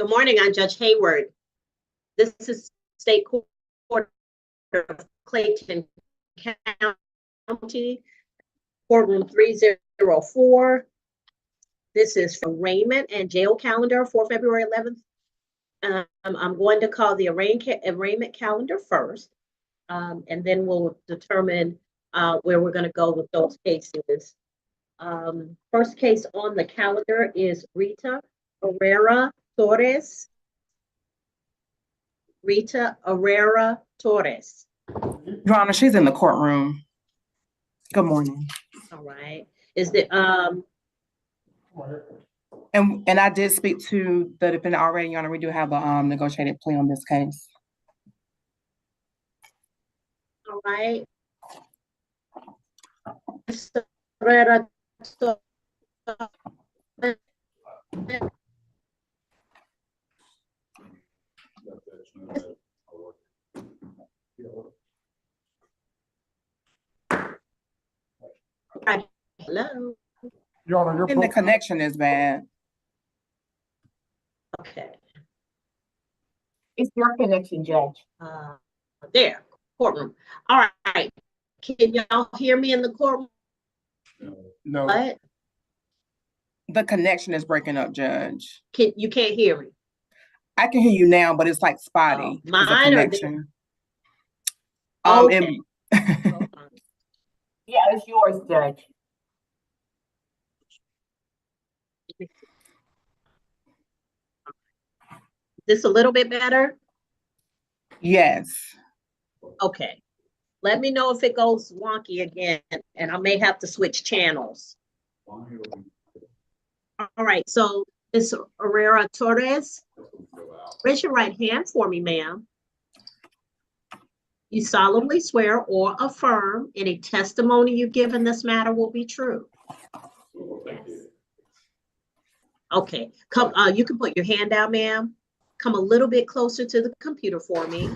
Good morning, I'm Judge Hayward. This is State Court of Clayton County, Courtroom 304. This is for arraignment and jail calendar for February 11th. I'm going to call the arraignment calendar first, and then we'll determine where we're going to go with those cases. First case on the calendar is Rita Herrera Torres. Rita Herrera Torres. Your Honor, she's in the courtroom. Good morning. All right. Is the And I did speak to the defendant already, Your Honor. We do have a negotiated plea on this case. all right. Herrera Hello. Your Honor, And the connection is bad. Okay. It's your connection, Judge. There, courtroom. All right. Can y'all hear me in the courtroom? No. What? The connection is breaking up, Judge. You can't hear me? I can hear you now, but it's like spotty. Mine the connection. Okay. Yeah, it's yours, Judge. This a little bit better? Yes. Okay. Let me know if it goes wonky again, and I may have to switch channels. All right, so Ms. Herrera Torres, raise your right hand for me, ma'am. You solemnly swear or affirm any testimony you give in this matter will be true? Yes. Okay, come. You can put your hand down, ma'am. Come a little bit closer to the computer for me.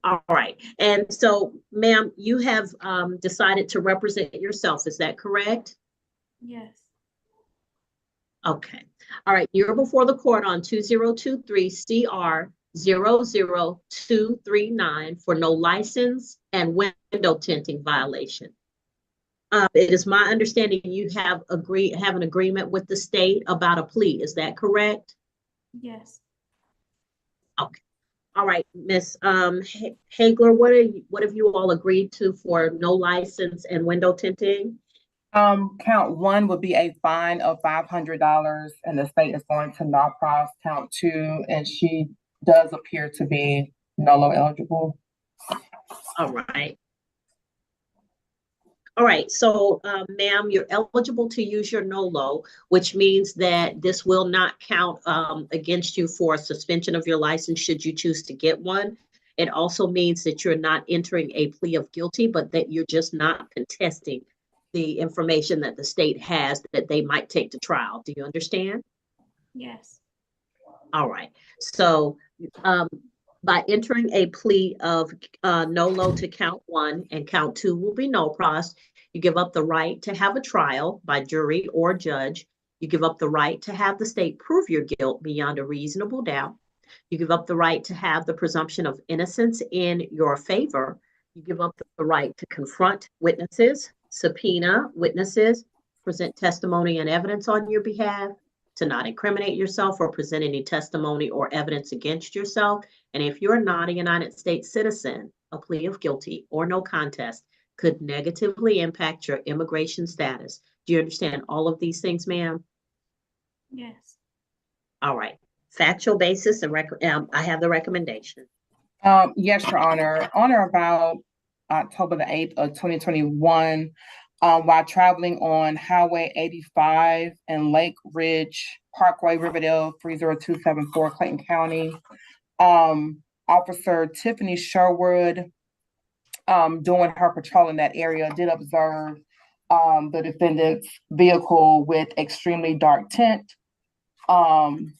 All right, and so, ma'am, you have decided to represent yourself, is that correct? Yes. Okay, all right, you're before the court on 2023 CR 00239 for no license and window tinting violation. It is my understanding you have an agreement with the state about a plea, is that correct? Yes. Okay. All right, Ms. Hagler, what have you all agreed to for no license and window tinting? Count one would be a fine of $500, and the state is going to NARPROS. Count two, and she does appear to be NOLO eligible. All right. All right, so ma'am, you're eligible to use your NOLO, which means that this will not count against you for a suspension of your license should you choose to get one. It also means that you're not entering a plea of guilty, but that you're just not contesting the information that the state has that they might take to trial. Do you understand? Yes. All right, so by entering a plea of NOLO to count one and count two will be no pros, you give up the right to have a trial by jury or judge. You give up the right to have the state prove your guilt beyond a reasonable doubt. You give up the right to have the presumption of innocence in your favor. You give up the right to confront witnesses, subpoena witnesses, present testimony and evidence on your behalf, to not incriminate yourself or present any testimony or evidence against yourself. And if you're not a United States citizen, a plea of guilty or no contest could negatively impact your immigration status. Do you understand all of these things, ma'am? Yes. All right. Factual basis and I have the recommendation. Yes, Your Honor. On or about October the 8th of 2021, while traveling on Highway 85 and Lake Ridge Parkway, Riverdale 30274, Clayton County, Officer Tiffany Sherwood, doing her patrol in that area, did observe the defendant's vehicle with extremely dark tint on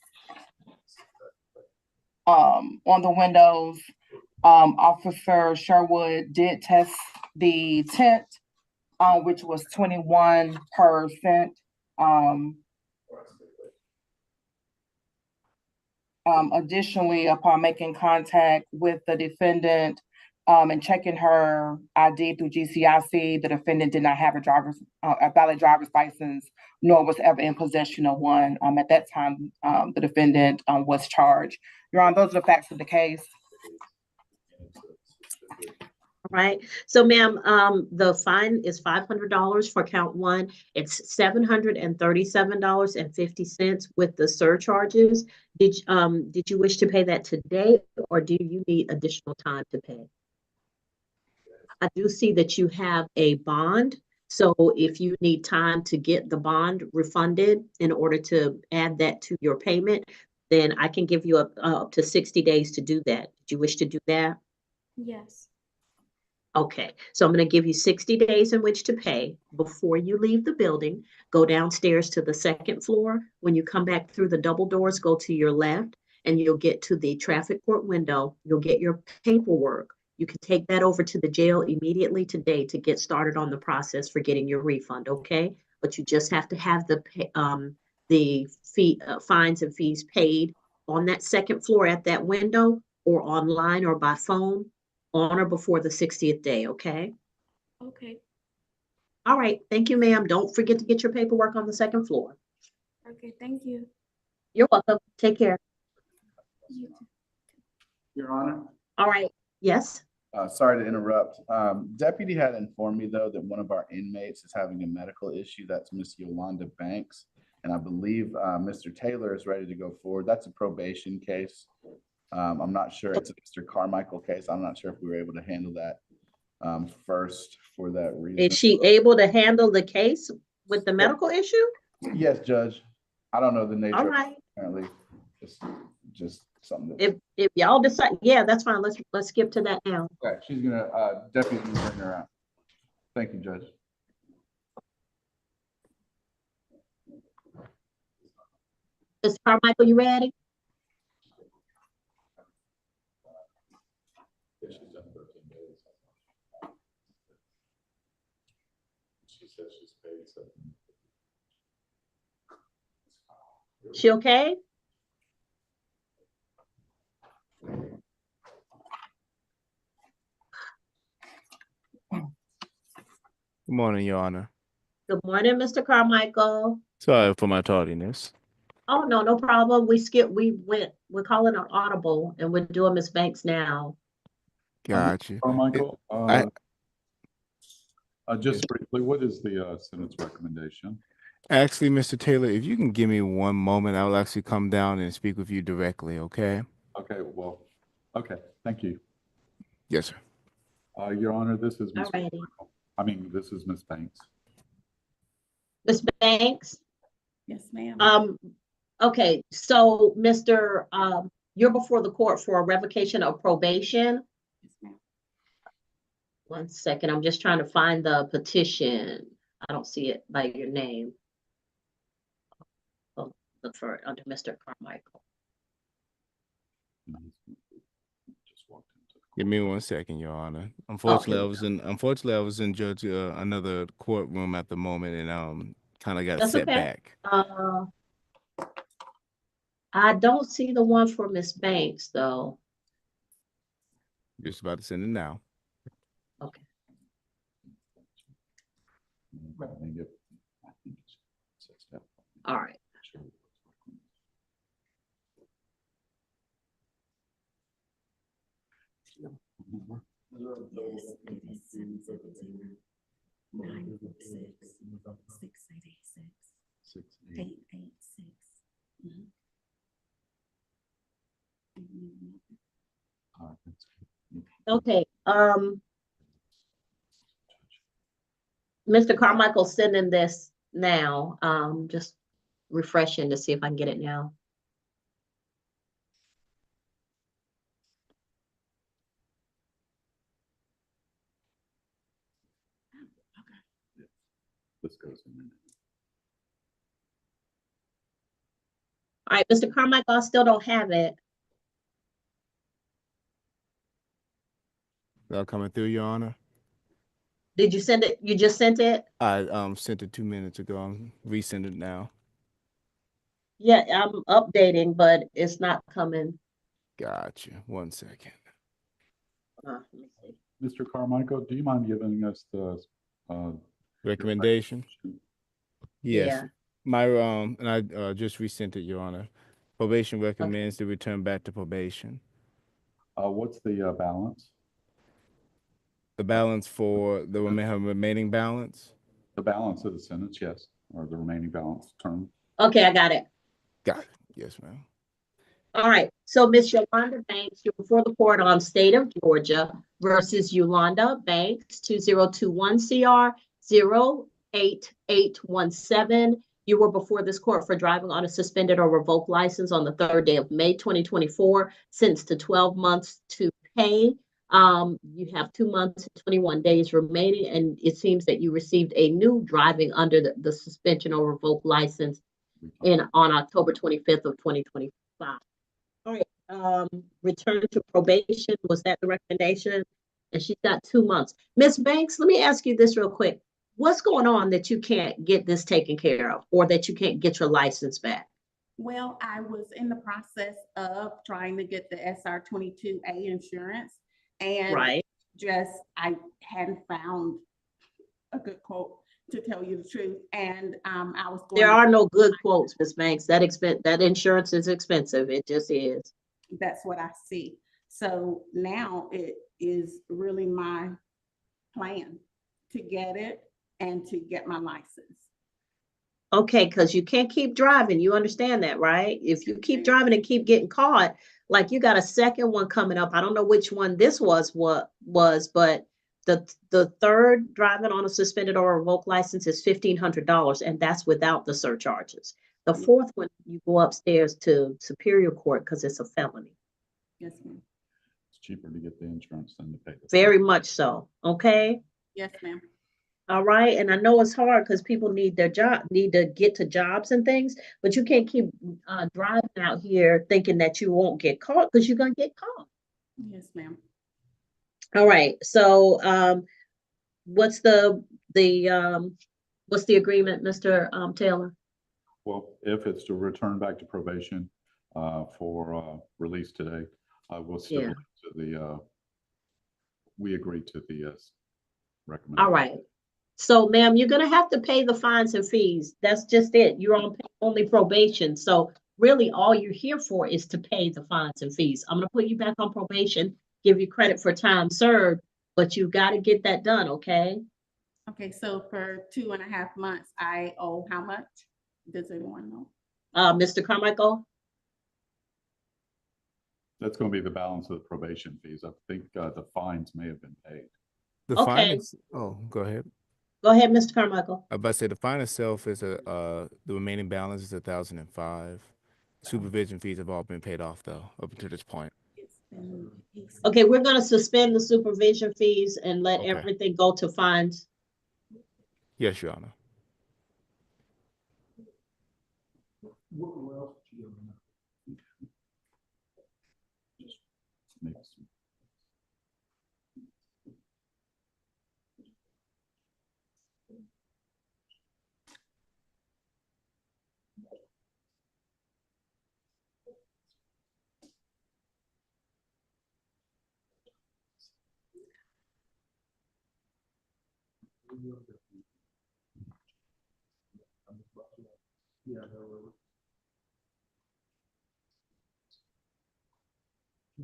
the windows. Officer Sherwood did test the tint, which was 21%. Additionally, upon making contact with the defendant, and checking her ID through GCIC, the defendant did not have a valid driver's license, nor was ever in possession of one. At that time, the defendant, was charged. Your Honor, those are the facts of the case. Right. So ma'am, the fine is $500 for count one. It's $737.50 with the surcharges. Did you wish to pay that today, or do you need additional time to pay? I do see that you have a bond. So if you need time to get the bond refunded in order to add that to your payment, then I can give you up to 60 days to do that. Do you wish to do that? Yes. Okay, so I'm going to give you 60 days in which to pay before you leave the building. Go downstairs to the second floor. When you come back through the double doors, go to your left and you'll get to the traffic court window. You'll get your paperwork. You can take that over to the jail immediately today to get started on the process for getting your refund, okay? But you just have to have the fines and fees paid on that second floor at that window, or online or by phone, on or before the 60th day, okay? Okay. All right, thank you, ma'am. Don't forget to get your paperwork on the second floor. Okay. Thank you. You're welcome. Take care. You too. Your Honor, All right, yes? sorry to interrupt. Deputy had informed me, though, that one of our inmates is having a medical issue. That's Miss Yolanda Banks. And I believe Mr. Taylor is ready to go forward. That's a probation case. I'm not sure. It's a Mr. Carmichael case. I'm not sure if we were able to handle that first for that reason. Is she able to handle the case with the medical issue? Yes, Judge. I don't know the nature All of it, right, apparently. Just something that. if y'all decide, yeah, that's fine. Let's skip to that now. Okay, she's gonna, Deputy's gonna bring her out. Thank you, Judge. Mr. Carmichael, you ready? She's done 13 days. She says she's paid something. She okay? Good morning, Your Honor. Good morning, Mr. Carmichael. Sorry for my tardiness. Oh, no problem. We're calling an audible and we're doing Miss Banks now. Got you. Carmichael, I- just briefly, what is the sentence recommendation? Actually, Mr. Taylor, if you can give me one moment, I will actually come down and speak with you directly, okay? Okay, well, okay, thank you. Yes, sir. Your Honor, this is All Ms. righty. This is Ms. Banks. Ms. Banks? Yes, ma'am. Okay, so Mr. You're before the court for a revocation of probation. Yes, ma'am. 1 second, I'm just trying to find the petition. I don't see it by your name. Oh, look for it under Mr. Carmichael. Just walked into the Give me 1 second, Your Honor. Unfortunately, I was in Judge another courtroom at the moment, and kind of got That's set okay. back. I don't see the one for Miss Banks though. Just about to send it now. Okay. I think it's sets that. All right. Yes, it is 717, 946, 6886, 886. Mhm. Okay, Mr. Carmichael sending this now, just refreshing to see if I can get it now. This goes in there. All right, Mr. Carmichael, I still don't have it. Y'all coming through, Your Honor? Did you send it? You just sent it? I sent it 2 minutes ago. I'm resend it now. Yeah, I'm updating, but it's not coming. Gotcha. 1 second. Let me see. Mr. Carmichael, do you mind giving us the Recommendation? Yes. Yeah. My, and I just resent it, Your Honor. Probation recommends to return back to probation. what's the balance? The balance for the remaining balance? The balance of the sentence, yes, or the remaining balance term. Okay, I got it. Got it. Yes, ma'am. All right, so Miss Yolanda Banks, you're before the court on State of Georgia versus Yolanda Banks, 2021 CR 08817. You were before this court for driving on a suspended or revoked license on the 3rd day of May 2024, sentenced to 12 months to pay. You have 2 months and 21 days remaining, and it seems that you received a new driving under the suspension or revoked license on October 25th of 2025. All right, return to probation, was that the recommendation? And she's got 2 months. Ms. Banks, let me ask you this real quick. What's going on that you can't get this taken care of, or that you can't get your license back? Well, I was in the process of trying to get the SR 22A insurance, and Right, I hadn't found a good quote, to tell you the truth. And I was going. there are no good quotes, Ms. Banks. That insurance is expensive. It just is. That's what I see. So now it is really my plan to get it and to get my license. Okay, because you can't keep driving. You understand that, right? If you keep driving and keep getting caught, like you got a second one coming up. I don't know which one this was, but the third driving on a suspended or revoked license is $1,500, and that's without the surcharges. The fourth one, you go upstairs to Superior Court because it's a felony. Yes, ma'am. It's cheaper to get the insurance than to pay the. Very much so. Okay. Yes, ma'am. All right. And I know it's hard because people need their job, need to get to jobs and things, but you can't keep driving out here thinking that you won't get caught, because you're going to get caught. Yes, ma'am. All right. So what's the agreement, Mr. Taylor? Well, if it's to return back to probation for release today, I will stipulate to we agree to the recommendation. All right. So, ma'am, you're going to have to pay the fines and fees. That's just it. You're on only probation. So really all you're here for is to pay the fines and fees. I'm going to put you back on probation, give you credit for time served, but you've got to get that done, okay? Okay, so for 2.5 months, I owe how much? Does anyone know? Mr. Carmichael? That's going to be the balance of the probation fees. I think the fines may have been paid. The Okay. fine is, oh, go ahead. Go ahead, Mr. Carmichael. I about to say the fine itself is the remaining balance is 1,005. Supervision fees have all been paid off though, up until this point. Okay, we're going to suspend the supervision fees and let Okay. everything go to fines. Yes, Your Honor.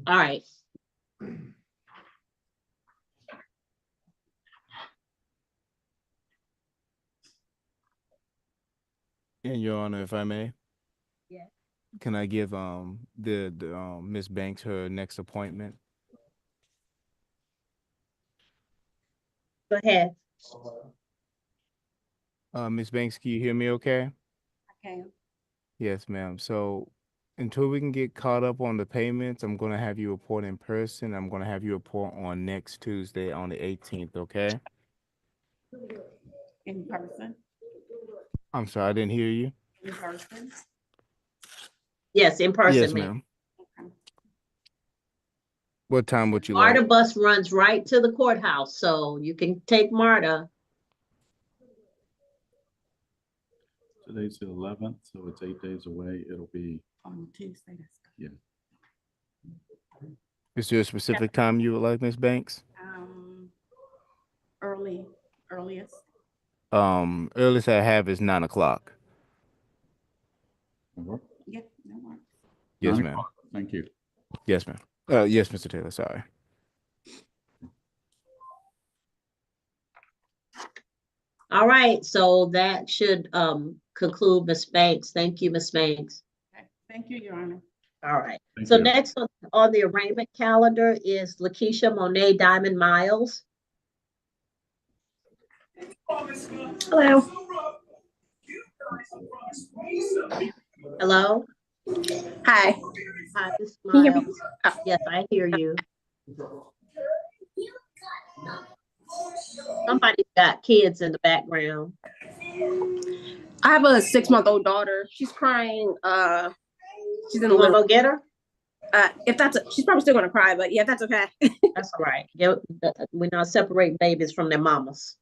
All right. And Your Honor, if I may. Yeah. Can I give the Miss Banks her next appointment? Go ahead. Miss Banks, can you hear me okay? Okay. Yes, ma'am. So until we can get caught up on the payments, I'm going to have you report in person. I'm going to have you report on next Tuesday on the 18th, okay? In person? I'm sorry, I didn't hear you. In person? Yes, in person, Yes, ma'am. ma'am. Okay. What time would you MARTA like? bus runs right to the courthouse, so you can take MARTA. Today's the 11th, so it's 8 days away. It'll be, On Tuesday, that's good. Is there a specific time you would like, Ms. Banks? Earliest. Earliest I have is 9 o'clock. Yeah, no worries. Yes, 9 ma'am. o'clock. Thank you. Yes, ma'am. Yes, Mr. Taylor, sorry. All right, so that should conclude Ms. Banks. Thank you, Ms. Banks. Okay. Thank you, Your Honor. All right. Thank So you. next on the arraignment calendar is Lakeisha Monet Diamond Miles. Hello. Hello? Hi. Hi, Ms. Can you hear me? Miles. Yes, I hear you. Somebody's got kids in the background. I have a 6-month-old daughter. She's crying. She's in the You wanna living. go get her? If that's, she's probably still gonna cry, but yeah, if that's okay. That's all right. We're not separating babies from their mamas.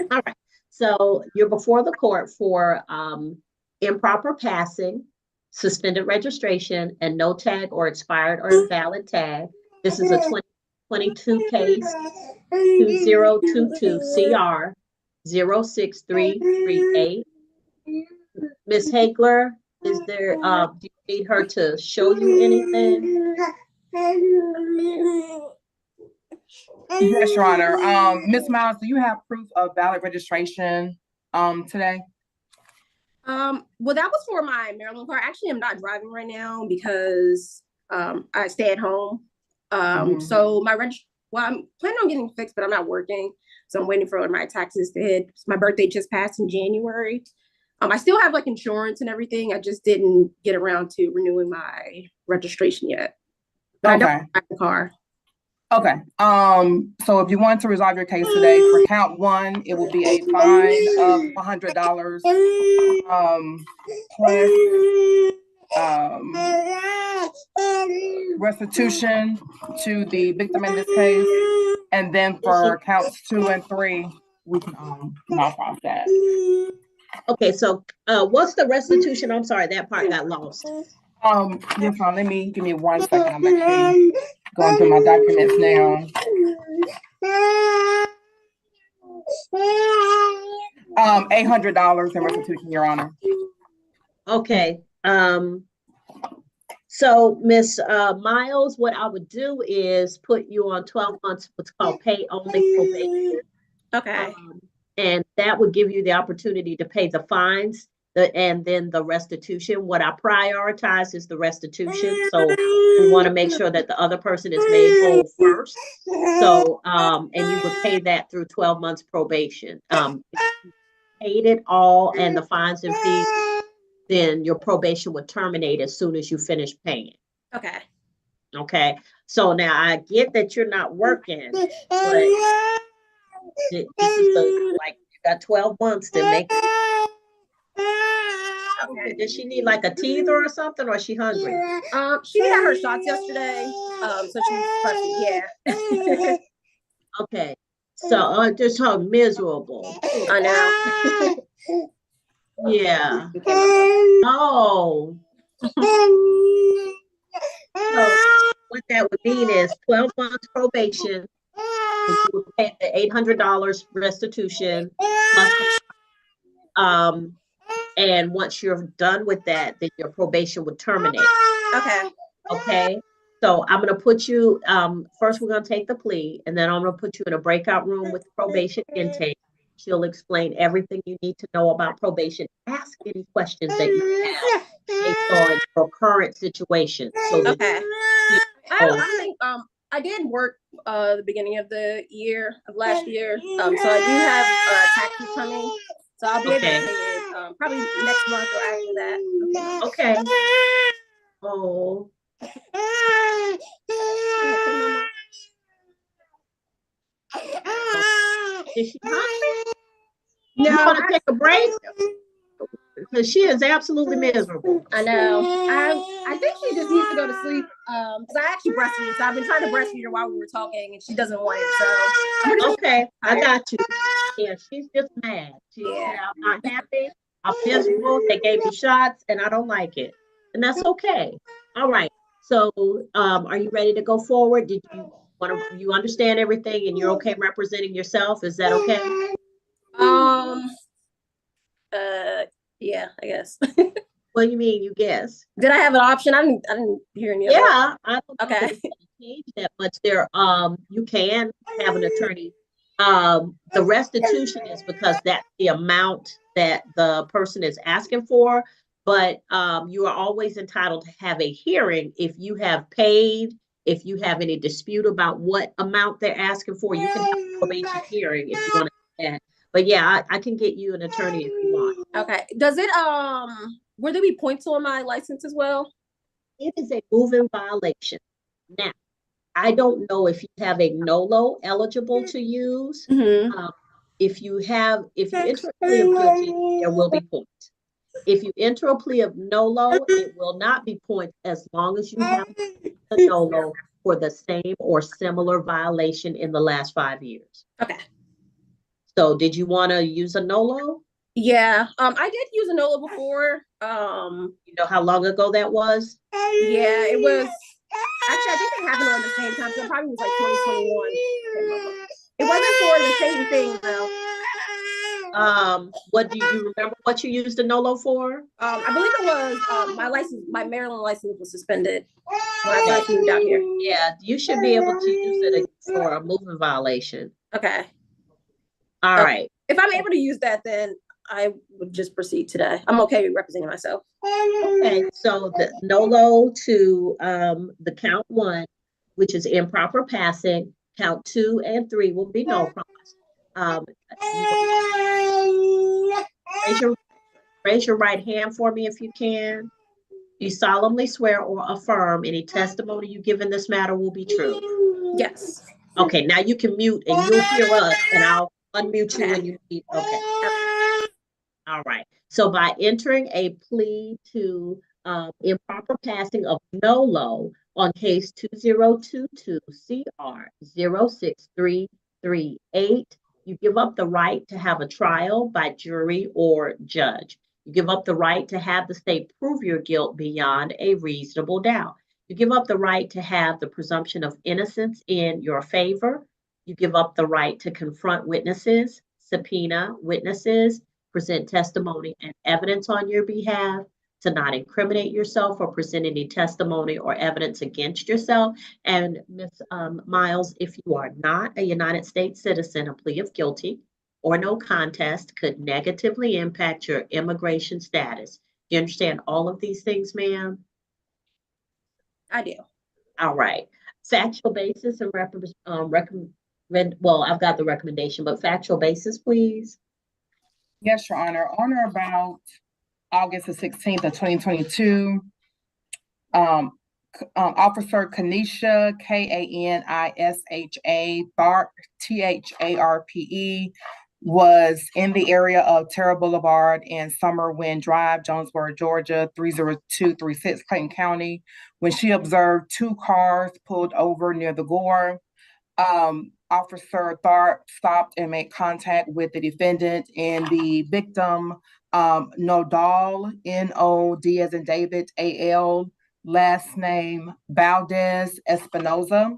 All right, so you're before the court for improper passing, suspended registration, and no tag or expired or invalid tag. This is a 2022 case, 2022 CR 06338. Ms. Hagler, is there, do you need her to show you anything? Yes, Your Honor. Ms. Miles, do you have proof of valid registration today? Well, that was for my Maryland car. Actually, I'm not driving right now because I stay at home. So I'm planning on getting fixed, but I'm not working. So I'm waiting for my taxes to hit. My birthday just passed in January. I still have like insurance and everything. I just didn't get around to renewing my registration yet. But I don't have the car. Okay. So if you want to resolve your case today, for count 1, it will be a fine of $100. Plus restitution to the victim in this case. And then for counts 2 and 3, we can knock off that. Okay, so what's the restitution? I'm sorry, that part got lost. Yes, ma'am. Give me 1 second. I'm actually going through my documents now. $800 in restitution, Your Honor. Okay, so Ms. Miles, what I would do is put you on 12 months, what's called pay only probation. Okay. And that would give you the opportunity to pay the fines and then the restitution. What I prioritize is the restitution. So we want to make sure that the other person is made whole first. So, and you would pay that through 12 months probation. If you paid it all and the fines and fees, then your probation would terminate as soon as you finish paying. Okay. Okay. So now I get that you're not working, but this is like you got 12 months to make it. Okay. Does she need like a teether or something, or is she hungry? She got her shots yesterday. So she's fussy, yeah. Okay. So just how miserable. I know. Yeah. Oh. So what that would mean is 12 months probation. You would pay the $800 restitution plus, and once you're done with that, then your probation would terminate. Okay. Okay. So I'm going to put you, first we're going to take the plea, and then I'm going to put you in a breakout room with probation intake. She'll explain everything you need to know about probation. Ask any questions that you have based on your current situation. So that Okay. I think I did work the beginning of the year of last year. So I do have taxes coming. So I'll be able to pay it probably next month or after that. Okay. Oh. Is she hungry? You No, want to take a break? Because she is absolutely miserable. I know. I think she just needs to go to sleep. Because I actually breastfeed, so I've been trying to breastfeed her while we were talking, and she doesn't want it. So I'm pretty sure Okay, I got you. Yeah, she's just mad. She said, I'm not happy. I'm miserable. They gave me shots and I don't like it. And that's okay. All right. So are you ready to go forward? Did you understand everything and you're okay representing yourself? Is that okay? Yeah, I guess. What do you mean you guess? Did I have an option? I didn't hear any of it. Yeah, I don't know Okay. if it's gonna change that much there. You can have an attorney. The restitution is because that's the amount that the person is asking for, but you are always entitled to have a hearing if you have paid, if you have any dispute about what amount they're asking for, you can have a probation hearing if you want to do that. But yeah, I can get you an attorney if you want. Okay. Does it will there be points on my license as well? It is a moving violation. Now, I don't know if you have a NOLO eligible to use. Mm-hmm. If you enter a plea of guilty, there will be points. If you enter a plea of NOLO, it will not be points as long as you have a NOLO for the same or similar violation in the last 5 years. Okay. So did you want to use a NOLO? Yeah. I did use a NOLA before. You know how long ago that was? Yeah, it was actually I think they happened around the same time, so it probably was like 2021. It wasn't for the same thing though. What do you remember what you used a NOLO for? I believe it was my Maryland license was suspended when I first moved out here. Yeah, you should be able to use it for a moving violation. Okay. All right. If I'm able to use that, then I would just proceed today. I'm okay representing myself. Okay, so the NOLO to the count 1, which is improper passing, count 2 and 3 will be no problem. Raise your right hand for me if you can. You solemnly swear or affirm any testimony you give in this matter will be true. Yes. Okay, now you can mute and you'll hear us and I'll unmute you when you need. Okay. All right. So by entering a plea to improper passing of NOLO on case 2022 CR 06338, you give up the right to have a trial by jury or judge. You give up the right to have the state prove your guilt beyond a reasonable doubt. You give up the right to have the presumption of innocence in your favor. You give up the right to confront witnesses, subpoena witnesses, present testimony and evidence on your behalf, to not incriminate yourself or present any testimony or evidence against yourself. And Ms. Miles, if you are not a United States citizen, a plea of guilty or no contest could negatively impact your immigration status. Do you understand all of these things, ma'am? I do. All right. Factual basis and well, I've got the recommendation, but factual basis, please. Yes, Your Honor. On or about August the 16th of 2022, Officer Kanisha, Kanisha Tharpe, Tharpe, was in the area of Terra Boulevard and Summerwind Drive, Jonesboro, Georgia, 30236, Clayton County, when she observed 2 cars pulled over near the Gore. Officer Tharpe stopped and made contact with the defendant and the victim, Nodal, N-O-D as in David, A-L, last name Valdez Espinoza.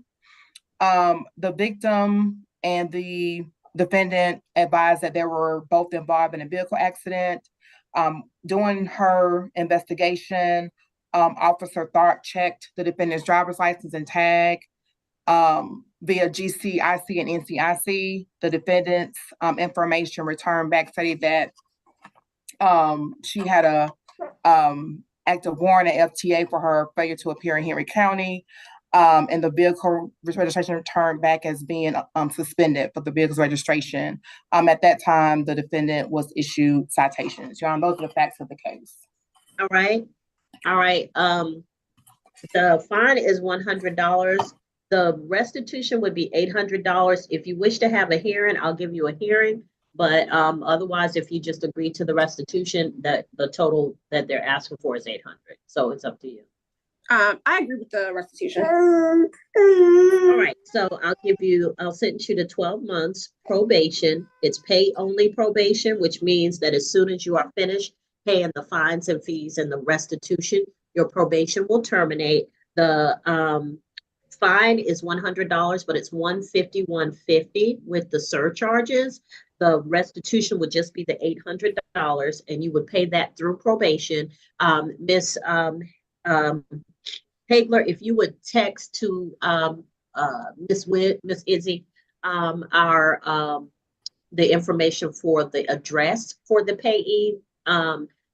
The victim and the defendant advised that they were both involved in a vehicle accident. During her investigation, Officer Tharpe checked the defendant's driver's license and tag via GCIC and NCIC. The defendant's information returned back stated that she had a active warrant at FTA for her failure to appear in Henry County. And the vehicle registration returned back as being suspended for the vehicle's registration. At that time, the defendant was issued citations. Your Honor, those are the facts of the case. All right. All right. The fine is $100. The restitution would be $800. If you wish to have a hearing, I'll give you a hearing. But otherwise, if you just agree to the restitution, that the total that they're asking for is 800. So it's up to you. I agree with the restitution. All right, so I'll sentence you to 12 months probation. It's pay only probation, which means that as soon as you are finished paying the fines and fees and the restitution, your probation will terminate. The fine is $100, but it's $150 with the surcharges. The restitution would just be the $800, and you would pay that through probation. Miss Hagler, if you would text to Miss Izzy the information for the address for the payee,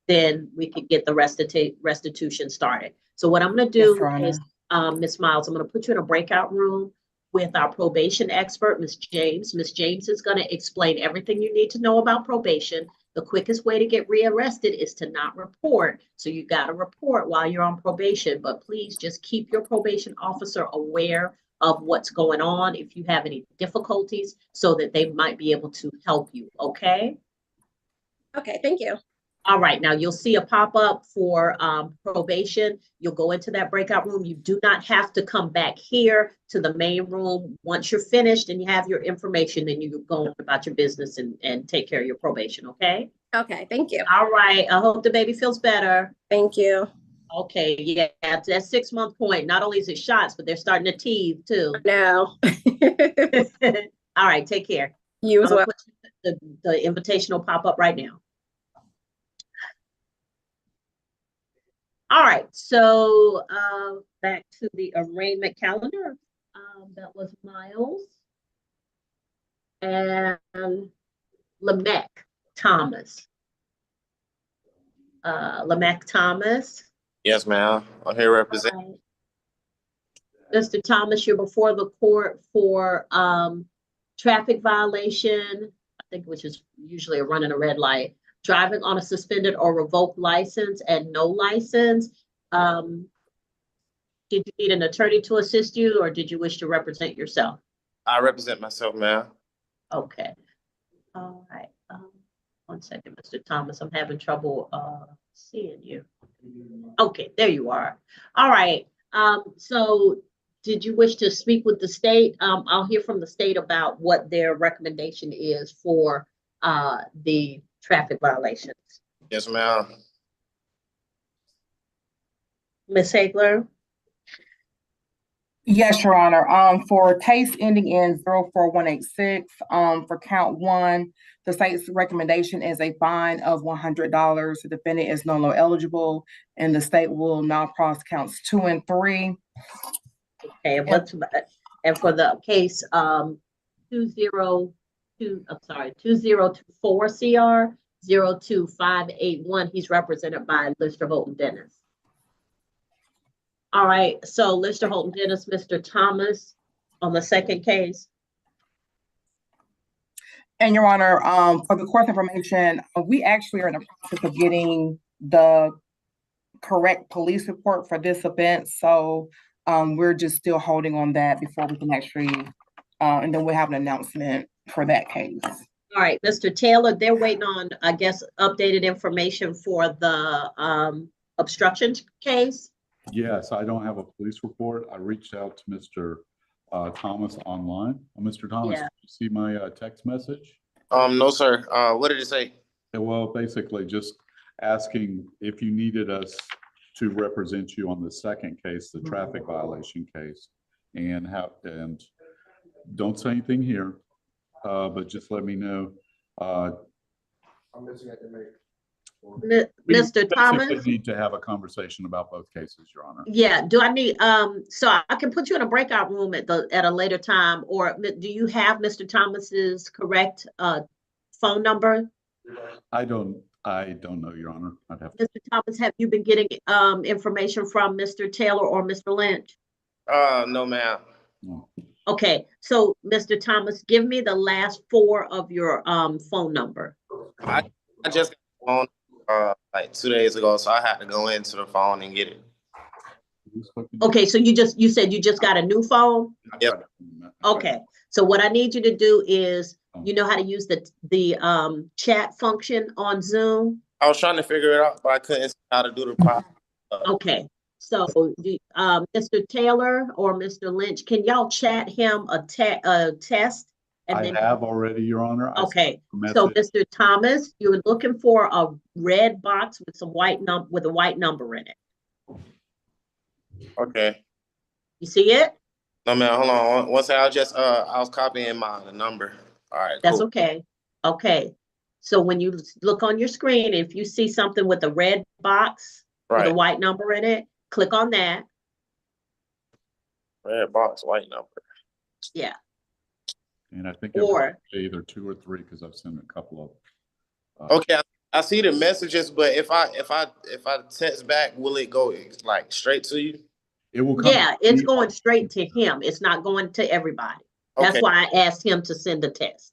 then we could get the restitution started. So what I'm going to do is, Ms. Miles, I'm going to put you in a breakout room with our probation expert, Ms. James. Ms. James is going to explain everything you need to know about probation. The quickest way to get rearrested is to not report. So you got to report while you're on probation, but please just keep your probation officer aware of what's going on if you have any difficulties so that they might be able to help you, okay? Okay, thank you. All right, now you'll see a pop-up for probation. You'll go into that breakout room. You do not have to come back here to the main room. Once you're finished and you have your information, then you go about your business and take care of your probation, okay? Okay, thank you. All right, I hope the baby feels better. Thank you. Okay, yeah, at that 6-month point, not only is it shots, but they're starting to teeth too. No. All right, take care. You as well. The invitation will pop up right now. All right, so back to the arraignment calendar. That was Miles and Lamech Thomas. Lamech Thomas. Yes, ma'am. I'm here representing. Mr. Thomas, you're before the court for traffic violation, I think, which is usually a running a red light, driving on a suspended or revoked license, and no license. Did you need an attorney to assist you, or did you wish to represent yourself? I represent myself, ma'am. Okay. All right. 1 second, Mr. Thomas. I'm having trouble seeing you. Okay, there you are. All right. So did you wish to speak with the state? I'll hear from the state about what their recommendation is for the traffic violations. Yes, ma'am. Ms. Hagler? Yes, Your Honor. For case ending in 04186, for count 1, the state's recommendation is a fine of $100. The defendant is no longer eligible, and the state will now cross counts 2 and 3. Okay, and for the case 2024 CR 02581, he's represented by Lister Holton Dennis. All right, so Lister Holton Dennis, Mr. Thomas on the second case. And Your Honor, for the court information, we actually are in the process of getting the correct police report for this event. So we're just still holding on that before we can actually, and then we'll have an announcement for that case. All right, Mr. Taylor, they're waiting on, I guess, updated information for the obstruction case. Yes, I don't have a police report. I reached out to Mr. Thomas online. Mr. Thomas, Yeah. did you see my text message? No, sir. What did it say? Well, basically just asking if you needed us to represent you on the second case, the traffic violation case, and don't say anything here, but just let me know. Mr. Thomas? We need to have a conversation about both cases, Your Honor. Yeah, do I need, so I can put you in a breakout room at a later time, or do you have Mr. Thomas's correct phone number? I don't know, Your Honor. I'd have to. Mr. Thomas, have you been getting information from Mr. Taylor or Mr. Lynch? No, ma'am. No. Okay, so Mr. Thomas, give me the last 4 of your phone number. I just got the phone like 2 days ago, so I had to go into the phone and get it. Okay, so you said you just got a new phone? Yep. Okay, so what I need you to do is, you know how to use the chat function on Zoom? I was trying to figure it out, but I couldn't see how to do the process. Okay, so Mr. Taylor or Mr. Lynch, can y'all chat him a test? And I then have already, Your Honor. I Okay, sent a so message. Mr. Thomas, you're looking for a red box with some with a white number in it. Okay. You see it? No, man, hold on. One second, I was copying the number. All right, That's cool. okay. Okay. So when you look on your screen, if you see something with a red box with a Right. white number in it, click on that. Red box, white number. Yeah. And I think Or- it's either 2 or 3 because I've sent a couple of. Okay, I see the messages, but if I text back, will it go like straight to you? It will come. Yeah, it's going straight to him. It's not going to everybody. That's Okay. why I asked him to send a test.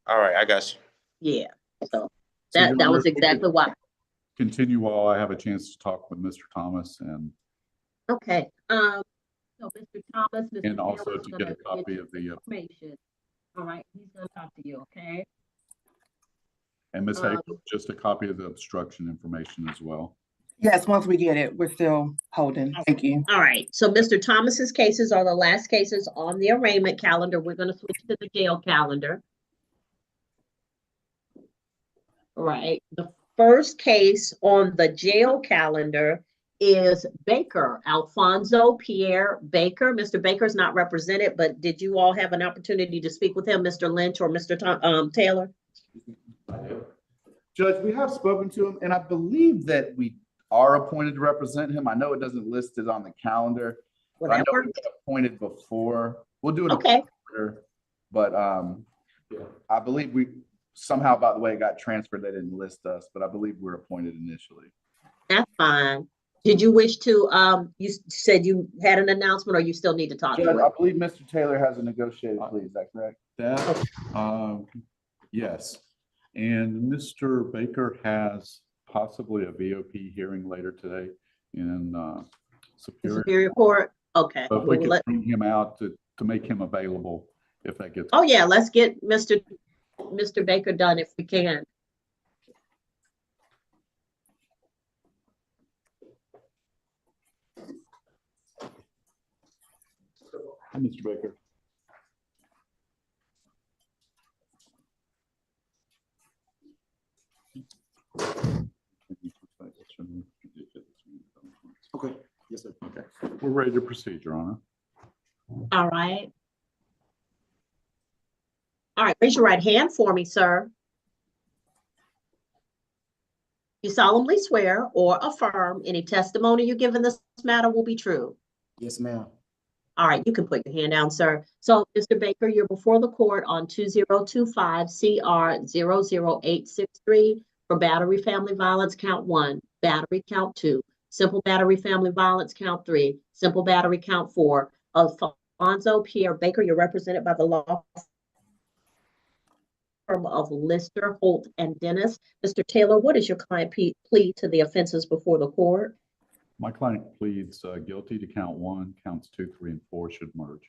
All right, I got you. Yeah. So So that Your was Honor, exactly why. Continue while I have a chance to talk with Mr. Thomas and Okay. So Mr. Thomas, Mr. And also Taylor's to gonna get a copy you of the, information. All right, he's gonna talk to you, okay? and Ms. Um, Hazel, just a copy of the obstruction information as well. Yes, once we get it, we're still holding. Thank you. All right, so Mr. Thomas's cases are the last cases on the arraignment calendar. We're gonna switch to the jail calendar. All right, the first case on the jail calendar is Baker, Alfonso Pierre Baker. Mr. Baker is not represented, but did you all have an opportunity to speak with him, Mr. Lynch or Mr. Taylor? Judge, we have spoken to him, and I believe that we are appointed to represent him. I know it doesn't list it on the calendar. Well, But I that know we've works. been appointed before. We'll do it. Okay, But I believe we somehow, by the way, it got transferred. They didn't list us, but I believe we were appointed initially. that's fine. Did you wish to, you said you had an announcement or you still need to talk Judge, to I it? believe Mr. Taylor has a negotiated plea. Is that correct? That, yes. And Mr. Baker has possibly a VOP hearing later today in The Superior. Superior Court? Okay. So if we Well, could bring him out to make him available, if that gets. oh yeah, let's get Mr. Baker done if we can. Hi, Mr. Baker. Okay, yes, sir. Okay, we're ready to proceed, Your Honor. All right. All right, raise your right hand for me, sir. You solemnly swear or affirm any testimony you give in this matter will be true. Yes, ma'am. All right, you can put your hand down, sir. So, Mr. Baker, you're before the court on 2025 CR 00863 for battery family violence count 1, battery count 2, simple battery family violence count 3, simple battery count 4. Alfonso Pierre Baker, you're represented by the law firm of Lister, Holt, and Dennis. Mr. Taylor, what is your client plea to the offenses before the court? My client pleads guilty to count 1, counts 2, 3, and 4 should merge.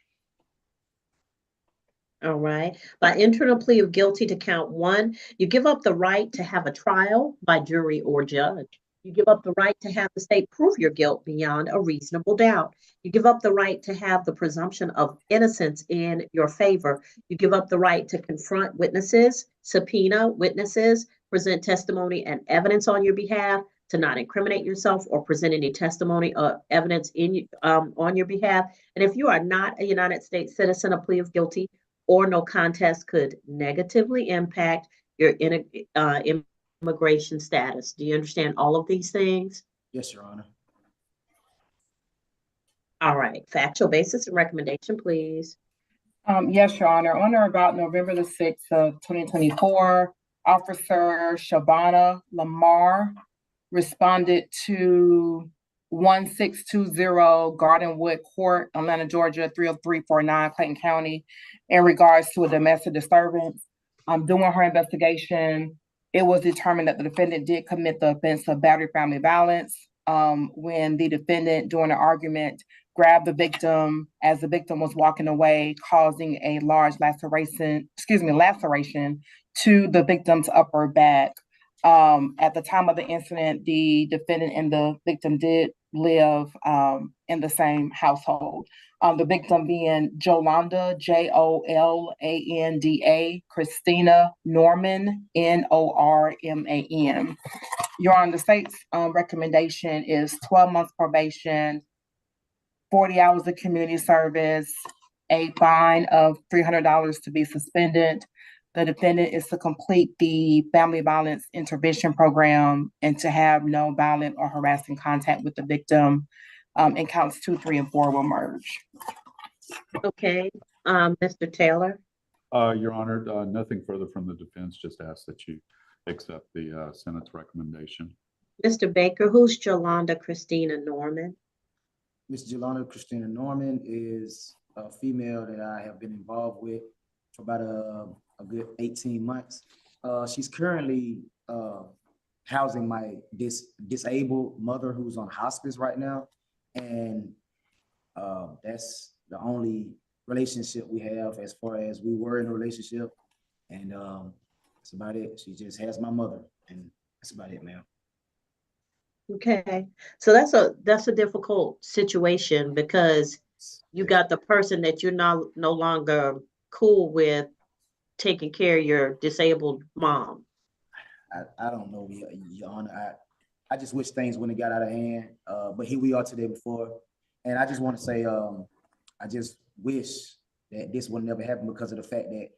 All right. By entering a plea of guilty to count 1, you give up the right to have a trial by jury or judge. You give up the right to have the state prove your guilt beyond a reasonable doubt. You give up the right to have the presumption of innocence in your favor. You give up the right to confront witnesses, subpoena witnesses, present testimony and evidence on your behalf, to not incriminate yourself or present any testimony or evidence on your behalf. And if you are not a United States citizen, a plea of guilty or no contest could negatively impact your immigration status. Do you understand all of these things? Yes, Your Honor. All right, factual basis and recommendation, please. Yes, Your Honor. On or about November the 6th of 2024, Officer Shabana Lamar responded to 1620 Gardenwood Court, Atlanta, Georgia, 30349, Clayton County, in regards to a domestic disturbance. During her investigation, it was determined that the defendant did commit the offense of battery family violence. when the defendant during an argument grabbed the victim as the victim was walking away, causing a large laceration to the victim's upper back. At the time of the incident, the defendant and the victim did live in the same household. The victim being Jolanda, Jolanda, Christina Norman, Norman. Your Honor, the state's recommendation is 12 months probation, 40 hours of community service, a fine of $300 to be suspended. The defendant is to complete the family violence intervention program and to have no violent or harassing contact with the victim. And counts 2, 3, and 4 will merge. Okay, Mr. Taylor? Your Honor, nothing further from the defense, just ask that you accept the Senate's recommendation. Mr. Baker, who's Jolanda Christina Norman? Miss Jolanda Christina Norman is a female that I have been involved with for about a good 18 months. She's currently housing my disabled mother who's on hospice right now. And that's the only relationship we have as far as we were in a relationship. And that's about it. She just has my mother, and that's about it, ma'am. Okay, so that's a difficult situation because you got the person that you're no longer cool with taking care of your disabled mom. I don't know, Your Honor. I just wish things wouldn't have got out of hand. But here we are today before. And I just want to say, I just wish that this would never happen because of the fact that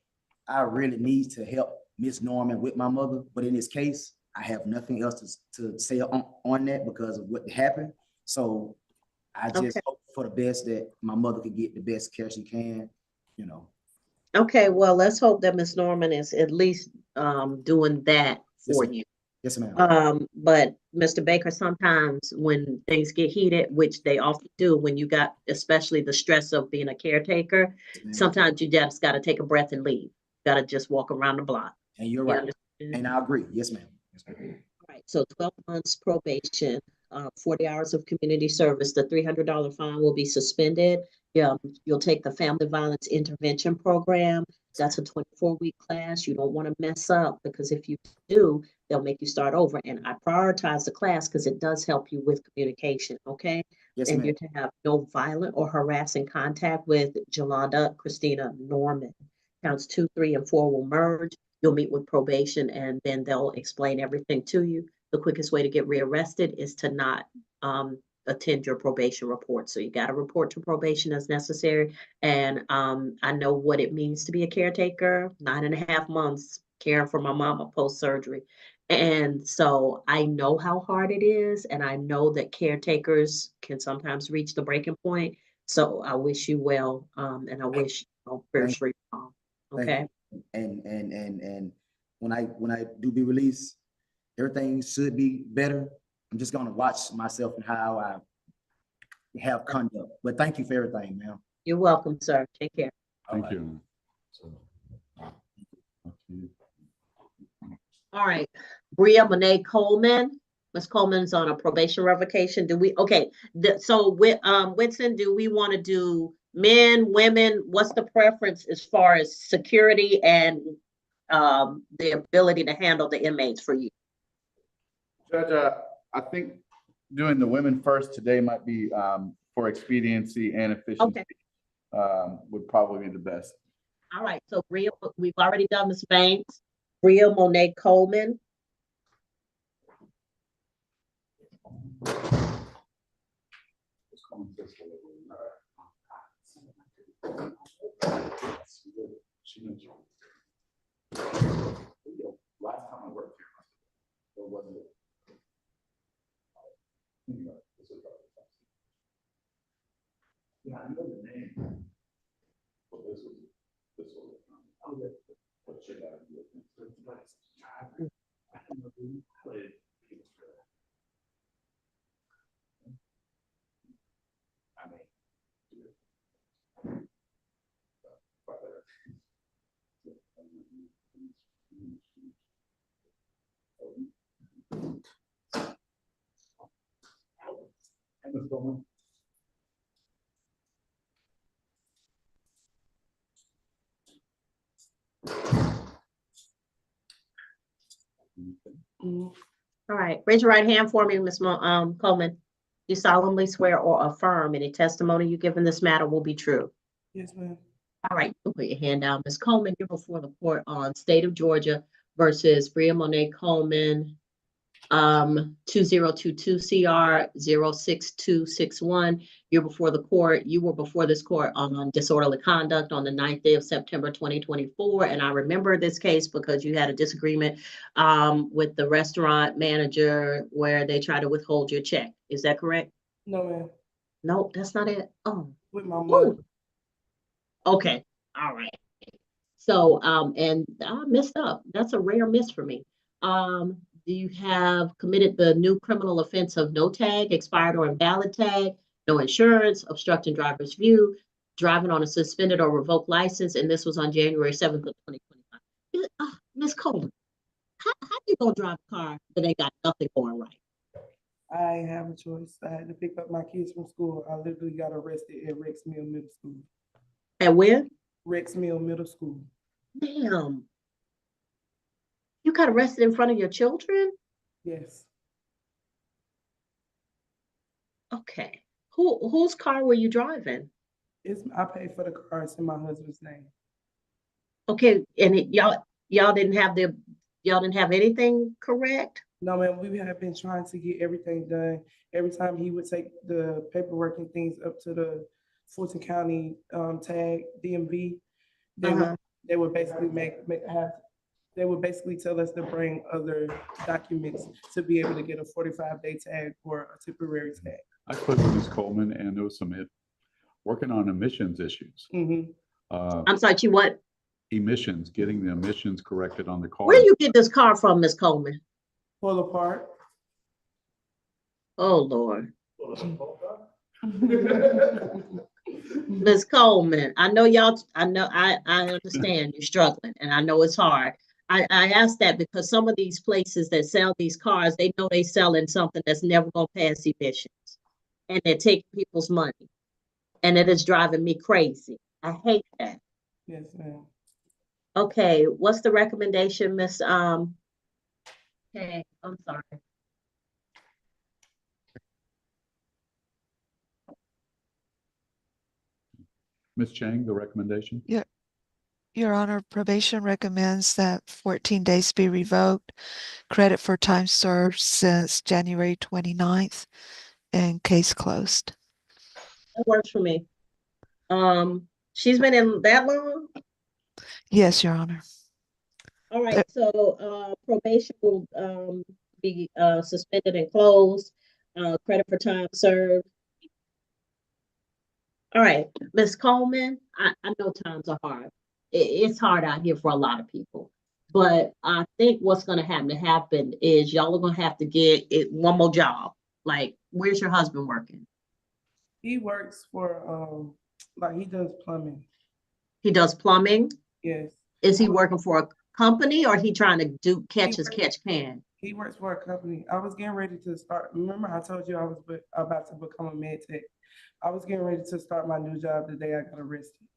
I really need to help Miss Norman with my mother. But in this case, I have nothing else to say on that because of what happened. So I just hope for the best that my mother could get the best care she can, you know. Okay, well, let's hope that Miss Norman is at least doing that for you. Yes, ma'am. But Mr. Baker, sometimes when things get heated, which they often do, when you got especially the stress of being a caretaker, sometimes you just got to take a breath and leave. Got to just walk around the block. And you're right. And I agree. Yes, ma'am. Yes, ma'am. Right. So 12 months probation, 40 hours of community service. The $300 fine will be suspended. You'll take the family violence intervention program. That's a 24-week class. You don't want to mess up because if you do, they'll make you start over. And I prioritize the class because it does help you with communication. Okay. Yes, and ma'am. you're to have no violent or harassing contact with Jolanda Christina Norman. Counts 2, 3, and 4 will merge. You'll meet with probation and then they'll explain everything to you. The quickest way to get rearrested is to not attend your probation report. So you got to report to probation as necessary. And I know what it means to be a caretaker, 9.5 months caring for my mama post-surgery. And so I know how hard it is. And I know that caretakers can sometimes reach the breaking point. So I wish you well. And I wish prayers for your mom. Okay. And when I do be released, everything should be better. I'm just gonna watch myself and how I have conduct. But thank you for everything, ma'am. You're welcome, sir. Take care. Thank you. All right, Bria Monet Coleman. Ms. Coleman's on a probation revocation. So with Whitson, do we want to do men, women? What's the preference as far as security and the ability to handle the inmates for you? Judge, I think doing the women first today might be for expediency and efficiency. Would probably be the best. All right, so Bria, we've already done Ms. Banks. Bria Monet Coleman. Last time I worked here, or was it? Yeah, I know the name. But this was. What should I do? I mean, All right, raise your right hand for me, Ms. Coleman. You solemnly swear or affirm any testimony you give in this matter will be true. Yes, ma'am. All right, you put your hand down. Ms. Coleman, you're before the court on State of Georgia versus Bria Monet Coleman, 2022 CR 06261. You're before the court. You were before this court on disorderly conduct on the 9th day of September 2024. And I remember this case because you had a disagreement with the restaurant manager where they tried to withhold your check. Is that correct? No, ma'am. Nope, that's not it. Oh, With my mother. okay. All right. So, and I messed up. That's a rare miss for me. Do you have committed the new criminal offense of no tag, expired or invalid tag, no insurance, obstructing driver's view, driving on a suspended or revoked license, and this was on January 7th of 2025. Ms. Coleman, how you gonna drive a car that ain't got nothing going right? I ain't have a choice. I had to pick up my kids from school. I literally got arrested at Rex Mill Middle School. At where? Rex Mill Middle School. Damn. You got arrested in front of your children? Yes. Okay. Whose car were you driving? I paid for the car. It's in my husband's name. Okay, and y'all didn't have anything correct? No, man, we have been trying to get everything done. Every time he would take the paperwork and things up to the Fulton County tag DMV, they would basically they would basically tell us to bring other documents to be able to get a 45-day tag or a temporary tag. I spoke with Ms. Coleman and there was some working on emissions issues. I'm sorry, you what? Emissions, getting the emissions corrected on the car. Where you get this car from, Ms. Coleman? Pull apart. Oh, Lord. Ms. Coleman, I understand you're struggling and I know it's hard. I ask that because some of these places that sell these cars, they know they selling something that's never gonna pass emissions. And they're taking people's money. And it is driving me crazy. I hate that. Yes, ma'am. Okay, what's the recommendation, Miss hey, I'm sorry. Ms. Chang, the recommendation? Yeah, Your Honor, probation recommends that 14 days be revoked, credit for time served since January 29th, and case closed. That works for me. She's been in that long? Yes, Your Honor. All right, so probation will be suspended and closed, credit for time served. All right, Ms. Coleman, I know times are hard. It's hard out here for a lot of people. But I think what's gonna have to happen is y'all are gonna have to get one more job. Like, where's your husband working? He works for like he does plumbing. He does plumbing? Yes. Is he working for a company or he trying to catch can? He works for a company. I was getting ready to start. Remember I told you I was about to become a med tech. I was getting ready to start my new job the day I got arrested.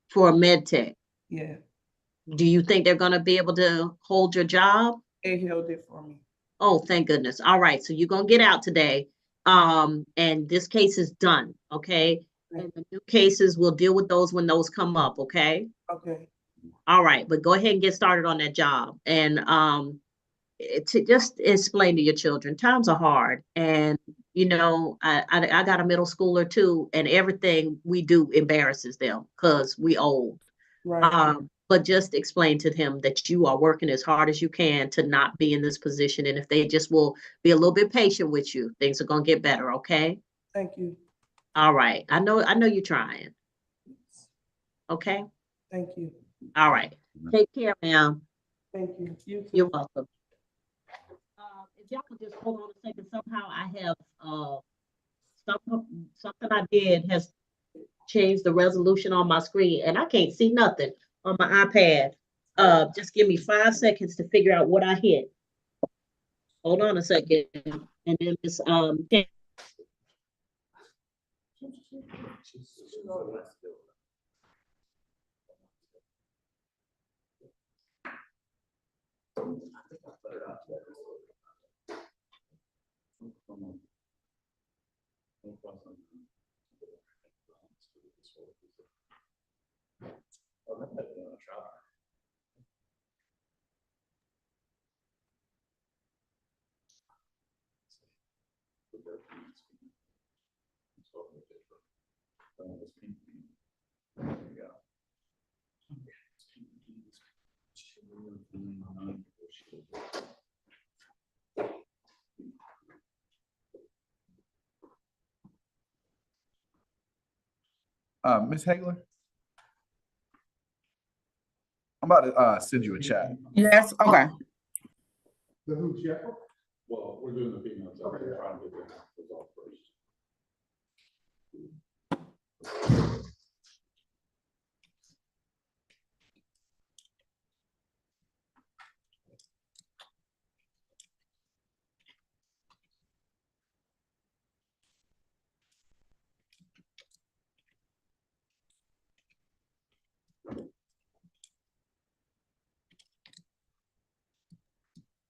For a med tech? Yeah. Do you think they're gonna be able to hold your job? They held it for me. Oh, thank goodness. All right, so you're gonna get out today. And this case is done, okay? And the new cases, we'll deal with those when those come up, okay? Okay. All right, but go ahead and get started on that job. And to just explain to your children, times are hard. And, you know, I got a middle schooler too, and everything we do embarrasses them because we old. Right. But just explain to him that you are working as hard as you can to not be in this position. And if they just will be a little bit patient with you, things are gonna get better, okay? Thank you. All right. I know you're trying. Okay? Thank you. All right. Take care, ma'am. Thank you. You too. You're welcome. If y'all could just hold on a second, somehow I have something I did has changed the resolution on my screen and I can't see nothing on my iPad. Just give me 5 seconds to figure out what I hit. Hold on a second. And then this Ms. Hagler? I'm about to send you a chat. Yes, okay. The who's yeah? Well, we're doing the females. Okay, trying to get that resolved first.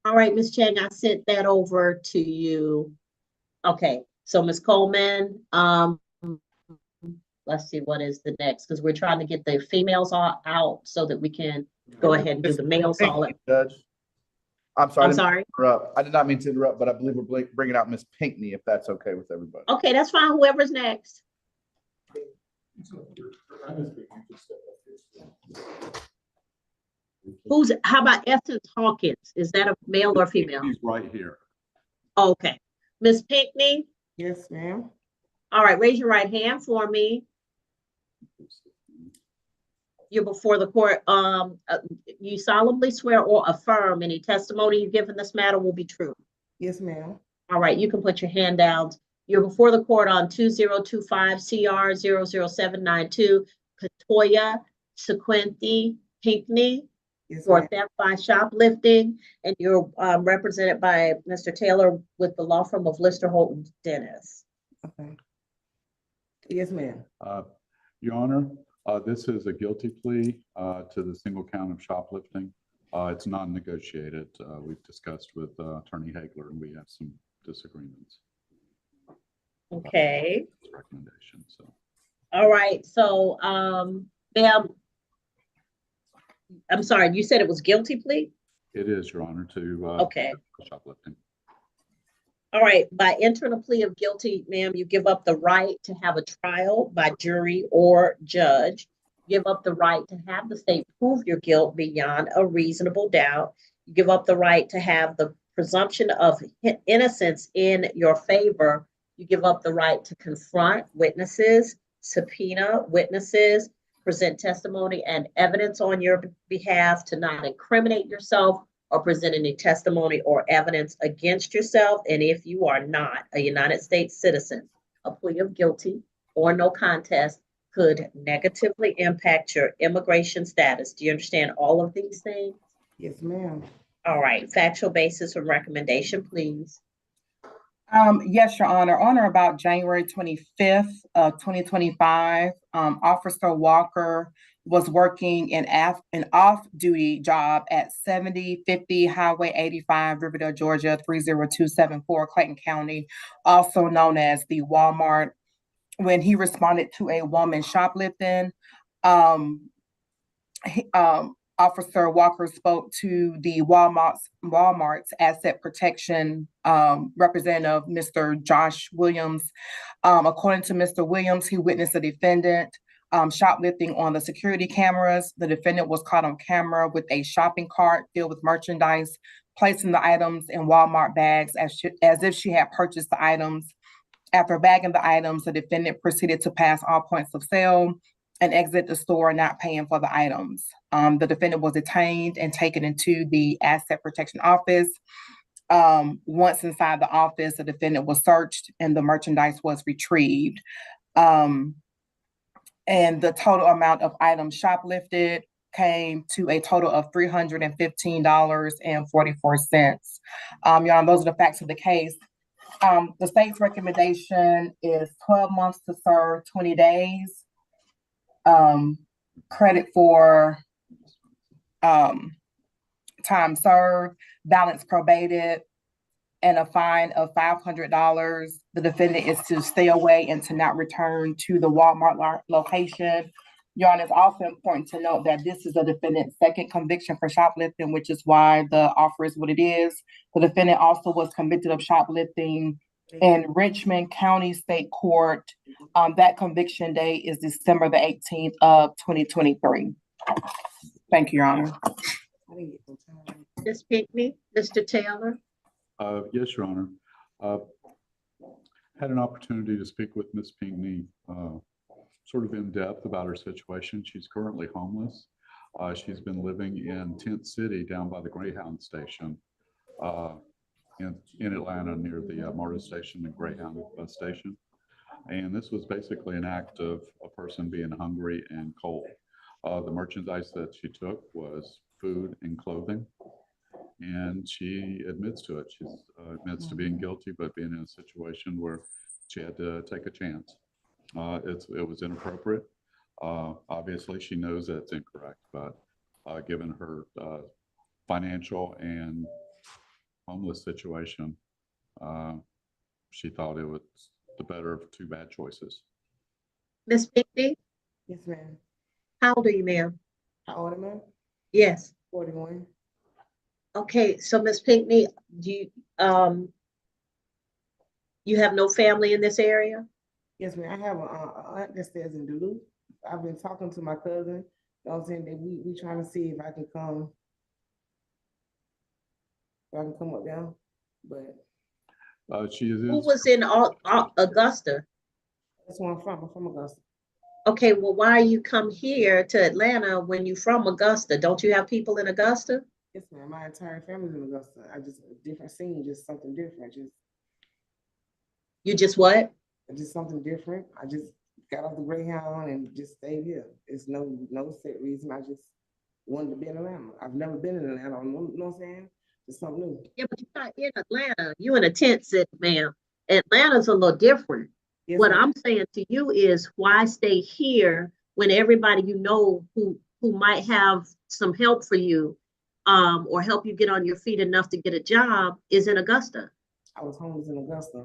All right, Ms. Chang, I sent that over to you. Okay, so Ms. Coleman, let's see, what is the next? Because we're trying to get the females all out so that we can go ahead and do the males all. Judge, I'm sorry. I'm sorry. I did not mean to interrupt, but I believe we're bringing out Ms. Pinkney, if that's okay with everybody. Okay, that's fine. Whoever's next. How about Essence Hawkins? Is that a male or female? He's right here. Okay. Ms. Pinkney? Yes, ma'am. All right, raise your right hand for me. You're before the court. You solemnly swear or affirm any testimony you give in this matter will be true. Yes, ma'am. All right, you can put your hand down. You're before the court on 2025 CR 00792, Katoya Sequenti Pinkney, Yes, for ma'am. theft by shoplifting, and you're represented by Mr. Taylor with the law firm of Lister Holton Dennis. Okay. Yes, ma'am. Your Honor, this is a guilty plea to the single count of shoplifting. It's non-negotiated. We've discussed with Attorney Hagler, and we have some disagreements. Okay. Recommendation. So. All right. So, ma'am, I'm sorry. You said it was guilty plea? It is, Your Honor, to okay. shoplifting. All right. By entering a plea of guilty, ma'am, you give up the right to have a trial by jury or judge. Give up the right to have the state prove your guilt beyond a reasonable doubt. You give up the right to have the presumption of innocence in your favor. You give up the right to confront witnesses, subpoena witnesses, present testimony and evidence on your behalf, to not incriminate yourself or present any testimony or evidence against yourself. And if you are not a United States citizen, a plea of guilty or no contest could negatively impact your immigration status. Do you understand all of these things? Yes, ma'am. All right, factual basis and recommendation, please. Yes, Your Honor. On or about January 25th, 2025, Officer Walker was working an off-duty job at 7050 Highway 85, Riverdale, Georgia, 30274, Clayton County, also known as the Walmart, when he responded to a woman shoplifting. Officer Walker spoke to the Walmart's asset protection representative, Mr. Josh Williams. According to Mr. Williams, he witnessed a defendant shoplifting on the security cameras. The defendant was caught on camera with a shopping cart filled with merchandise, placing the items in Walmart bags as if she had purchased the items. After bagging the items, the defendant proceeded to pass all points of sale and exit the store, not paying for the items. The defendant was detained and taken into the asset protection office. Once inside the office, the defendant was searched and the merchandise was retrieved. And the total amount of items shoplifted came to a total of $315.44. Your Honor, those are the facts of the case. The state's recommendation is 12 months to serve 20 days. Credit for time served, balance probated, and a fine of $500. The defendant is to stay away and to not return to the Walmart location. Your Honor, it's also important to note that this is a defendant's second conviction for shoplifting, which is why the offer is what it is. The defendant also was convicted of shoplifting in Richmond County State Court. That conviction date is December the 18th of 2023. Thank you, Your Honor. Ms. Pinckney, Mr. Taylor? Yes, Your Honor. Had an opportunity to speak with Ms. Pinckney sort of in depth about her situation. She's currently homeless. She's been living in Tent City down by the Greyhound station in Atlanta near the MARTA station and Greyhound bus station. And this was basically an act of a person being hungry and cold. The merchandise that she took was food and clothing. And she admits to it. She admits to being guilty, but being in a situation where she had to take a chance. It was inappropriate. Obviously, she knows that it's incorrect, but given her financial and homeless situation, she thought it was the better of two bad choices. Ms. Pinckney? Yes, ma'am. How old are you, ma'am? How old am I? Yes. 41. Okay, so Ms. Pinckney, you have no family in this area? Yes, ma'am. I have an aunt that stays in Duluth. I've been talking to my cousin. You know what I'm saying? That we trying to see if I can come. If I can come up down, but She is. Who was in Augusta? That's where I'm from. I'm from Augusta. Okay, well, why you come here to Atlanta when you from Augusta? Don't you have people in Augusta? Yes, ma'am. My entire family's in Augusta. I just a different scene, just something different. You just what? Just something different. I just got off the Greyhound and just stayed here. It's no set reason. I just wanted to be in Atlanta. I've never been in Atlanta. You know what I'm saying? It's something new. Yeah, but you're not in Atlanta. You in a tent city, ma'am. Atlanta's a little different. Yes, what ma'am. I'm saying to you is why stay here when everybody you know who might have some help for you or help you get on your feet enough to get a job is in Augusta. I was homeless in Augusta.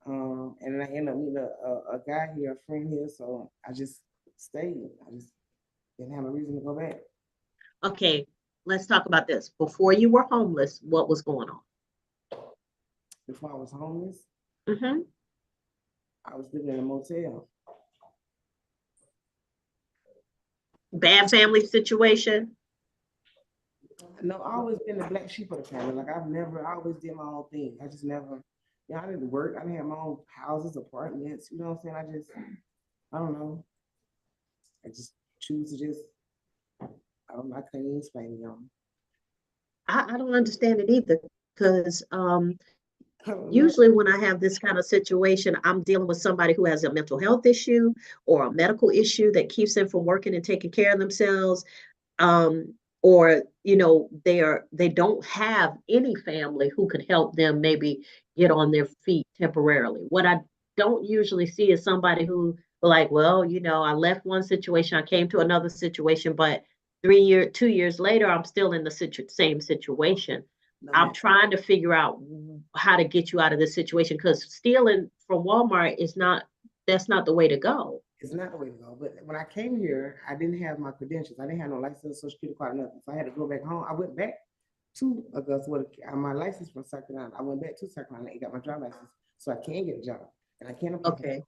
And then I ended up meeting a guy here, a friend here, so I just stayed. I just didn't have a reason to go back. Okay, let's talk about this. Before you were homeless, what was going on? Before I was homeless, Mm-hmm. I was living in a motel. Bad family situation? No, I always been the black sheep of the family. Like I always did my own thing. I just never, I didn't work. I didn't have my own houses, apartments. You know what I'm saying? I don't know. I just choose to I can't even explain it, y'all. I don't understand it either because usually when I have this kind of situation, I'm dealing with somebody who has a mental health issue or a medical issue that keeps them from working and taking care of themselves. Or, they don't have any family who could help them maybe get on their feet temporarily. What I don't usually see is somebody who like, well, I left one situation, I came to another situation, but 2 years later, I'm still in the same situation. No, I'm trying to figure out how to get you out of this situation because stealing from Walmart that's not the way to go. It's not the way to go. But when I came here, I didn't have my credentials. I didn't have no license, social security card, nothing. So I had to go back home. I went back to Augusta with my license from South Carolina. I went back to South Carolina and got my driver's license so I can get a job. And I can't apply. Okay.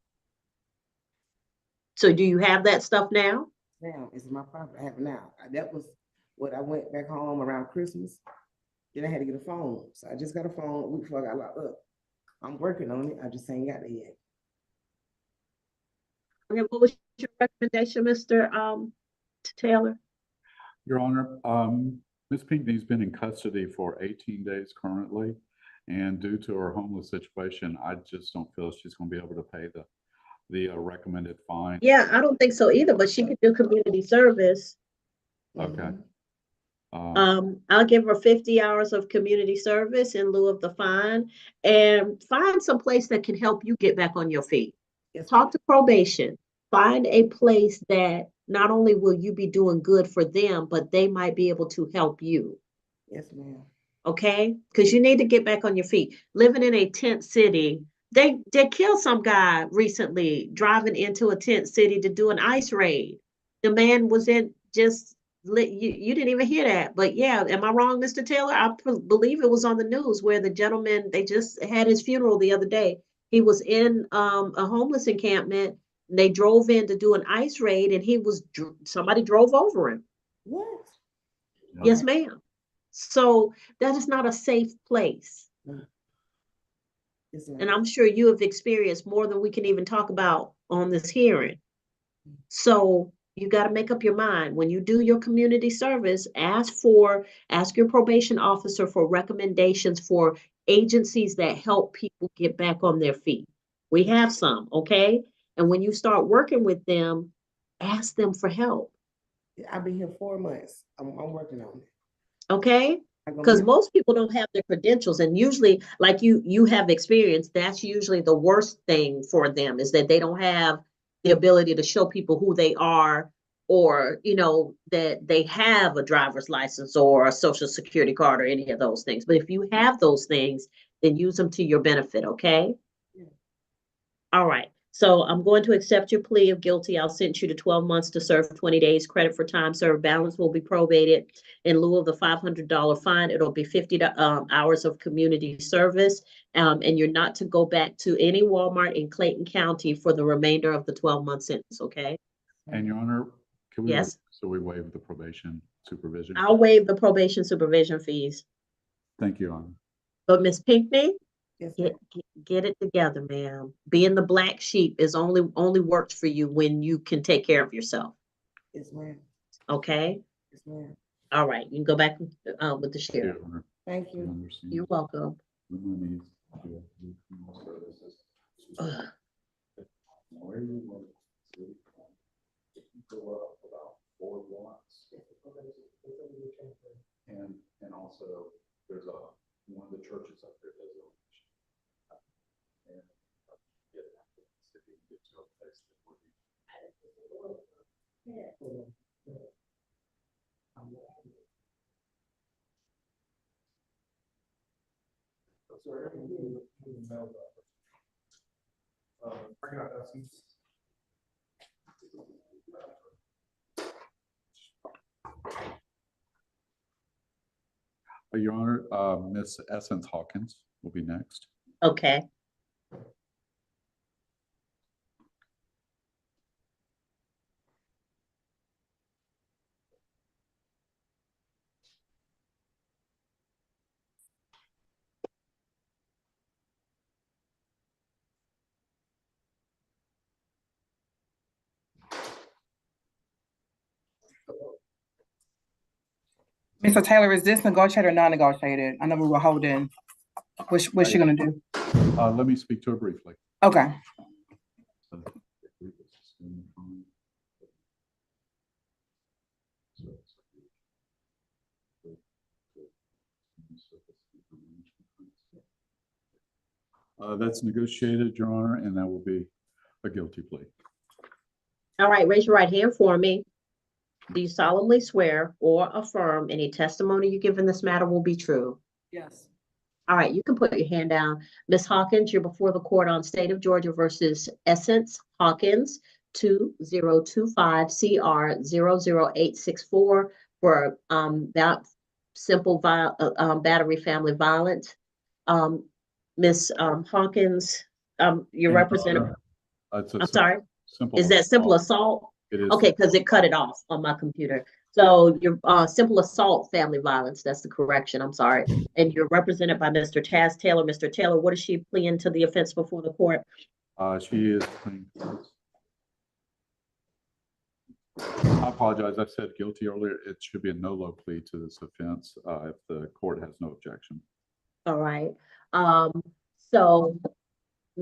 So do you have that stuff now? Now, it's my property. I have it now. That was what I went back home around Christmas. Then I had to get a phone. So I just got a phone a week before I got locked up. I'm working on it. I just ain't got it yet. Okay, what was your recommendation, Mr. Taylor? Your Honor, Ms. Pinckney's been in custody for 18 days currently, and due to her homeless situation, I just don't feel she's going to be able to pay the recommended fine. Yeah, I don't think so either, but she could do community service. Okay. I'll give her 50 hours of community service in lieu of the fine, and find some place that can help you get back on your feet. Yes, Talk to probation. Find a place that not only will you be doing good for them, but they might be able to help you. yes, ma'am. Okay? Because you need to get back on your feet. Living in a tent city, they killed some guy recently driving into a tent city to do an ice raid. The man was in just you didn't even hear that, but yeah, am I wrong, Mr. Taylor? I believe it was on the news where the gentleman, they just had his funeral the other day. He was in a homeless encampment. They drove in to do an ice raid, and somebody drove over him. What? Yes, ma'am. So that is not a safe place. Yes, And ma'am. I'm sure you have experienced more than we can even talk about on this hearing. So you got to make up your mind. When you do your community service, ask your probation officer for recommendations for agencies that help people get back on their feet. We have some, okay? And when you start working with them, ask them for help. I've been here 4 months. I'm working on it. Okay? Because most people don't have their credentials, and usually, like you have experience, that's usually the worst thing for them, is that they don't have the ability to show people who they are, or that they have a driver's license or a social security card or any of those things. But if you have those things, then use them to your benefit. Okay? Yeah. All right. So I'm going to accept your plea of guilty. I'll sentence you to 12 months to serve 20 days. Credit for time served. Balance will be probated in lieu of the $500 fine. It'll be 50 hours of community service. And you're not to go back to any Walmart in Clayton County for the remainder of the 12-month sentence, okay? And Your Honor, can we, Yes. so we waive the probation supervision? I'll waive the probation supervision fees. Thank you, Your Honor. But Ms. Pinckney, Yes, get it together, ma'am. Being the black sheep is only works for you when you can take care of yourself. yes, ma'am. Okay? Yes, ma'am. All right, you can go back with the sheriff. Your Honor. Thank you. Understand. You're welcome. The monies to do criminal services. Ugh. Where you want to go up about 4 blocks. And also there's one of the churches up there does it. And get if you can get to a place that would be. Your Honor, Miss Essence Hawkins will be next. Okay. Mr. Taylor, is this negotiated or non-negotiated? I know we were holding. What's she gonna do? Let me speak to her briefly. Okay. That's negotiated, Your Honor, and that will be a guilty plea. All right, raise your right hand for me. Do you solemnly swear or affirm any testimony you give in this matter will be true? Yes. All right, you can put your hand down. Ms. Hawkins, you're before the court on State of Georgia versus Essence Hawkins, 2025 CR 00864 for that simple battery family violence. Ms. Hawkins, you're representing. I'm sorry. Is that simple assault? It is. Okay, because it cut it off on my computer. So your simple assault family violence, that's the correction, I'm sorry. And you're represented by Mr. Taz Taylor. Mr. Taylor, what is she pleading to the offense before the court? She is pleading. I apologize, I said guilty earlier. It should be a no-low plea to this offense if the court has no objection. All right. So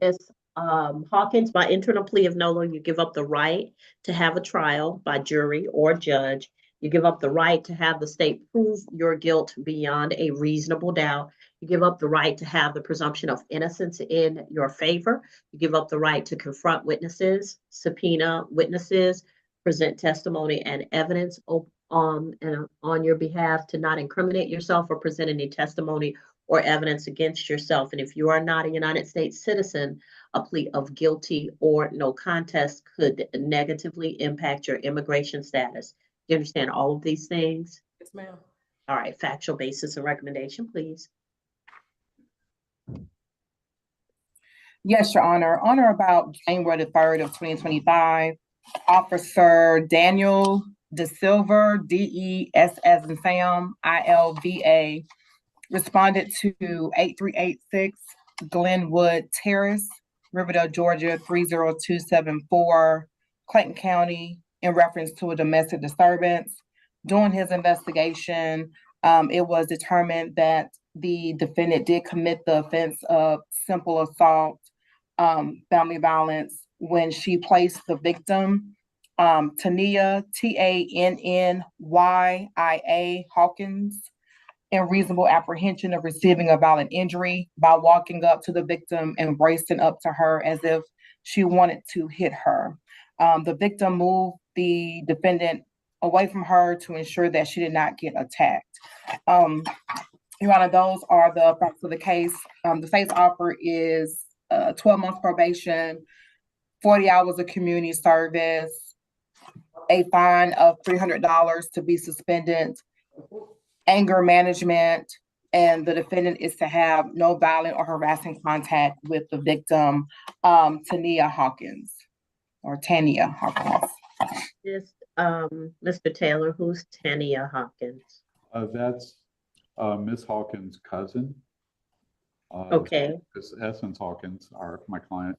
Ms. Hawkins, by internal plea of no low, you give up the right to have a trial by jury or judge You give up the right to have the state prove your guilt beyond a reasonable doubt. You give up the right to have the presumption of innocence in your favor. You give up the right to confront witnesses, subpoena witnesses, present testimony and evidence on your behalf, to not incriminate yourself or present any testimony or evidence against yourself. And if you are not a United States citizen, a plea of guilty or no contest could negatively impact your immigration status. You understand all of these things? Yes, ma'am. All right, factual basis and recommendation, please. Yes, Your Honor. On or about January the 3rd of 2025, Officer Daniel DeSilva, D-E-S as in Sam, I-L-V-A, responded to 8386 Glenwood Terrace, Riverdale, Georgia, 30274, Clayton County, in reference to a domestic disturbance. During his investigation, it was determined that the defendant did commit the offense of simple assault, family violence, when she placed the victim, Tania, T-A-N-N-Y-I-A Hawkins, in reasonable apprehension of receiving a violent injury by walking up to the victim and bracing up to her as if she wanted to hit her. The victim moved the defendant away from her to ensure that she did not get attacked. Your Honor, those are the facts of the case. The state's offer is 12 months probation, 40 hours of community service, a fine of $300 to be suspended, anger management, and the defendant is to have no violent or harassing contact with the victim, Tania Hawkins, or Tania Hawkins. This, Mr. Taylor, who's Tania Hawkins? That's Miss Hawkins' cousin. Okay. Miss Essence Hawkins, my client,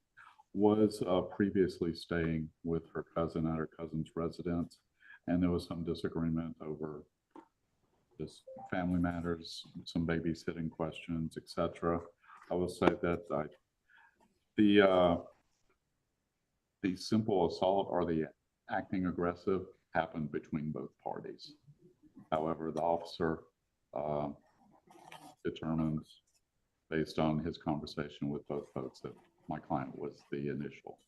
was previously staying with her cousin at her cousin's residence, and there was some disagreement over just family matters, some babysitting questions, etc. I will say that the simple assault or the acting aggressive happened between both parties. However, the officer determines, based on his conversation with both folks, that my client was the initial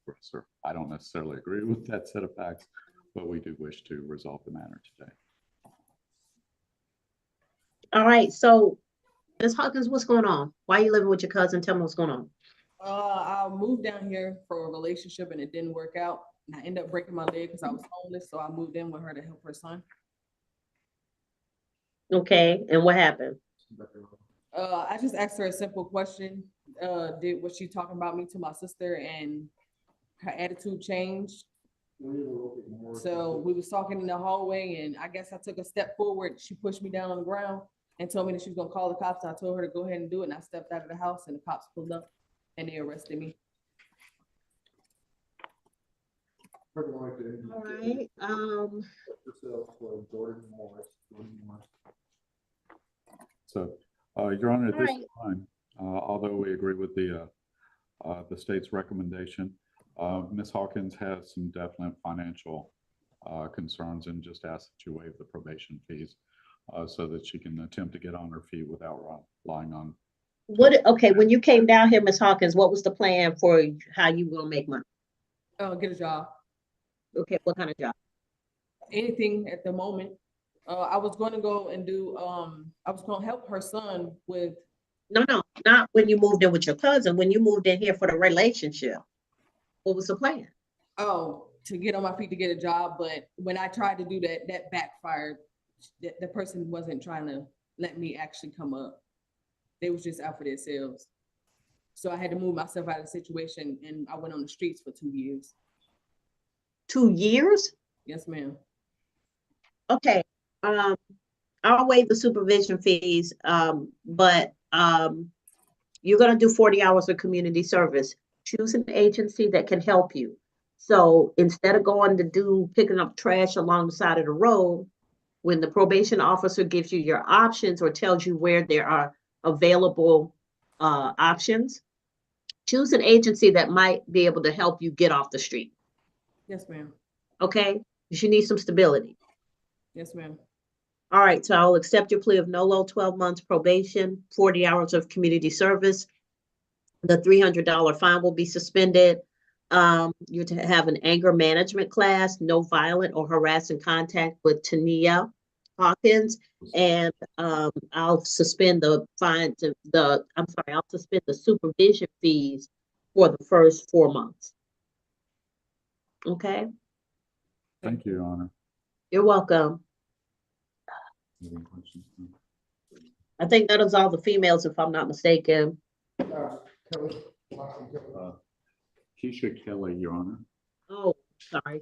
aggressor. I don't necessarily agree with that set of facts, but we do wish to resolve the matter today. All right, so Ms. Hawkins, what's going on? Why are you living with your cousin? Tell me what's going on. I moved down here for a relationship and it didn't work out. And I ended up breaking my leg because I was homeless. So I moved in with her to help her son. Okay, and what happened? I just asked her a simple question. Was she talking about me to my sister and her attitude changed? So we was talking in the hallway and I guess I took a step forward. She pushed me down on the ground and told me that she was gonna call the cops. And I told her to go ahead and do it. And I stepped out of the house and the cops pulled up and they arrested me. All right. So, Your Honor, at this Right. time, although we agree with the state's recommendation, Ms. Hawkins has some definite financial concerns and just asked that you waive the probation fees so that she can attempt to get on her feet without relying on. Okay, when you came down here, Ms. Hawkins, what was the plan for how you will make money? Get a job. Okay, what kind of job? Anything at the moment. I was going to go and do, I was going to help her son with. No, not when you moved in with your cousin, when you moved in here for the relationship. What was the plan? Oh, to get on my feet to get a job. But when I tried to do that, that backfired. The person wasn't trying to let me actually come up. They was just out for themselves. So I had to move myself out of the situation and I went on the streets for 2 years. 2 years? Yes, ma'am. Okay, I'll waive the supervision fees, but you're gonna do 40 hours of community service. Choose an agency that can help you. So instead of going to picking up trash along the side of the road, when the probation officer gives you your options or tells you where there are available options, choose an agency that might be able to help you get off the street. Yes, ma'am. Okay, you need some stability. Yes, ma'am. All right, so I'll accept your plea of no low 12 months probation, 40 hours of community service. The $300 fine will be suspended. You're to have an anger management class, no violent or harassing contact with Tania Hawkins. And I'll suspend the fine to I'll suspend the supervision fees for the first 4 months. Okay, Thank you, Your Honor. you're welcome. Any questions? I think that is all the females, if I'm not mistaken. Keisha Kelly, Your Honor. Oh, sorry.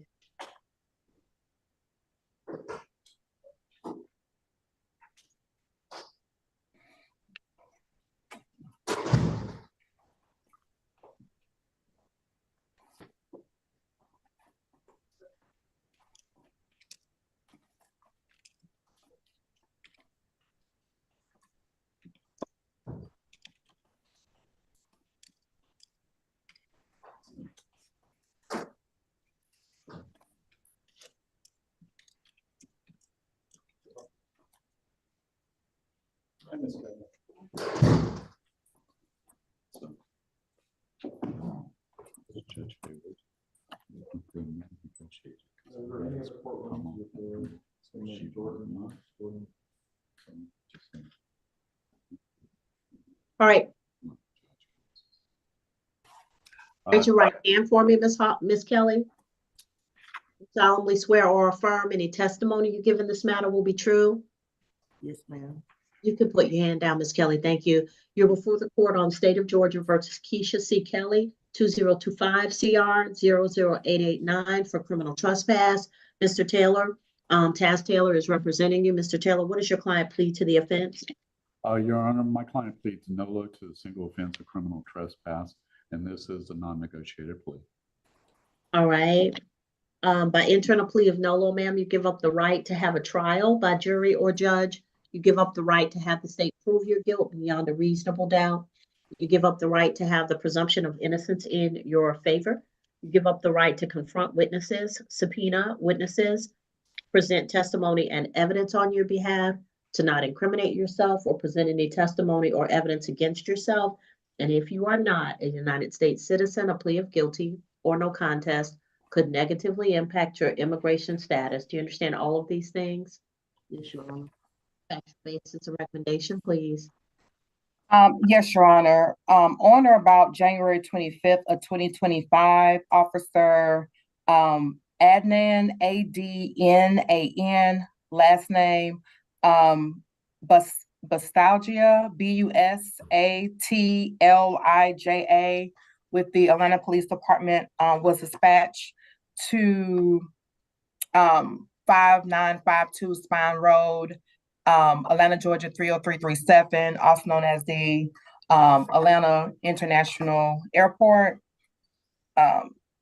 Judge Hayward. All right. Raise your right hand for me, Miss Kelly. Solemnly swear or affirm any testimony you give in this matter will be true. Yes, ma'am. You can put your hand down, Miss Kelly. Thank you. You're before the court on State of Georgia versus Keisha C. Kelly, 2025 CR 00889 for criminal trespass. Mr. Taylor, Taz Taylor is representing you. Mr. Taylor, what is your client plead to the offense? Your Honor, my client pleads nolo to the single offense of criminal trespass, and this is a non-negotiated plea. All right. By entering a plea of nolo, ma'am, you give up the right to have a trial by jury or judge. You give up the right to have the state prove your guilt beyond a reasonable doubt. You give up the right to have the presumption of innocence in your favor. You give up the right to confront witnesses, subpoena witnesses, present testimony and evidence on your behalf, to not incriminate yourself or present any testimony or evidence against yourself. And if you are not a United States citizen, a plea of guilty or no contest could negatively impact your immigration status. Do you understand all of these things? Yes, Your Honor. Factual basis of recommendation, please. Yes, Your Honor. On or about January 25th of 2025, Officer Adnan, Adnan, last name Bustalgia, Busatlija, with the Atlanta Police Department was dispatched to 5952 Spine Road, Atlanta, Georgia 30337, also known as the Atlanta International Airport,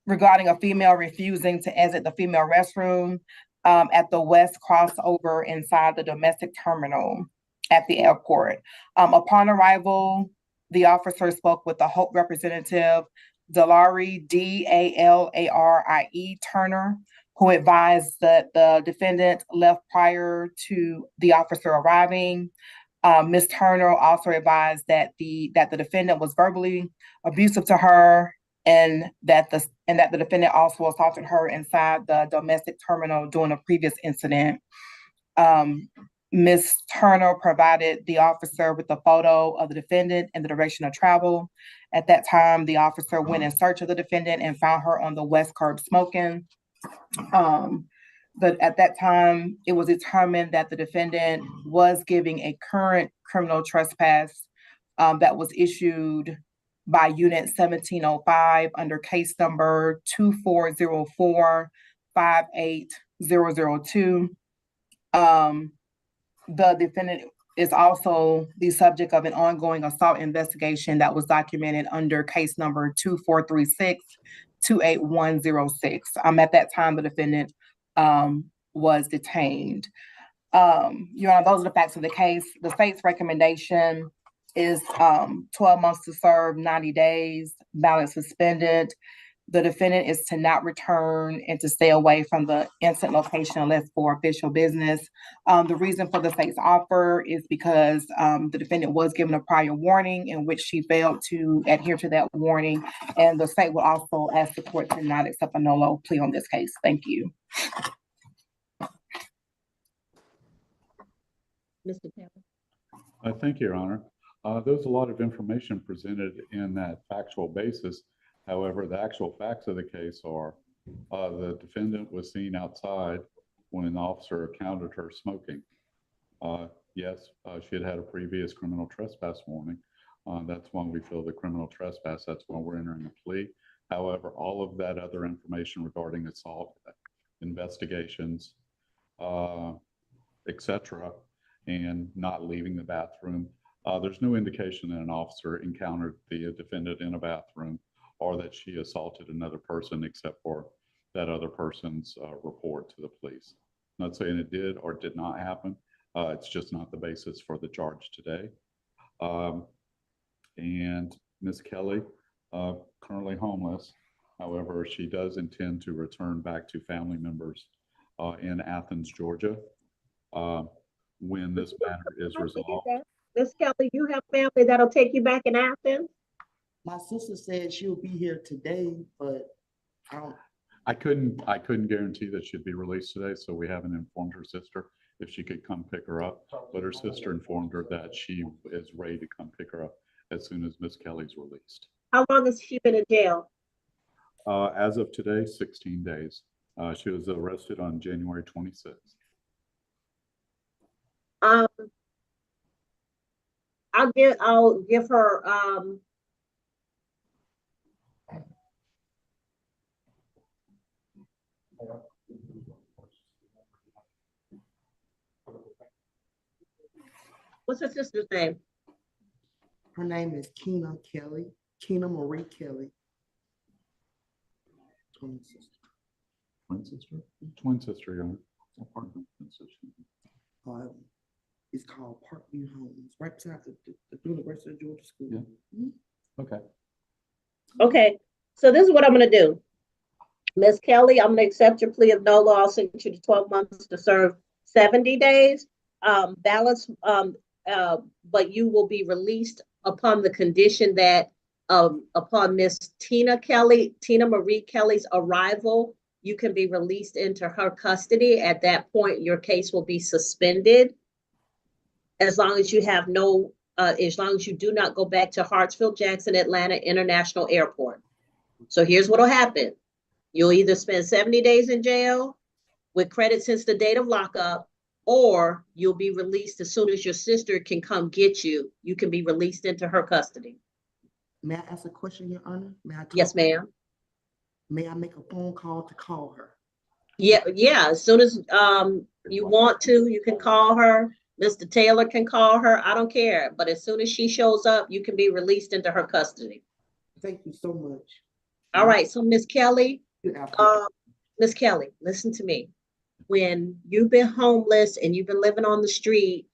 regarding a female refusing to exit the female restroom at the west crossover inside the domestic terminal at the airport. Upon arrival, the officer spoke with the Hope representative, Dalari, Dallarie Turner, who advised that the defendant left prior to the officer arriving. Ms. Turner also advised that the defendant was verbally abusive to her, and that the defendant also assaulted her inside the domestic terminal during a previous incident. Ms. Turner provided the officer with a photo of the defendant and the direction of travel. At that time, the officer went in search of the defendant and found her on the west curb smoking. But at that time, it was determined that the defendant was giving a current criminal trespass that was issued by Unit 1705 under case number 2404-58002. The defendant is also the subject of an ongoing assault investigation that was documented under case number 2436-28106. At that time, the defendant was detained. Your Honor, those are the facts of the case. The state's recommendation is 12 months to serve, 90 days, balance suspended. The defendant is to not return and to stay away from the incident location unless for official business. The reason for the state's offer is because the defendant was given a prior warning in which she failed to adhere to that warning. And the state will also ask the court to not accept a no-low plea on this case. Thank you. Mr. Taylor? Thank you, Your Honor. There's a lot of information presented in that factual basis. However, the actual facts of the case are the defendant was seen outside when an officer encountered her smoking. Yes, she had had a previous criminal trespass warning. That's when we feel the criminal trespass, that's when we're entering a plea. However, all of that other information regarding assault, investigations, etc., and not leaving the bathroom, there's no indication that an officer encountered the defendant in a bathroom or that she assaulted another person except for that other person's report to the police. I'm not saying it did or did not happen. It's just not the basis for the charge today. And Ms. Kelly, currently homeless. However, she does intend to return back to family members in Athens, Georgia, when this matter is resolved. Ms. Kelly, you have family that'll take you back in Athens? My sister said she'll be here today, but I couldn't guarantee that she'd be released today, so we haven't informed her sister if she could come pick her up. But her sister informed her that she is ready to come pick her up as soon as Miss Kelly's released. How long has she been in jail? As of today, 16 days. She was arrested on January 26th. I'll give her what's her sister's name? her name is Keena Kelly, Keena Marie Kelly. Twin sister. Twin sister? Twin sister, young. Apartment twin sister. It's called Parkview Homes, right beside the University of Georgia School. Yeah. Okay. Okay, so this is what I'm gonna do. Ms. Kelly, I'm gonna accept your plea of no law. I'll send you to 12 months to serve 70 days. But you will be released upon the condition that upon Miss Tina Marie Kelly's arrival, you can be released into her custody. At that point, your case will be suspended. As long as you have as long as you do not go back to Hartsfield Jackson Atlanta International Airport. So here's what'll happen. You'll either spend 70 days in jail with credit since the date of lockup, or you'll be released as soon as your sister can come get you. You can be released into her custody. May I ask a question, Your Honor? Yes, ma'am. May I make a phone call to call her? Yeah. As soon as you want to, you can call her. Mr. Taylor can call her. I don't care. But as soon as she shows up, you can be released into her custody. Thank you so much. All right. So Miss Kelly, Miss Kelly, listen to me. When you've been homeless and you've been living on the street,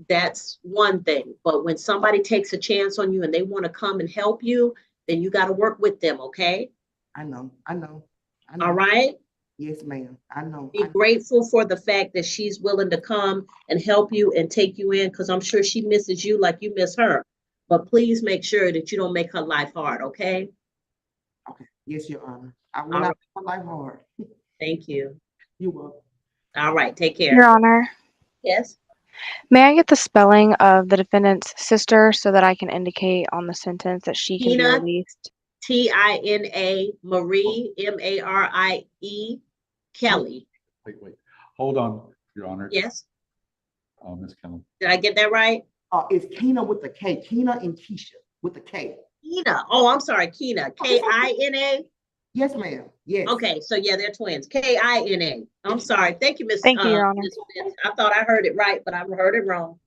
that's one thing. But when somebody takes a chance on you and they want to come and help you, then you got to work with them. Okay. I know. All right. Yes, ma'am. I know. Be grateful for the fact that she's willing to come and help you and take you in, because I'm sure she misses you like you miss her. But please make sure that you don't make her life hard, okay? Okay. Yes, Your Honor. I will not make her life hard. Thank you. You're welcome. All right. Take care. Your Honor. Yes. May I get the spelling of the defendant's sister so that I can indicate on the sentence that she can be Tina, released? Tina Marie, Marie, Kelly. Wait. Hold on, Your Honor. Yes. Ms. Kelly. Did I get that right? It's Keena with the K. Keena and Keisha with the K. Keena. Oh, I'm sorry. Keena. Kina. Yes, ma'am. Yes. Okay. So yeah, they're twins. Kina. I'm sorry. Thank you, Miss. Thank you, Your Honor. I thought I heard it right, but I heard it wrong.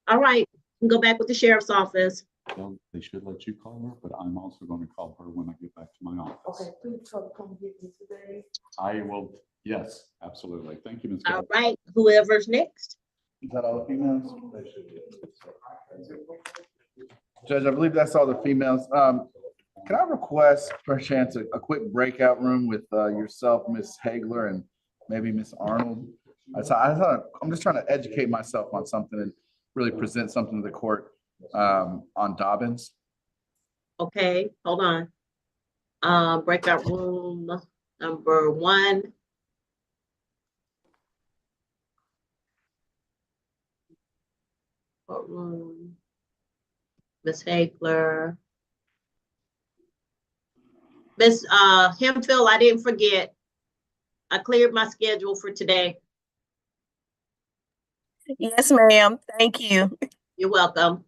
All right. We can go back with the sheriff's office. Well, they should let you call her, but I'm also going to call her when I get back to my office. Okay, please try to come get me today. I will. Yes, absolutely. Thank you, Ms. All right. Whoever's next. Is that all the females? Judge, I believe that's all the females. Can I request perchance a quick breakout room with yourself, Miss Hagler, and maybe Miss Arnold? I'm just trying to educate myself on something and really present something to the court on Dobbins. Okay, hold on. Breakout room number 1. Courtroom. Miss Hagler. Miss Hemphill, I didn't forget. I cleared my schedule for today. Yes, ma'am. Thank you. You're welcome.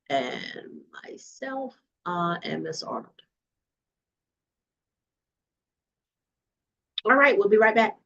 And myself and Miss Arnold. All right, we'll be right back.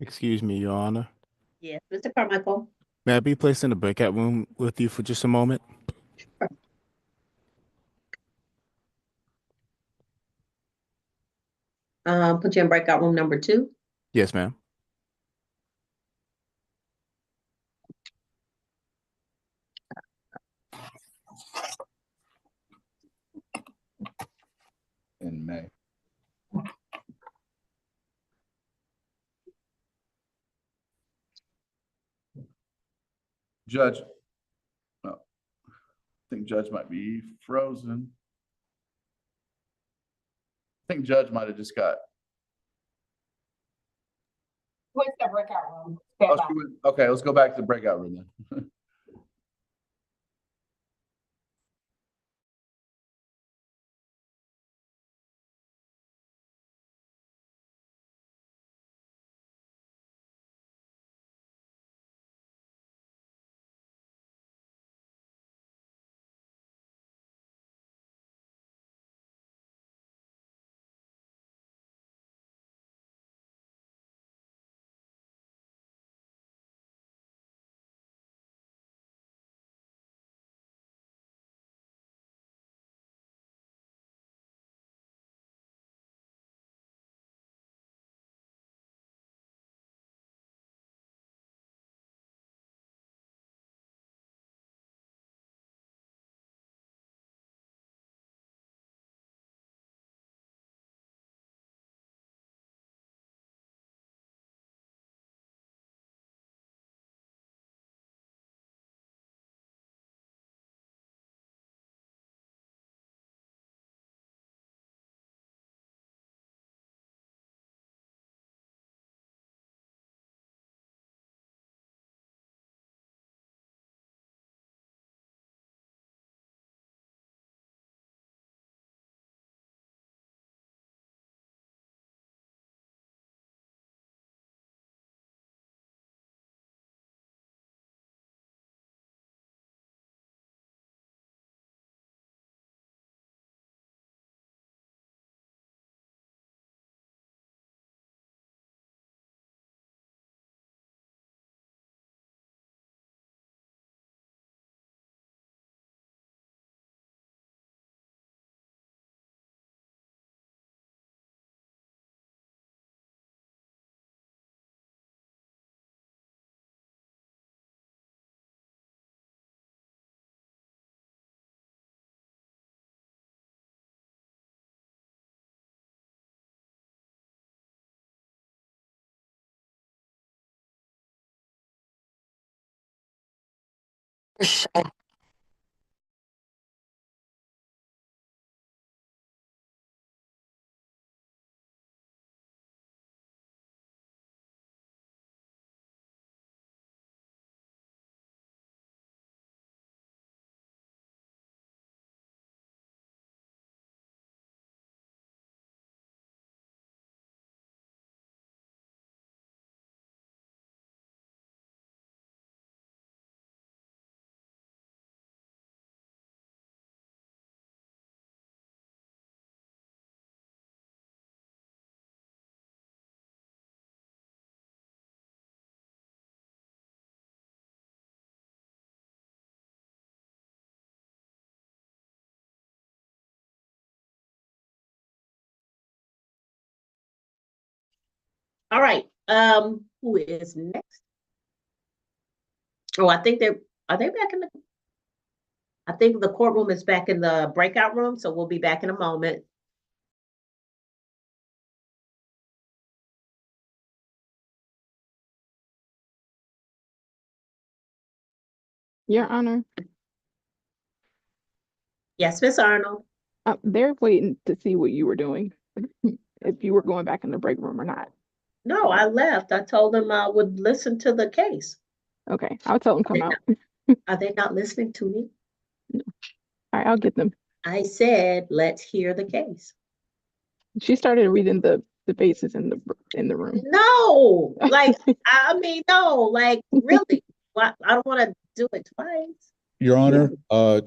Excuse me, Your Honor. Yes, Mr. Carmichael. May I be placed in the breakout room with you for just a moment? Put you in breakout room number 2. Yes, ma'am. In May. Judge, oh, I think Judge might be frozen. I think Judge might have just got. What's the breakout room? Oh, okay, let's go back to the breakout room then. All right. Who is next? Oh, I think are they back in the, I think the courtroom is back in the breakout room, so we'll be back in a moment. Your Honor, Yes, Miss Arnold. they're waiting to see what you were doing, if you were going back in the break room or not. No, I left. I told them I would listen to the case. Okay, I'll tell them come out. Are they not listening to me? All right, I'll get them. I said, let's hear the case. She started reading the faces in the room. No, like, I mean, no, like, really, I don't want to do it twice. Your Honor,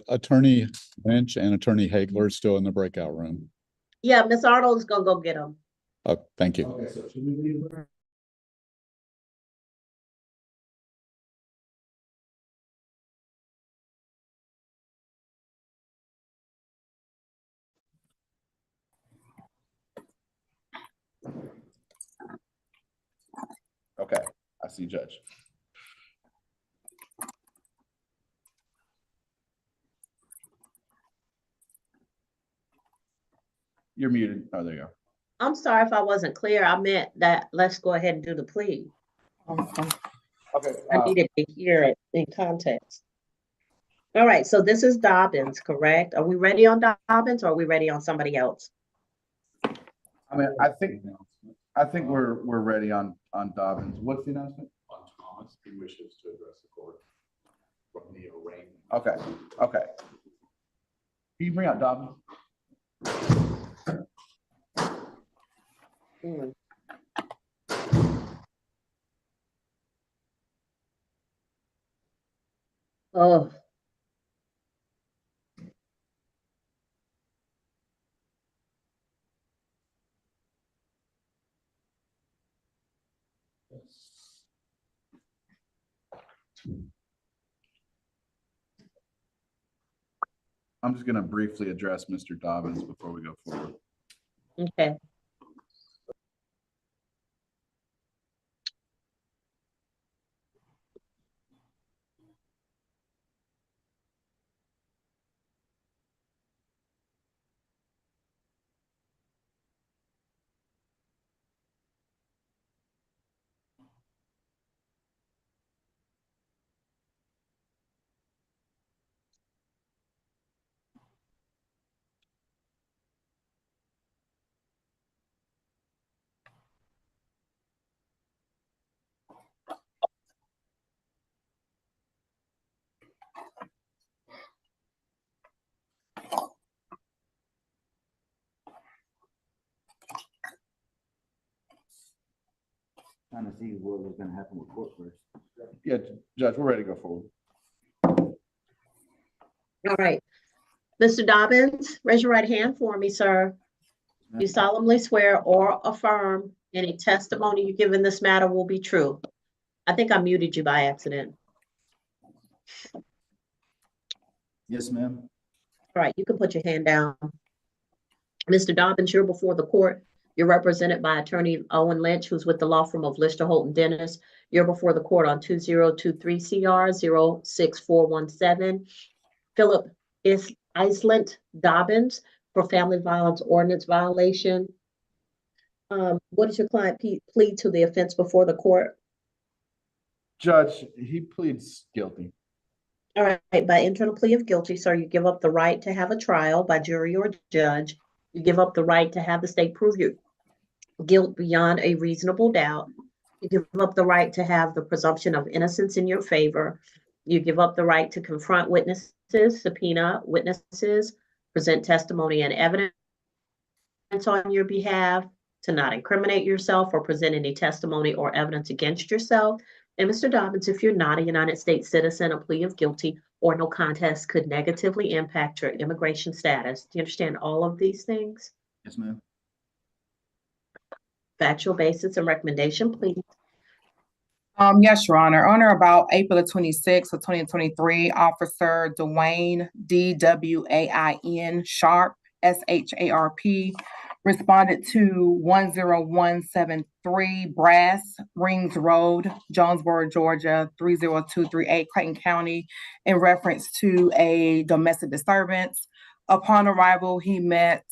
Attorney Lynch and Attorney Hagler are still in the breakout room. Yeah, Miss Arnold is gonna go get them. Thank you. Okay, so should we leave her? see, Judge. You're muted. Oh, there you go. I'm sorry if I wasn't clear. I meant that let's go ahead and do the plea. Okay. I needed to hear it in context. All right, so this is Dobbins, correct? Are we ready on Dobbins or are we ready on somebody else? I mean, I think we're ready on Dobbins. What's the announcement? On Thomas, he wishes to address the court from the arraignment. Okay, okay. Can you bring out Dobbins? Hmm. Oh. I'm just gonna briefly address Mr. Dobbins before we go forward. Okay. Trying to see what was gonna happen with court first. Yeah, Judge, we're ready to go forward. All right. Mr. Dobbins, raise your right hand for me, sir. You solemnly swear or affirm any testimony you give in this matter will be true. I think I muted you by accident. Yes, ma'am. All right, you can put your hand down. Mr. Dobbins, you're before the court. You're represented by Attorney Owen Lynch, who's with the law firm of Lister, Holt, and Dennis. You're before the court on 2023 CR 06417. Philip Iceland Dobbins for family violence ordinance violation. What is your client plead to the offense before the court? Judge, he pleads guilty. All right, by internal plea of guilty, sir, you give up the right to have a trial by jury or judge. You give up the right to have the state prove your guilt beyond a reasonable doubt. You give up the right to have the presumption of innocence in your favor. You give up the right to confront witnesses, subpoena witnesses, present testimony and evidence on your behalf, to not incriminate yourself or present any testimony or evidence against yourself. And Mr. Dobbins, if you're not a United States citizen, a plea of guilty or no contest could negatively impact your immigration status. Do you understand all of these things? Yes, ma'am. Factual basis and recommendation, please. Yes, Your Honor. On or about April 26th of 2023, Officer Dwayne DWAIN Sharp, SHARP, responded to 10173 Brass Rings Road, Jonesboro, Georgia, 30238, Clayton County, in reference to a domestic disturbance. Upon arrival, he met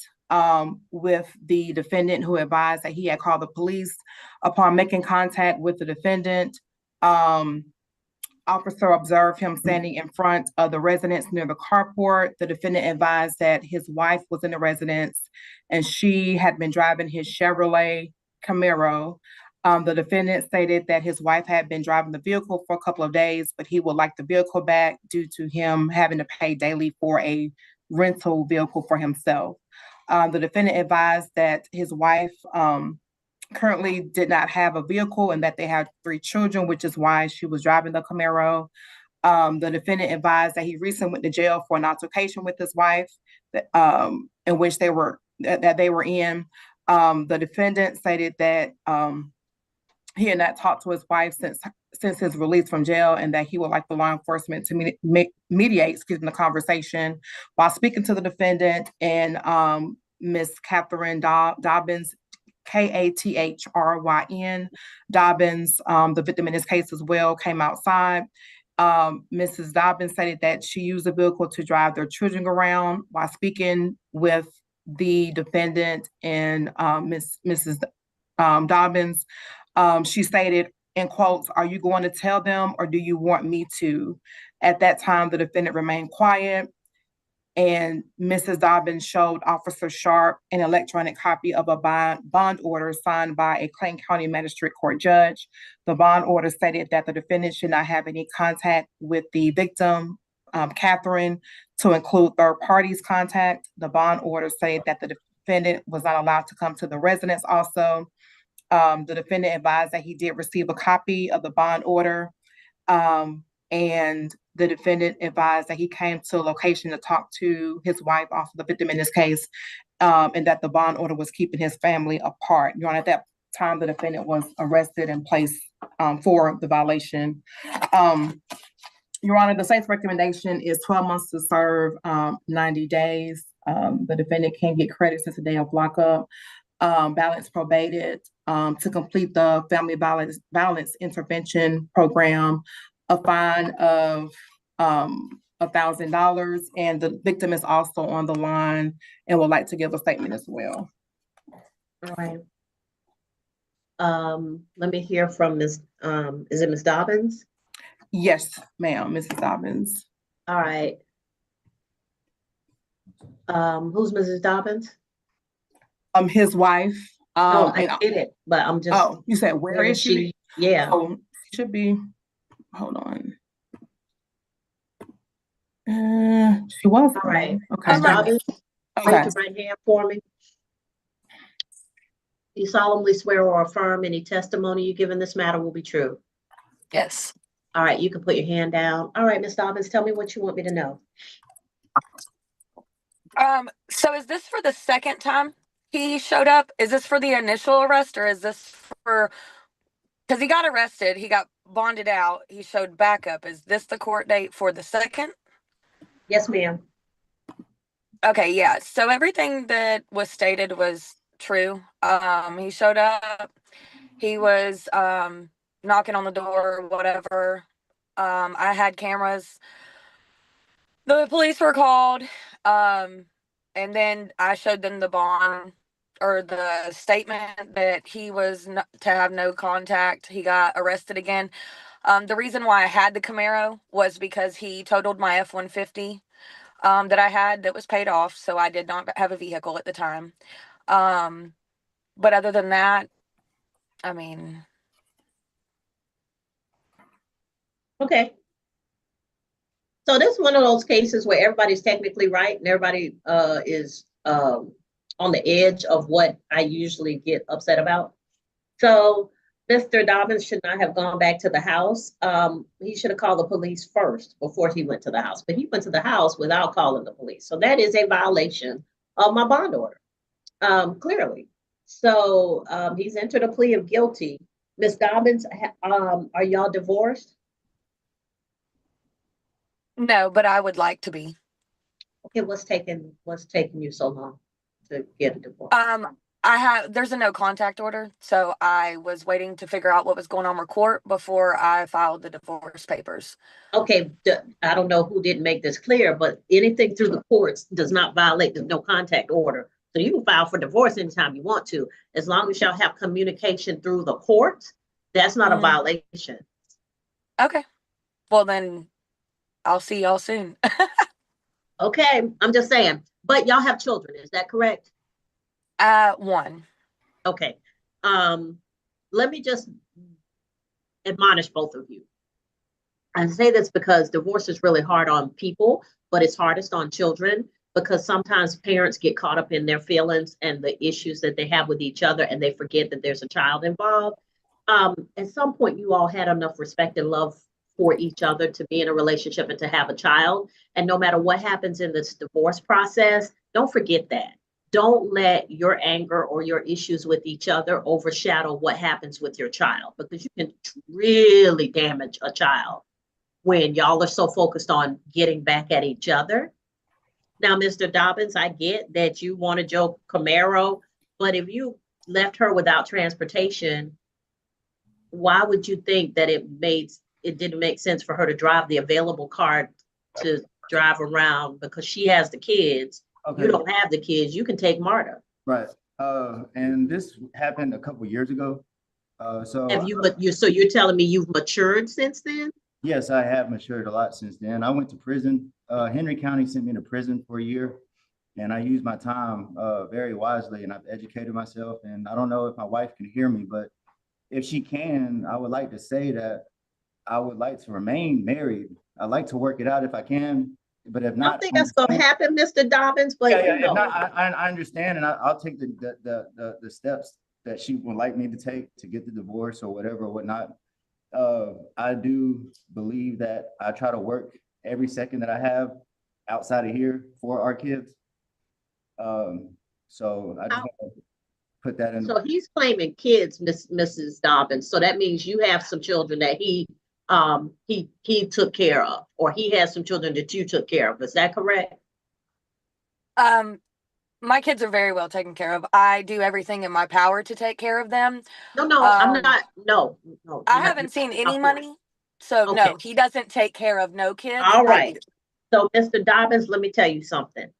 with the defendant, who advised that he had called the police. Upon making contact with the defendant, officer observed him standing in front of the residence near the carport. The defendant advised that his wife was in the residence and she had been driving his Chevrolet Camaro. The defendant stated that his wife had been driving the vehicle for a couple of days, but he would like the vehicle back due to him having to pay daily for a rental vehicle for himself. The defendant advised that his wife currently did not have a vehicle and that they had 3 children, which is why she was driving the Camaro. The defendant advised that he recently went to jail for an altercation with his wife, in which they were in. The defendant stated that he had not talked to his wife since his release from jail, and that he would like the law enforcement to mediate the conversation. While speaking to the defendant and Ms. Catherine Dobbins Kathryn Dobbins, the victim in this case as well, came outside. Mrs. Dobbins stated that she used the vehicle to drive their children around. While speaking with the defendant and Mrs. Dobbins, she stated, in quotes, "Are you going to tell them or do you want me to?" At that time, the defendant remained quiet, and Mrs. Dobbins showed Officer Sharp an electronic copy of a bond order signed by a Clayton County Magistrate Court judge. The bond order stated that the defendant should not have any contact with the victim, Catherine, to include third parties contact. The bond order stated that the defendant was not allowed to come to the residence also. The defendant advised that he did receive a copy of the bond order, and the defendant advised that he came to a location to talk to his wife, also the victim in this case, and that the bond order was keeping his family apart. Your Honor, at that time, the defendant was arrested and placed for the violation. Your Honor, the state's recommendation is 12 months to serve, 90 days. The defendant can get credit since the day of lockup. Balance probated to complete the family violence intervention program, a fine of $1,000, and the victim is also on the line and would like to give a statement as well. All right. Let me hear from Ms. Is it Ms. Dobbins? Yes, ma'am, Mrs. Dobbins. All right. Who's Mrs. Dobbins? His wife. Oh, I get it, but I'm just. Oh, you said where is she? Yeah. Oh, should be. Hold on. She was. All right. Okay. Ms. Dobbins, Okay. raise your right hand for me. You solemnly swear or affirm any testimony you give in this matter will be true? Yes. All right, you can put your hand down. All right, Ms. Dobbins, tell me what you want me to know. So is this for the second time he showed up? Is this for the initial arrest, or is this for, because he got arrested, he got bonded out, he showed backup. Is this the court date for the second? Yes, ma'am. Okay, yeah. So everything that was stated was true. He showed up, he was knocking on the door, whatever. I had cameras. The police were called, and then I showed them the bond or the statement that he was to have no contact. He got arrested again. The reason why I had the Camaro was because he totaled my F-150 that I had that was paid off, so I did not have a vehicle at the time. But other than that, I mean. Okay. So this is one of those cases where everybody's technically right and everybody is on the edge of what I usually get upset about. So Mr. Dobbins should not have gone back to the house. He should have called the police first before he went to the house, but he went to the house without calling the police. So that is a violation of my bond order, clearly. So he's entered a plea of guilty. Ms. Dobbins, are y'all divorced? No, but I would like to be. Okay, what's taking you so long to get a divorce? There's a no contact order, so I was waiting to figure out what was going on with court before I filed the divorce papers. Okay, I don't know who didn't make this clear, but anything through the courts does not violate the no contact order. So you can file for divorce anytime you want to, as long as y'all have communication through the courts. That's not a violation. Okay, well then I'll see y'all soon. Okay, I'm just saying, but y'all have children, is that correct? One. Okay. Let me just admonish both of you. I say this because divorce is really hard on people, but it's hardest on children because sometimes parents get caught up in their feelings and the issues that they have with each other and they forget that there's a child involved. At some point, you all had enough respect and love for each other to be in a relationship and to have a child. And no matter what happens in this divorce process, don't forget that. Don't let your anger or your issues with each other overshadow what happens with your child, because you can really damage a child when y'all are so focused on getting back at each other. Now, Mr. Dobbins, I get that you wanted your Camaro, but if you left her without transportation, why would you think that it didn't make sense for her to drive the available car to drive around because she has the kids? Okay. You don't have the kids. You can take Marta. Right. And this happened a couple years ago. So you're telling me you've matured since then? yes, I have matured a lot since then. I went to prison. Henry County sent me to prison for a year, and I used my time very wisely, and I've educated myself. And I don't know if my wife can hear me, but if she can, I would like to say that I would like to remain married. I'd like to work it out if I can, but if not, I don't think that's going to happen, Mr. Dobbins, but yeah, you know. if not, I understand, and I'll take the steps that she would like me to take to get the divorce or whatever or whatnot. I do believe that I try to work every second that I have outside of here for our kids. So I just want to put that in. So he's claiming kids, Mrs. Dobbins. So that means you have some children that he took care of, or he has some children that you took care of. Is that correct? My kids are very well taken care of. I do everything in my power to take care of them. No, I'm not. No. I haven't seen any money. So Okay. no, he doesn't take care of no kids. All right. So Mr. Dobbins, let me tell you something.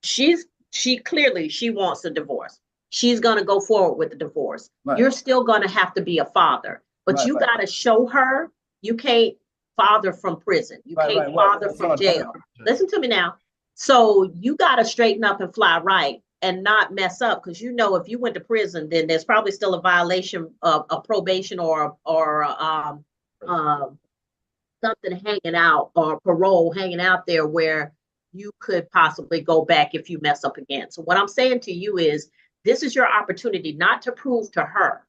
She clearly wants a divorce. She's going to go forward with the divorce. Right. You're still going to have to be a father, but you got to show her you can't father from prison. You can't father from jail. Listen to me now. So you got to straighten up and fly right and not mess up, because you know if you went to prison, then there's probably still a violation of a probation or something hanging out, or parole hanging out there, where you could possibly go back if you mess up again. So what I'm saying to you is, this is your opportunity not to prove to her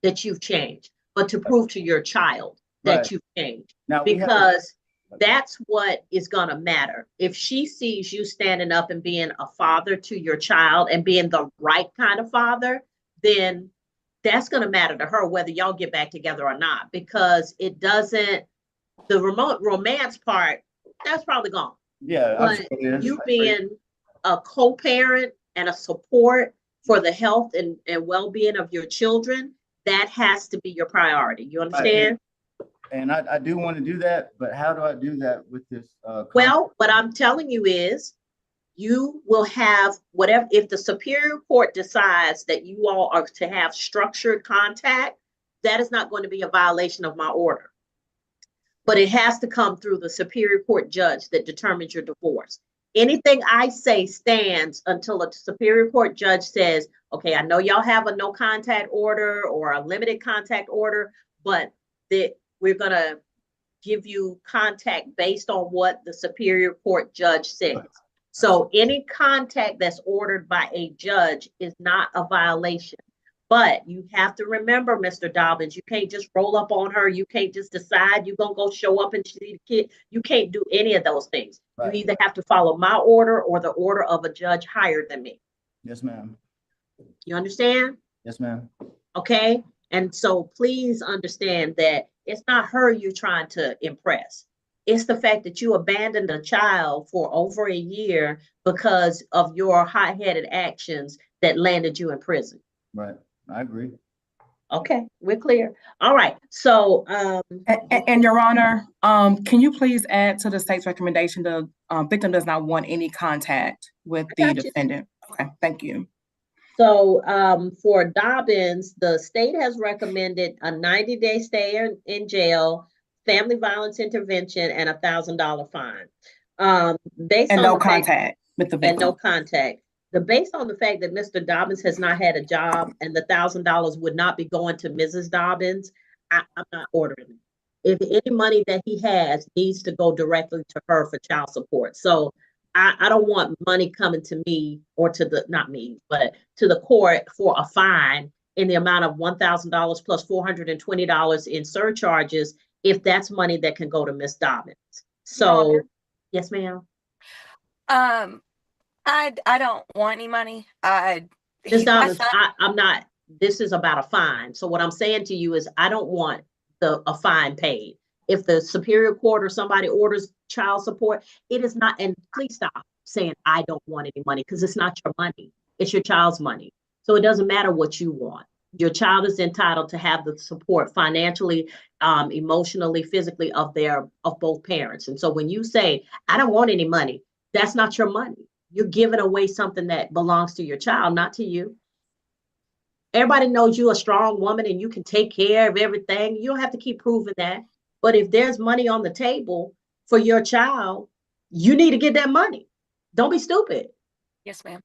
that you've changed, but to prove to your child that you've changed. Now, because that's what is going to matter. If she sees you standing up and being a father to your child and being the right kind of father, then that's going to matter to her whether y'all get back together or not, because it doesn't, the romance part, that's probably gone. Yeah. But you being a co-parent and a support for the health and well-being of your children, that has to be your priority. You understand? And I do want to do that, but how do I do that with this? Well, what I'm telling you is, you will have whatever, if the Superior Court decides that you all are to have structured contact, that is not going to be a violation of my order. But it has to come through the Superior Court judge that determines your divorce. Anything I say stands until a Superior Court judge says, okay, I know y'all have a no contact order or a limited contact order, but we're going to give you contact based on what the Superior Court judge says. So any contact that's ordered by a judge is not a violation. But you have to remember, Mr. Dobbins, you can't just roll up on her. You can't just decide you're going to go show up and see the kid. You can't do any of those things. Right. You either have to follow my order or the order of a judge higher than me. Yes, ma'am. You understand? Yes, ma'am. Okay. And so please understand that it's not her you're trying to impress. It's the fact that you abandoned a child for over a year because of your hot-headed actions that landed you in prison. Right. I agree. Okay, we're clear. All right. So, and Your Honor, can you please add to the state's recommendation the victim does not want any contact with the defendant? Okay, thank you. So, for Dobbins, the state has recommended a 90-day stay in jail, family violence intervention, and $1,000 fine. Based on no contact with the victim. And no contact. Based on the fact that Mr. Dobbins has not had a job and the $1,000 would not be going to Mrs. Dobbins, I'm not ordering it. If any money that he has needs to go directly to her for child support. So I don't want money coming to me or to not me, but to the court for a fine in the amount of $1,000 plus $420 in surcharges, if that's money that can go to Miss Dobbins. So, yes, ma'am. I don't want any money. Ms. Dobbins, I'm not, this is about a fine. So what I'm saying to you is I don't want a fine paid. If the Superior Court or somebody orders child support, it is not, and please stop saying I don't want any money, because it's not your money. It's your child's money. So it doesn't matter what you want. Your child is entitled to have the support financially, emotionally, physically of both parents. And so when you say, I don't want any money, that's not your money. You're giving away something that belongs to your child, not to you. Everybody knows you're a strong woman and you can take care of everything. You don't have to keep proving that. But if there's money on the table for your child, you need to get that money. Don't be stupid. Yes, ma'am.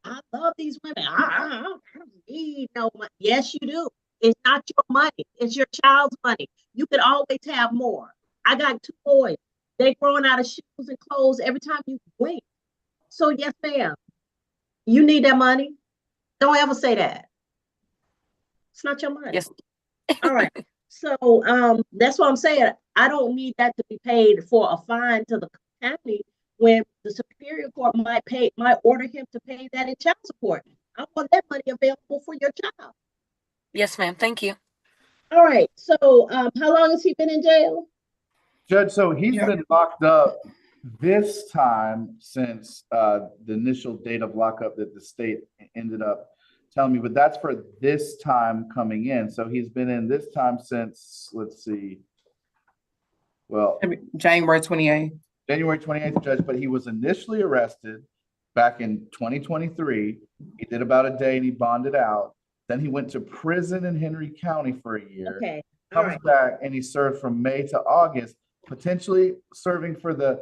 I love these women. I don't need no money. Yes, you do. It's not your money. It's your child's money. You could always have more. I got 2 boys. They growing out of shoes and clothes every time you blink. So yes, ma'am. You need that money. Don't ever say that. It's not your money. Yes. All right. So that's what I'm saying. I don't need that to be paid for a fine to the county when the Superior Court might order him to pay that in child support. I want that money available for your child. Yes, ma'am. Thank you. All right. So how long has he been in jail? Judge, so he's been locked up this time since the initial date of lockup that the state ended up telling me, but that's for this time coming in. So he's been in this time since, let's see, well, January 28th. January 28th, Judge, but he was initially arrested back in 2023. He did about a day and he bonded out. Then he went to prison in Henry County for a year. Okay. Comes back and he served from May to August, potentially serving for the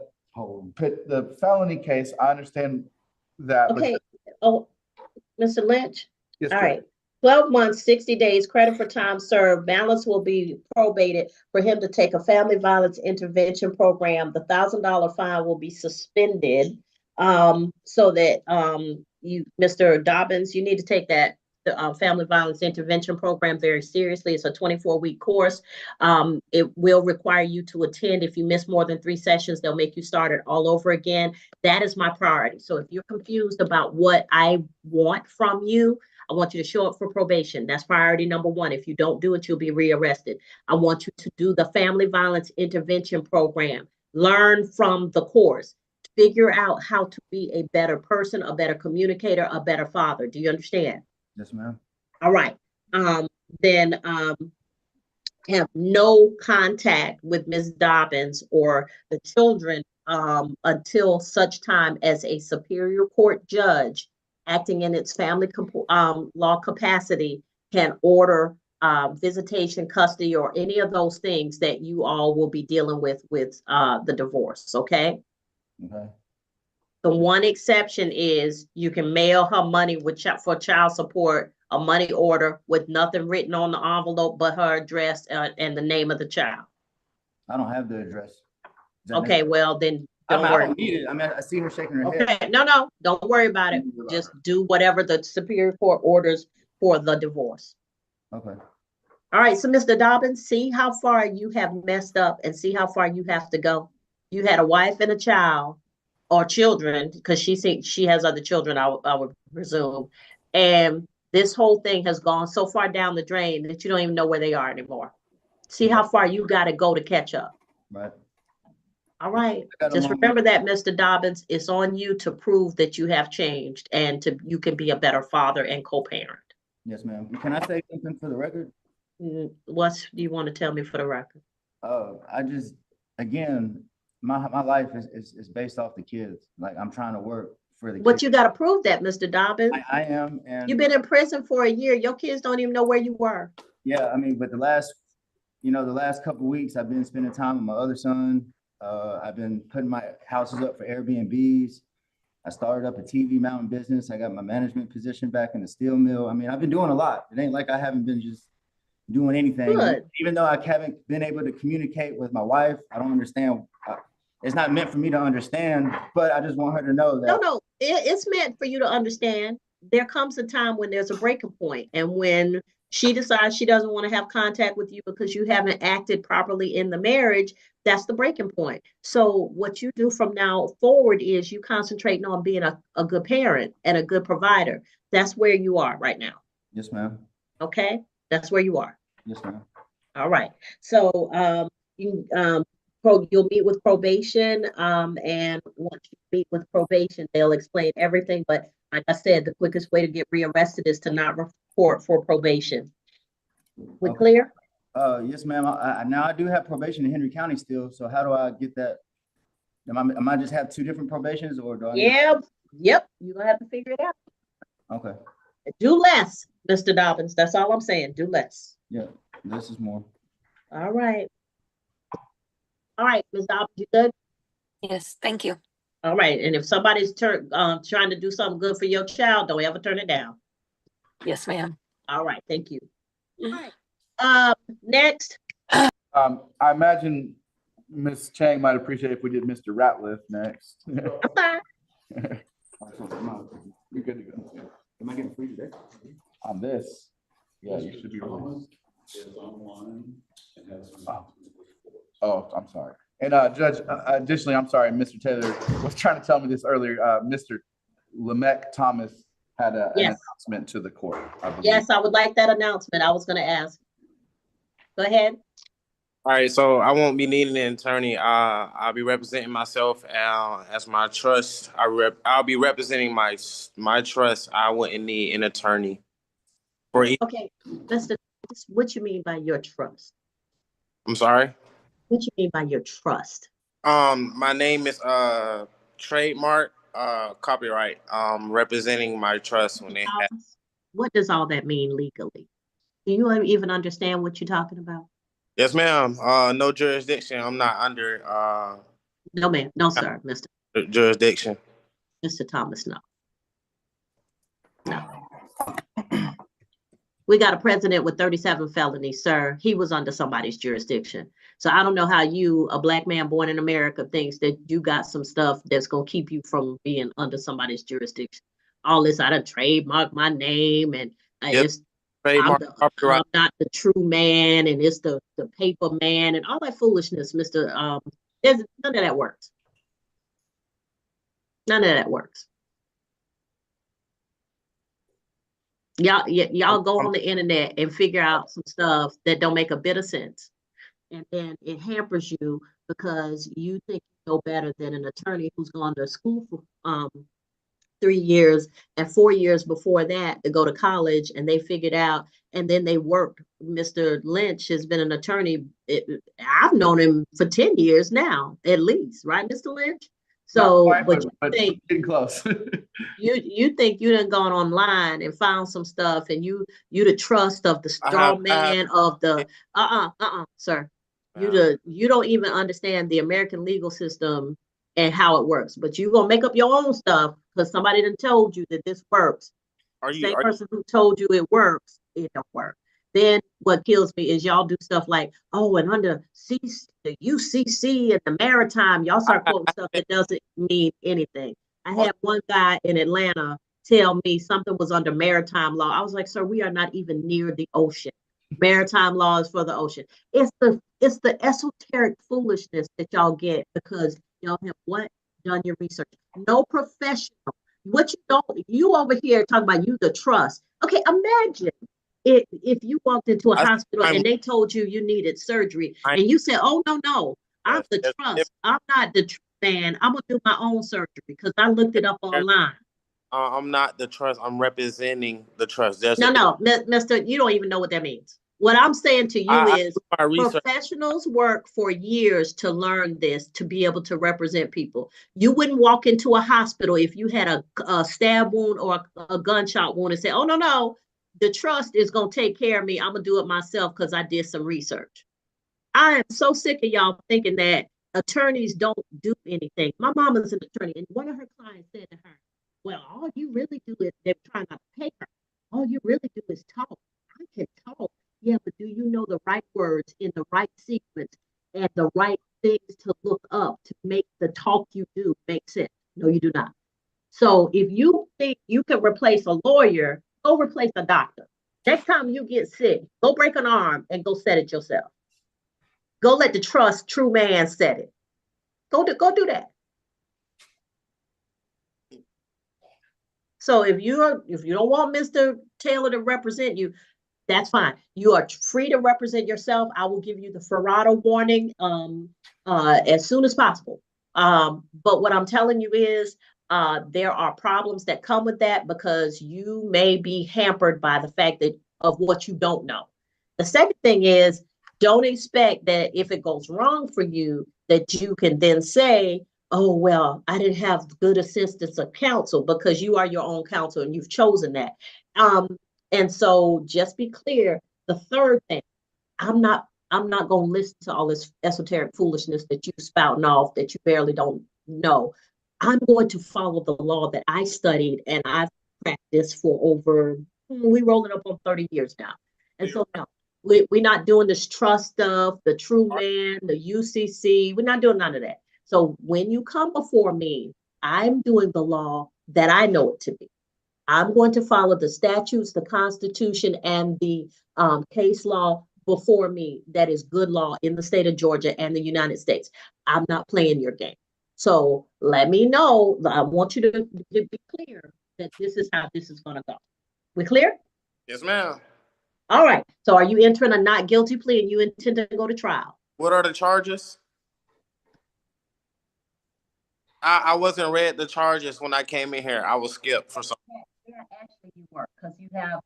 felony case. I understand that. Okay. Oh, Mr. Lynch. Yes, all Judge. right. 12 months, 60 days, credit for time served. Balance will be probated for him to take a family violence intervention program. The $1,000 fine will be suspended so that Mr. Dobbins, you need to take that family violence intervention program very seriously. It's a 24-week course. It will require you to attend. If you miss more than 3 sessions, they'll make you start it all over again. That is my priority. So if you're confused about what I want from you, I want you to show up for probation. That's priority number 1. If you don't do it, you'll be rearrested. I want you to do the family violence intervention program. Learn from the course. Figure out how to be a better person, a better communicator, a better father. Do you understand? Yes, ma'am. All right. Then have no contact with Ms. Dobbins or the children until such time as a Superior Court judge acting in its family law capacity can order visitation, custody, or any of those things that you all will be dealing with the divorce, okay? Okay. The one exception is you can mail her money for child support, a money order with nothing written on the envelope but her address and the name of the child. I don't have the address. Okay, well then don't I worry. don't need it. I mean, I see her shaking her head. Okay, no, don't worry about it. Just do whatever the Superior Court orders for the divorce. Okay. All right, so Mr. Dobbins, see how far you have messed up and see how far you have to go. You had a wife and a child, or children, because she has other children, I would presume. And this whole thing has gone so far down the drain that you don't even know where they are anymore. See how far you got to go to catch up. Right. All right. Just remember that, Mr. Dobbins, it's on you to prove that you have changed and you can be a better father and co-parent. Yes, ma'am. Can I say something for the record? What do you want to tell me for the record? I just, again, my life is based off the kids. Like, I'm trying to work for the kids. But you got to prove that, Mr. Dobbins. I am. And you've been in prison for a year. Your kids don't even know where you were. Yeah, I mean, but the last couple of weeks, I've been spending time with my other son. I've been putting my houses up for Airbnbs. I started up a TV mountain business. I got my management position back in the steel mill. I mean, I've been doing a lot. It ain't like I haven't been just doing anything. Good. Even though I haven't been able to communicate with my wife, I don't understand. It's not meant for me to understand, but I just want her to know that. No, it's meant for you to understand. There comes a time when there's a breaking point, and when she decides she doesn't want to have contact with you because you haven't acted properly in the marriage, that's the breaking point. So what you do from now forward is you concentrating on being a good parent and a good provider. That's where you are right now. Yes, ma'am. Okay, that's where you are. Yes, ma'am. All right. So you you'll meet with probation, and once you meet with probation, they'll explain everything. But like I said, the quickest way to get rearrested is to not report for probation. We Okay. clear? Yes, ma'am. Now I do have probation in Henry County still, so how do I get that? Am I just have two different probations or do I? Yeah, yep, you're gonna have to figure it out. Okay, Do less, Mr. Dobbins. That's all I'm saying. Do less. yeah, this is more. All right. All right, Ms. Dobbins, you good? Yes, thank you. All right, and if somebody's trying to do something good for your child, don't ever turn it down. Yes, ma'am. All right, thank you. All right. Next. I imagine Ms. Chang might appreciate if we did Mr. Ratliff next. Okay. You're good to go. Am I getting free today? On this, yeah, you should be released. Oh, I'm sorry. And Judge, additionally, I'm sorry, Mr. Taylor was trying to tell me this earlier. Mr. Lamech Thomas had an announcement to the court, I believe. Yes, I would like that announcement. I was going to ask. Go ahead. All right, so I won't be needing an attorney. I'll be representing myself as my trust. I'll be representing my trust. I wouldn't need an attorney. Okay, Mr. What you mean by your trust? I'm sorry? What you mean by your trust? My name is trademark copyright. Representing my trust when they have. What does all that mean legally? Do you even understand what you're talking about? Yes, ma'am. No jurisdiction. I'm not under No, ma'am. No, sir, Mr. Jurisdiction. Mr. Thomas, no. No. We got a president with 37 felonies, sir. He was under somebody's jurisdiction. So I don't know how you, a black man born in America, thinks that you got some stuff that's going to keep you from being under somebody's jurisdiction. All this, I done trademark my name and it's I'm not the true man and it's the paper man and all that foolishness, Mr. None of that works. None of that works. Y'all go on the internet and figure out some stuff that don't make a bit of sense. And then it hampers you because you think you know better than an attorney who's gone to school for 3 years and 4 years before that to go to college, and they figured out, and then they worked. Mr. Lynch has been an attorney. I've known him for 10 years now, at least, right, Mr. Lynch? So, Quite, but you but think getting close. you think you done gone online and found some stuff, and you the trust of the straw man of the sir. You don't even understand the American legal system and how it works, but you gonna make up your own stuff because somebody done told you that this works. Same person who told you it works, it don't work. Then what kills me is y'all do stuff like, oh, and under the UCC and the maritime, y'all start quoting stuff that doesn't mean anything. I had one guy in Atlanta tell me something was under maritime law. I was like, sir, we are not even near the ocean. Maritime law is for the ocean. It's the esoteric foolishness that y'all get because y'all have done your research. No professional. What you over here talking about you the trust. Okay, imagine if you walked into a hospital and they told you you needed surgery and you said, oh, no, I'm the trust. I'm not the man. I'm going to do my own surgery because I looked it up online. I'm not the trust. I'm representing the trust. No, mister, you don't even know what that means. What I'm saying to you is professionals work for years to learn this, to be able to represent people. You wouldn't walk into a hospital if you had a stab wound or a gunshot wound and say, oh, no, the trust is going to take care of me. I'm going to do it myself because I did some research. I am so sick of y'all thinking that attorneys don't do anything. My mom is an attorney, and one of her clients said to her, well, all you really do is, they're trying not to pay her. All you really do is talk. I can talk. Yeah, but do you know the right words in the right sequence and the right things to look up to make the talk you do make sense? No, you do not. So if you think you can replace a lawyer, go replace a doctor. Next time you get sick, go break an arm and go set it yourself. Go let the true man set it. Go do that. So if you don't want Mr. Taylor to represent you, That's fine. You are free to represent yourself. I will give you the Ferrata warning as soon as possible. But what I'm telling you is there are problems that come with that because you may be hampered by the fact that of what you don't know. The second thing is, don't expect that if it goes wrong for you, that you can then say, oh, well, I didn't have good assistance of counsel, because you are your own counsel and you've chosen that. And so just be clear. The third thing, I'm not going to listen to all this esoteric foolishness that you spouting off that you barely don't know. I'm going to follow the law that I studied and I've practiced for over, we rolling up on 30 years now. And so now we're not doing this trust stuff, the true man, the UCC. We're not doing none of that. So when you come before me, I'm doing the law that I know it to be. I'm going to follow the statutes, the Constitution, and the case law before me that is good law in the state of Georgia and the United States. I'm not playing your game. So let me know. I want you to be clear that this is how this is going to go. We clear? Yes, ma'am. All right. So are you entering a not guilty plea and you intend to go to trial? What are the charges? I wasn't read the charges when I came in here. I was skipped for some. Yeah, actually you were, because you have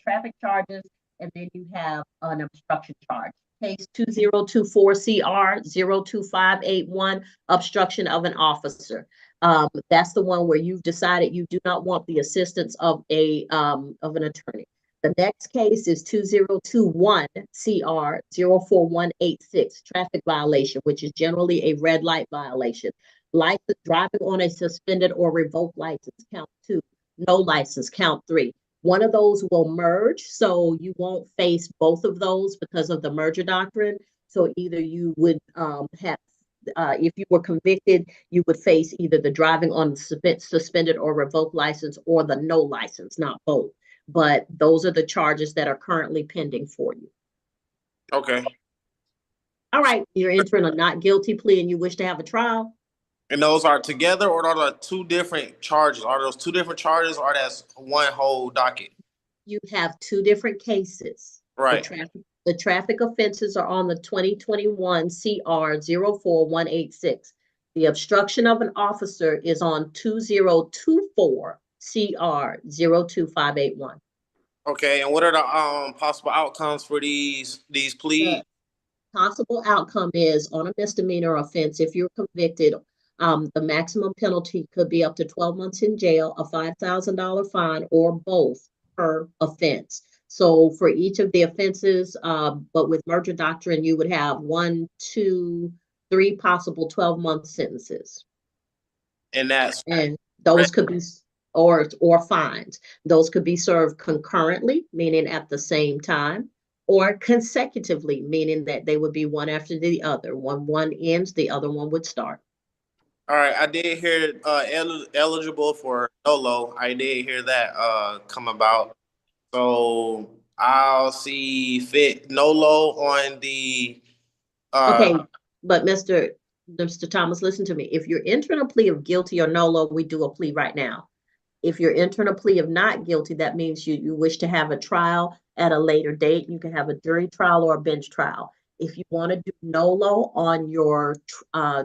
traffic charges and then you have an obstruction charge. Case 2024CR02581, obstruction of an officer. That's the one where you've decided you do not want the assistance of an attorney. The next case is 2021CR04186, traffic violation, which is generally a red light violation. License driving on a suspended or revoked license, count 2. No license, count 3. One of those will merge, so you won't face both of those because of the merger doctrine. So either you would have, if you were convicted, you would face either the driving on suspended or revoked license or the no license, not both. But those are the charges that are currently pending for you. Okay. All right, you're entering a not guilty plea and you wish to have a trial? And those are together, or are they two different charges? Are those two different charges, or that's one whole docket? You have two different cases. Right. The traffic offenses are on the 2021 CR 04186. The obstruction of an officer is on 2024 CR 02581. Okay, and what are the possible outcomes for these pleas? Possible outcome is on a misdemeanor offense, if you're convicted, the maximum penalty could be up to 12 months in jail, a $5,000 fine, or both per offense. So for each of the offenses, but with merger doctrine, you would have 1, 2, 3 possible 12-month sentences. And those could be or fines. Those could be served concurrently, meaning at the same time, or consecutively, meaning that they would be one after the other. One ends, the other one would start. All right, I did hear eligible for NOLO. I did hear that come about. So I'll see fit NOLO on the. Okay, but Mr. Thomas, listen to me. If you're entering a plea of guilty or NOLO, we do a plea right now. If you're entering a plea of not guilty, that means you wish to have a trial at a later date. You can have a jury trial or a bench trial. If you want to do NOLO on your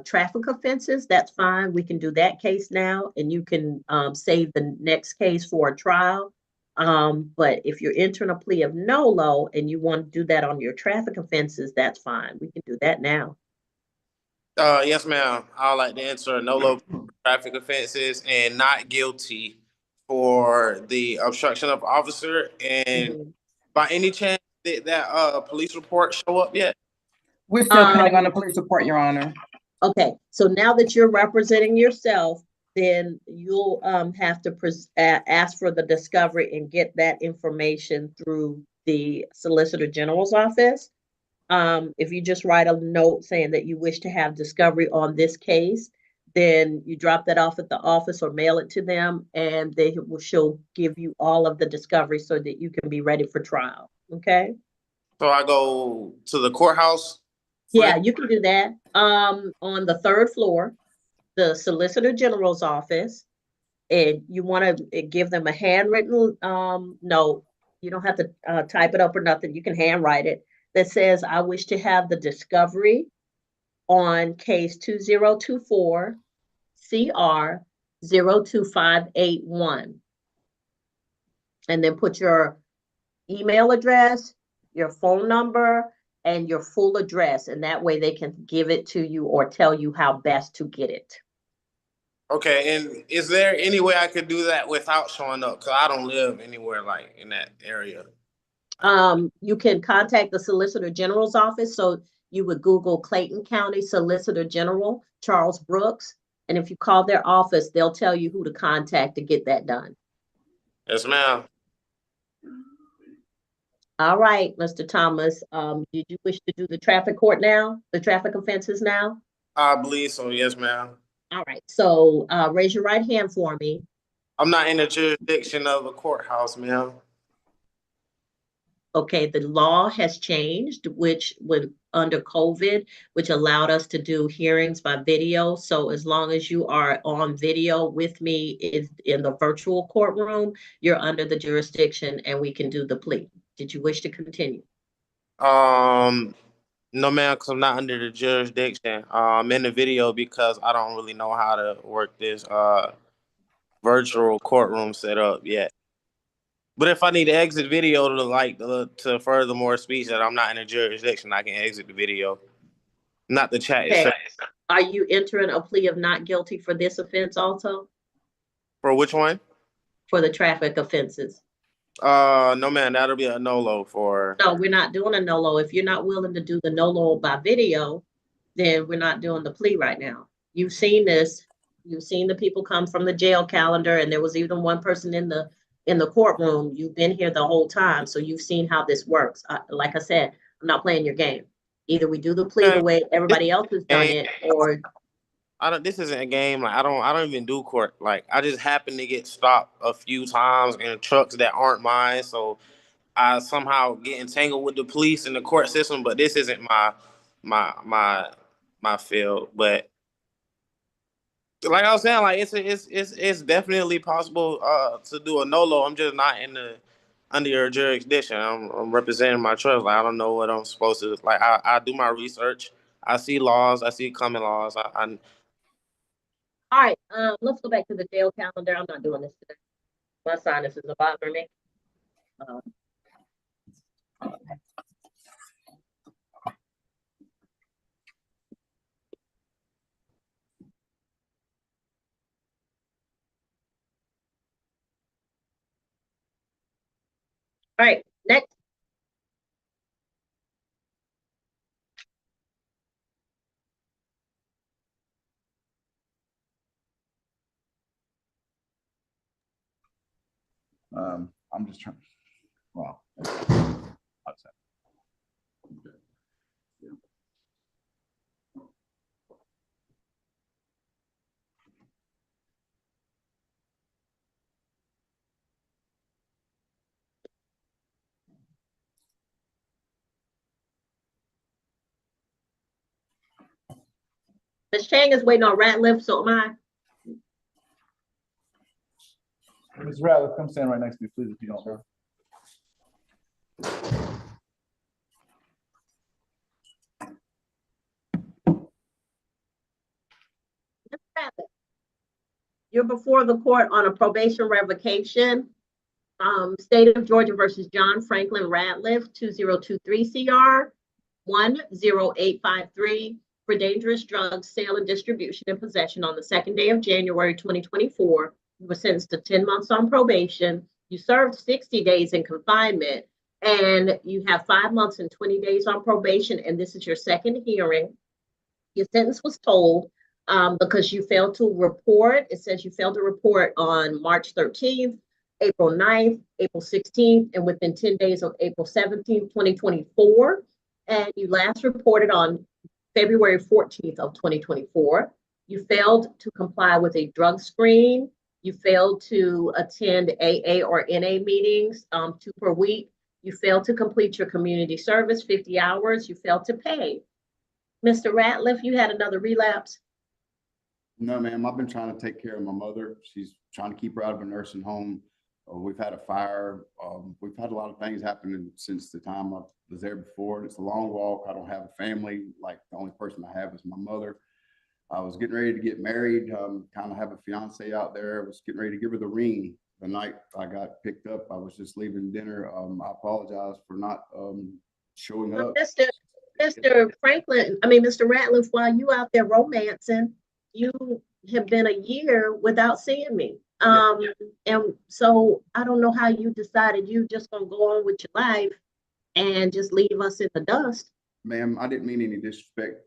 traffic offenses, that's fine. We can do that case now, and you can save the next case for a trial. But if you're entering a plea of NOLO and you want to do that on your traffic offenses, that's fine. We can do that now. Yes, ma'am. I would like to enter NOLO traffic offenses and not guilty for the obstruction of officer. And by any chance, did that police report show up yet? We're still pending on the police report, Your Honor. Okay, so now that you're representing yourself, then you'll have to ask for the discovery and get that information through the Solicitor General's office. If you just write a note saying that you wish to have discovery on this case, then you drop that off at the office or mail it to them, and she'll give you all of the discovery so that you can be ready for trial. Okay? So I go to the courthouse? Yeah, you can do that. On the 3rd floor, the Solicitor General's office, and you want to give them a handwritten note. You don't have to type it up or nothing. You can handwrite it. That says, I wish to have the discovery on case 2024 CR 02581. And then put your email address, your phone number, and your full address. And that way they can give it to you or tell you how best to get it. Okay, and is there any way I could do that without showing up? Because I don't live anywhere like in that area. You can contact the Solicitor General's office. So you would Google Clayton County Solicitor General, Charles Brooks. And if you call their office, they'll tell you who to contact to get that done. Yes, ma'am. All right, Mr. Thomas, did you wish to do the traffic court now, the traffic offenses now? I believe so, yes, ma'am. All right, so raise your right hand for me. I'm not in the jurisdiction of a courthouse, ma'am. Okay, the law has changed, which when under COVID, which allowed us to do hearings by video. So as long as you are on video with me in the virtual courtroom, you're under the jurisdiction and we can do the plea. Did you wish to continue? No, ma'am, because I'm not under the jurisdiction. I'm in the video because I don't really know how to work this virtual courtroom setup yet. But if I need to exit video to further more speech that I'm not in a jurisdiction, I can exit the video, not the chat Okay. itself. Are you entering a plea of not guilty for this offense also? For which one? For the traffic offenses? No, man, that'll be a no-lo for. No, we're not doing a no-lo. If you're not willing to do the no-lo by video, then we're not doing the plea right now. You've seen this. You've seen the people come from the jail calendar, and there was even one person in the courtroom. You've been here the whole time, so you've seen how this works. Like I said, I'm not playing your game. Either we do the plea the way everybody else has done it, or This isn't a game. Like I don't even do court. Like I just happen to get stopped a few times in trucks that aren't mine, so I somehow get entangled with the police and the court system. But this isn't my field. But like I was saying, like it's definitely possible to do a no-lo. I'm just not under your jurisdiction. I'm representing my trust. Like I don't know what I'm supposed to. Like I do my research. I see laws. I see common laws. all right, let's go back to the jail calendar. I'm not doing this today. My sinuses are bothering me. All right, next. I'm just trying, well. Ms. Chang is waiting on Ratliff, so am I. Ms. Ratliff, come stand right next to me, please, if you don't mind. You're before the court on a probation revocation. State of Georgia versus John Franklin Ratliff, 2023 CR 10853 for dangerous drugs sale and distribution and possession on the 2nd day of January 2024. You were sentenced to 10 months on probation. You served 60 days in confinement, and you have 5 months and 20 days on probation, and this is your second hearing. Your sentence was told because you failed to report. It says you failed to report on March 13th, April 9th, April 16th, and within 10 days of April 17th, 2024. And you last reported on February 14th of 2024. You failed to comply with a drug screen. You failed to attend AA or NA meetings 2 per week. You failed to complete your community service, 50 hours. You failed to pay. Mr. Ratliff, you had another relapse? No, ma'am. I've been trying to take care of my mother. She's trying to keep her out of a nursing home. We've had a fire. We've had a lot of things happening since the time I was there before. It's a long walk. I don't have a family. Like, the only person I have is my mother. I was getting ready to get married. Kind of have a fiance out there. I was getting ready to give her the ring the night I got picked up. I was just leaving dinner. I apologize for not showing up. Mr. Franklin, I mean, Mr. Ratliff, while you out there romancing, you have been a year without seeing me. And so I don't know how you decided you just gonna go on with your life and just leave us in the dust. Ma'am, I didn't mean any disrespect.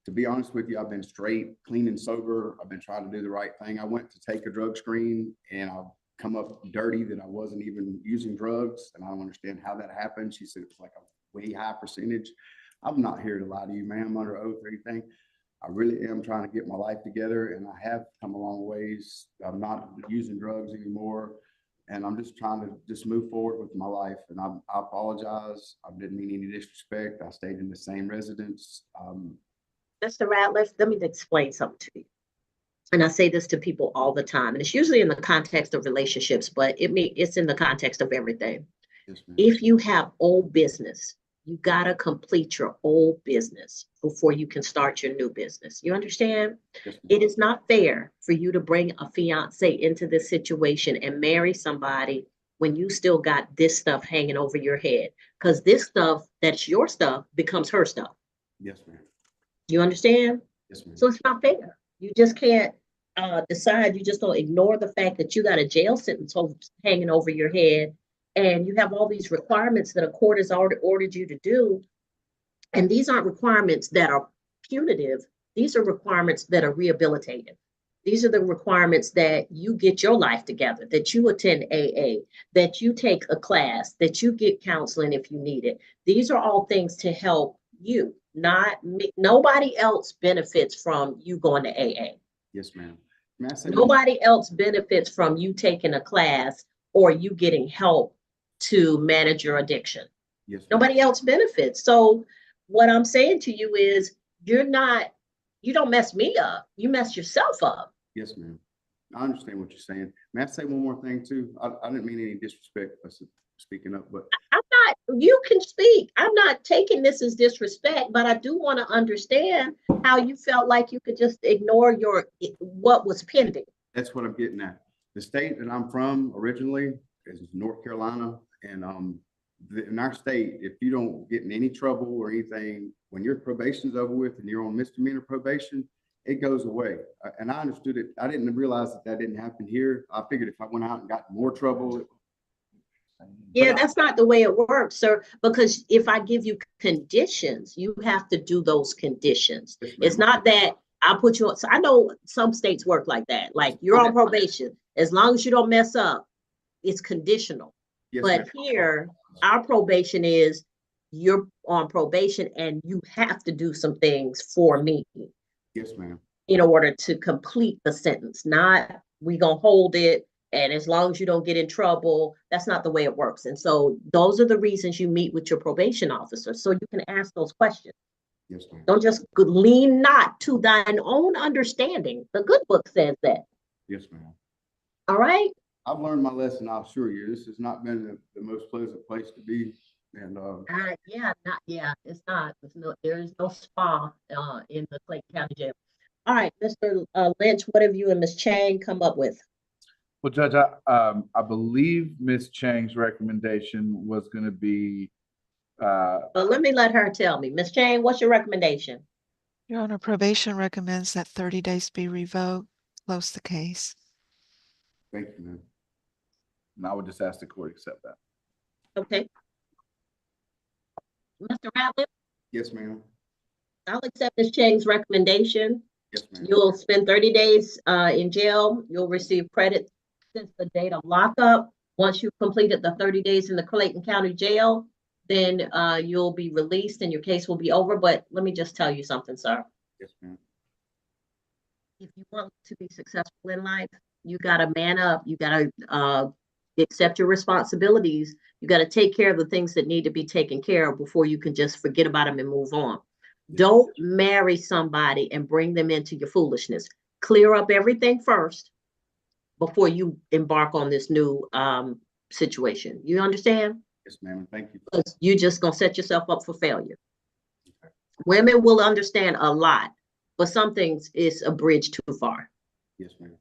To be honest with you, I've been straight, clean and sober. I've been trying to do the right thing. I went to take a drug screen and I've come up dirty that I wasn't even using drugs, and I don't understand how that happened. She said it was like a way high percentage. I'm not here to lie to you, ma'am. I'm under oath or anything. I really am trying to get my life together, and I have come a long ways. I'm not using drugs anymore, and I'm just trying to just move forward with my life. And I apologize. I didn't mean any disrespect. I stayed in the same residence. Mr. Ratliff, let me explain something to you. And I say this to people all the time, and it's usually in the context of relationships, but it's in the context of everything. Yes, ma'am. If you have old business, you gotta complete your old business before you can start your new business. You understand? Yes, ma'am. It is not fair for you to bring a fiance into this situation and marry somebody when you still got this stuff hanging over your head, because this stuff that's your stuff becomes her stuff. Yes, ma'am. You understand? Yes, ma'am. So it's not fair. You just can't decide, you just don't ignore the fact that you got a jail sentence hanging over your head, and you have all these requirements that a court has already ordered you to do. And these aren't requirements that are punitive. These are requirements that are rehabilitative. These are the requirements that you get your life together, that you attend AA, that you take a class, that you get counseling if you need it. These are all things to help you, not me. Nobody else benefits from you going to AA. Yes, ma'am. May I say Nobody else benefits from you taking a class or you getting help to manage your addiction. Yes, ma'am. Nobody else benefits. So what I'm saying to you is you don't mess me up. You mess yourself up. Yes, ma'am. I understand what you're saying. May I say one more thing too? I didn't mean any disrespect by speaking up, but You can speak. I'm not taking this as disrespect, but I do want to understand how you felt like you could just ignore what was pending. that's what I'm getting at. The state that I'm from originally is North Carolina, and in our state, if you don't get in any trouble or anything, when your probation's over with and you're on misdemeanor probation, it goes away. And I understood it. I didn't realize that didn't happen here. I figured if I went out and got in more trouble. Yeah, that's not the way it works, sir, because if I give you conditions, you have to do those conditions. It's not that I put you on. So I know some states work like that. Like, you're on probation. As long as you don't mess up, it's conditional. Yes, but ma'am. here, our probation is you're on probation and you have to do some things for me Yes, ma'am. in order to complete the sentence. Not we gonna hold it, and as long as you don't get in trouble. That's not the way it works. And so those are the reasons you meet with your probation officer, so you can ask those questions. Yes, ma'am. Don't just lean not to thine own understanding. The good book says that. Yes, ma'am. All right. I've learned my lesson, I'll assure you. This has not been the most pleasant place to be. And It's not. There is no spa in the Clayton County Jail. All right, Mr. Lynch, what have you and Ms. Chang come up with? Well, Judge, I believe Ms. Chang's recommendation was going to be. Well, let me let her tell me. Ms. Chang, what's your recommendation? Your Honor, probation recommends that 30 days be revoked. Close the case. Thank you, ma'am. And I would just ask the court to accept that. Okay. Mr. Ratliff? Yes, ma'am. I'll accept Ms. Chang's recommendation. Yes, ma'am. You'll spend 30 days in jail. You'll receive credit since the date of lockup. Once you've completed the 30 days in the Clayton County Jail, then you'll be released and your case will be over. But let me just tell you something, sir. Yes, ma'am. If you want to be successful in life, you got to man up. You got to accept your responsibilities. You got to take care of the things that need to be taken care of before you can just forget about them and move on. Don't marry somebody and bring them into your foolishness. Clear up everything first. before you embark on this new situation. You understand? Yes, ma'am. Thank you. Because you're just gonna set yourself up for failure. Women will understand a lot, but some things is a bridge too far. Yes, ma'am.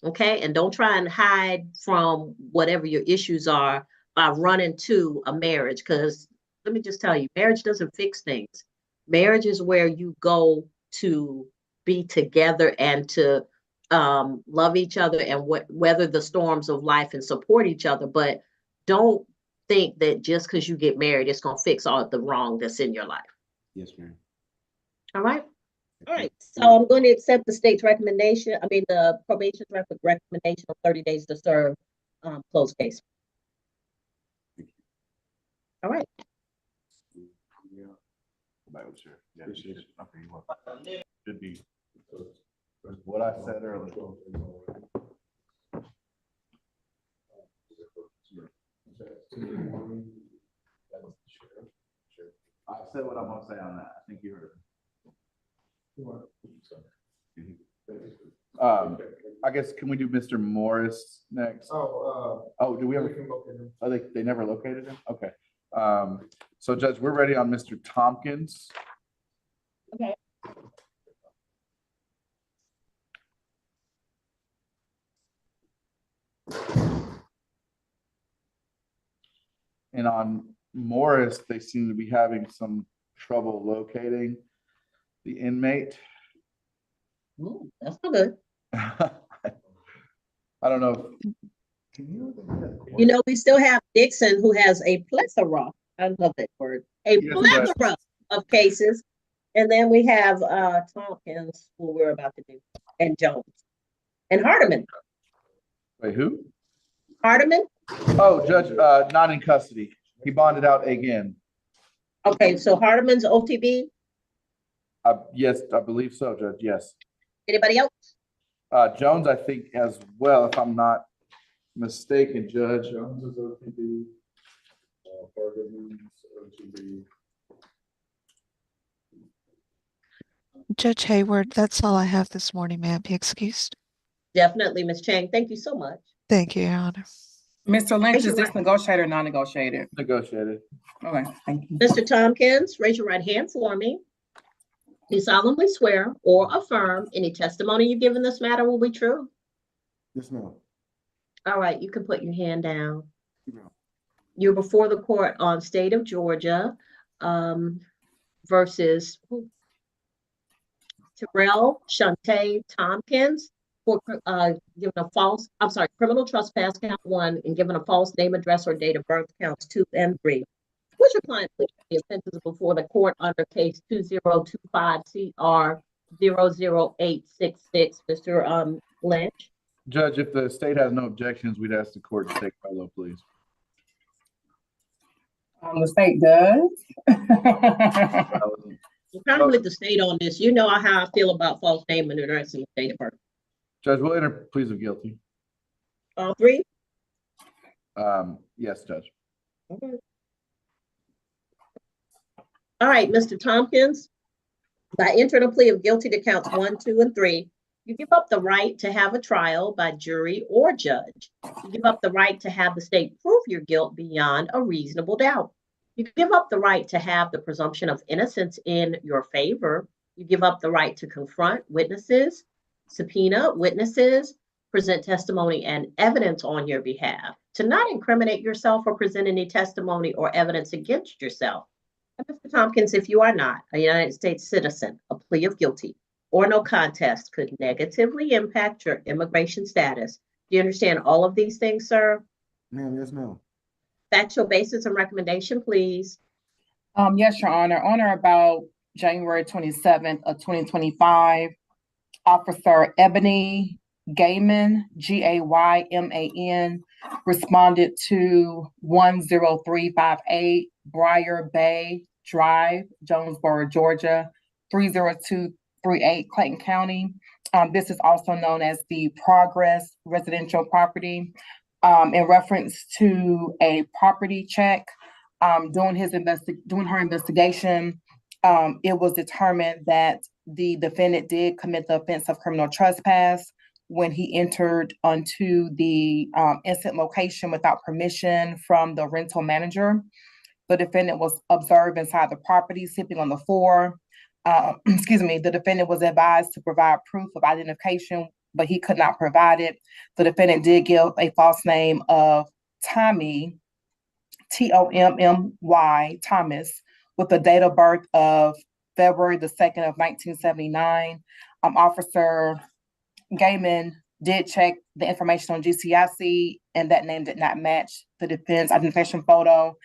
Okay, and don't try and hide from whatever your issues are by running to a marriage. Because let me just tell you, marriage doesn't fix things. Marriage is where you go to be together and to love each other and weather the storms of life and support each other. But don't think that just because you get married, it's gonna fix all the wrong that's in your life. Yes, ma'am. All right. All right, so I'm going to accept the state's recommendation, the probation's recommendation of 30 days to serve, closed case. All right. Should be. What I said earlier. I said what I'm gonna say on that. I think you heard. I guess, can we do Mr. Morris next? Oh, do we ever? Oh, they never located him? Okay. So Judge, we're ready on Mr. Tompkins. Okay. And on Morris, they seem to be having some trouble locating the inmate. Ooh, that's not good. I don't know. You know, we still have Dixon, who has a plethora, I love that word, a Yes, plethora of cases. And then we have Tompkins, who we're about to do, and Jones. And Hardiman. Wait, who? Hardiman? Oh, Judge, not in custody. He bonded out again. Okay, so Hardiman's OTB. Yes, I believe so, Judge, yes. Anybody else? Jones, I think as well, if I'm not mistaken, Judge. Jones is OTB. OTB. Judge Hayward, that's all I have this morning, ma'am. Be excused. Definitely, Ms. Chang. Thank you so much. Thank you, Your Honor. Mr. Lynch, is this negotiated or non-negotiated? Negotiated. Okay, thank you. Mr. Tompkins, raise your right hand for me. You solemnly swear or affirm any testimony you give in this matter will be true? Yes, ma'am. All right, you can put your hand down. You're before the court on state of Georgia versus Terrell Shante Tompkins for giving a false, criminal trespass count 1 and giving a false name, address, or date of birth counts 2 and 3. What's your client plead the offenses before the court under case 2025 CR 00866, Mr. Lynch? Judge, if the state has no objections, we'd ask the court to take fellow, please. The state does. You kind of let the state on this. You know how I feel about false name and address and date of birth. Judge, we'll enter pleas of guilty. All 3? Yes, Judge. Okay. All right, Mr. Tompkins, by entering a plea of guilty to counts 1, 2, and 3, you give up the right to have a trial by jury or judge. You give up the right to have the state prove your guilt beyond a reasonable doubt. You give up the right to have the presumption of innocence in your favor. You give up the right to confront witnesses, subpoena witnesses, present testimony and evidence on your behalf, to not incriminate yourself or present any testimony or evidence against yourself. And Mr. Tompkins, if you are not a United States citizen, a plea of guilty or no contest could negatively impact your immigration status. Do you understand all of these things, sir? Ma'am, yes, ma'am. Factual basis and recommendation, please. Yes, Your Honor. On or about January 27th of 2025, Officer Ebony Gayman, Gayman, responded to 10358 Briar Bay Drive, Jonesboro, Georgia, 30238 Clayton County. This is also known as the Progress residential property. In reference to a property check, during her investigation, it was determined that the defendant did commit the offense of criminal trespass, when he entered onto the incident location without permission from the rental manager. The defendant was observed inside the property, sleeping on the floor. Excuse me, the defendant was advised to provide proof of identification, but he could not provide it. The defendant did give a false name of Tommy, Tommy, Thomas, with a date of birth of February the 2nd of 1979. Officer Gaiman did check the information on GCIC, and that name did not match the defendant's identification photo.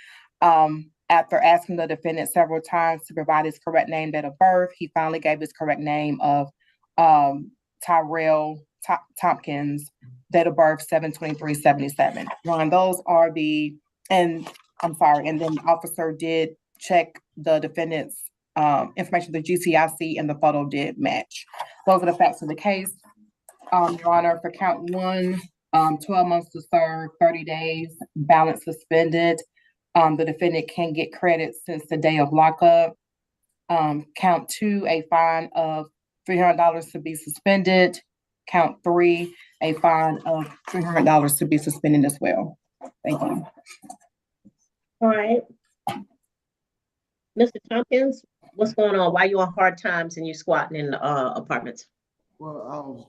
After asking the defendant several times to provide his correct name, date of birth, he finally gave his correct name of Tyrell Tompkins, date of birth 7/23/77. And those are and then the officer did check the defendant's information, the GCIC, and the photo did match. Those are the facts of the case. Your Honor, for count 1, 12 months to serve, 30 days, balance suspended. The defendant can get credit since the day of lockup. Count 2, a fine of $300 to be suspended. Count 3, a fine of $300 to be suspended as well. Thank you. All right. Mr. Tompkins, what's going on? Why you on hard times and you squatting in apartments? Well, I was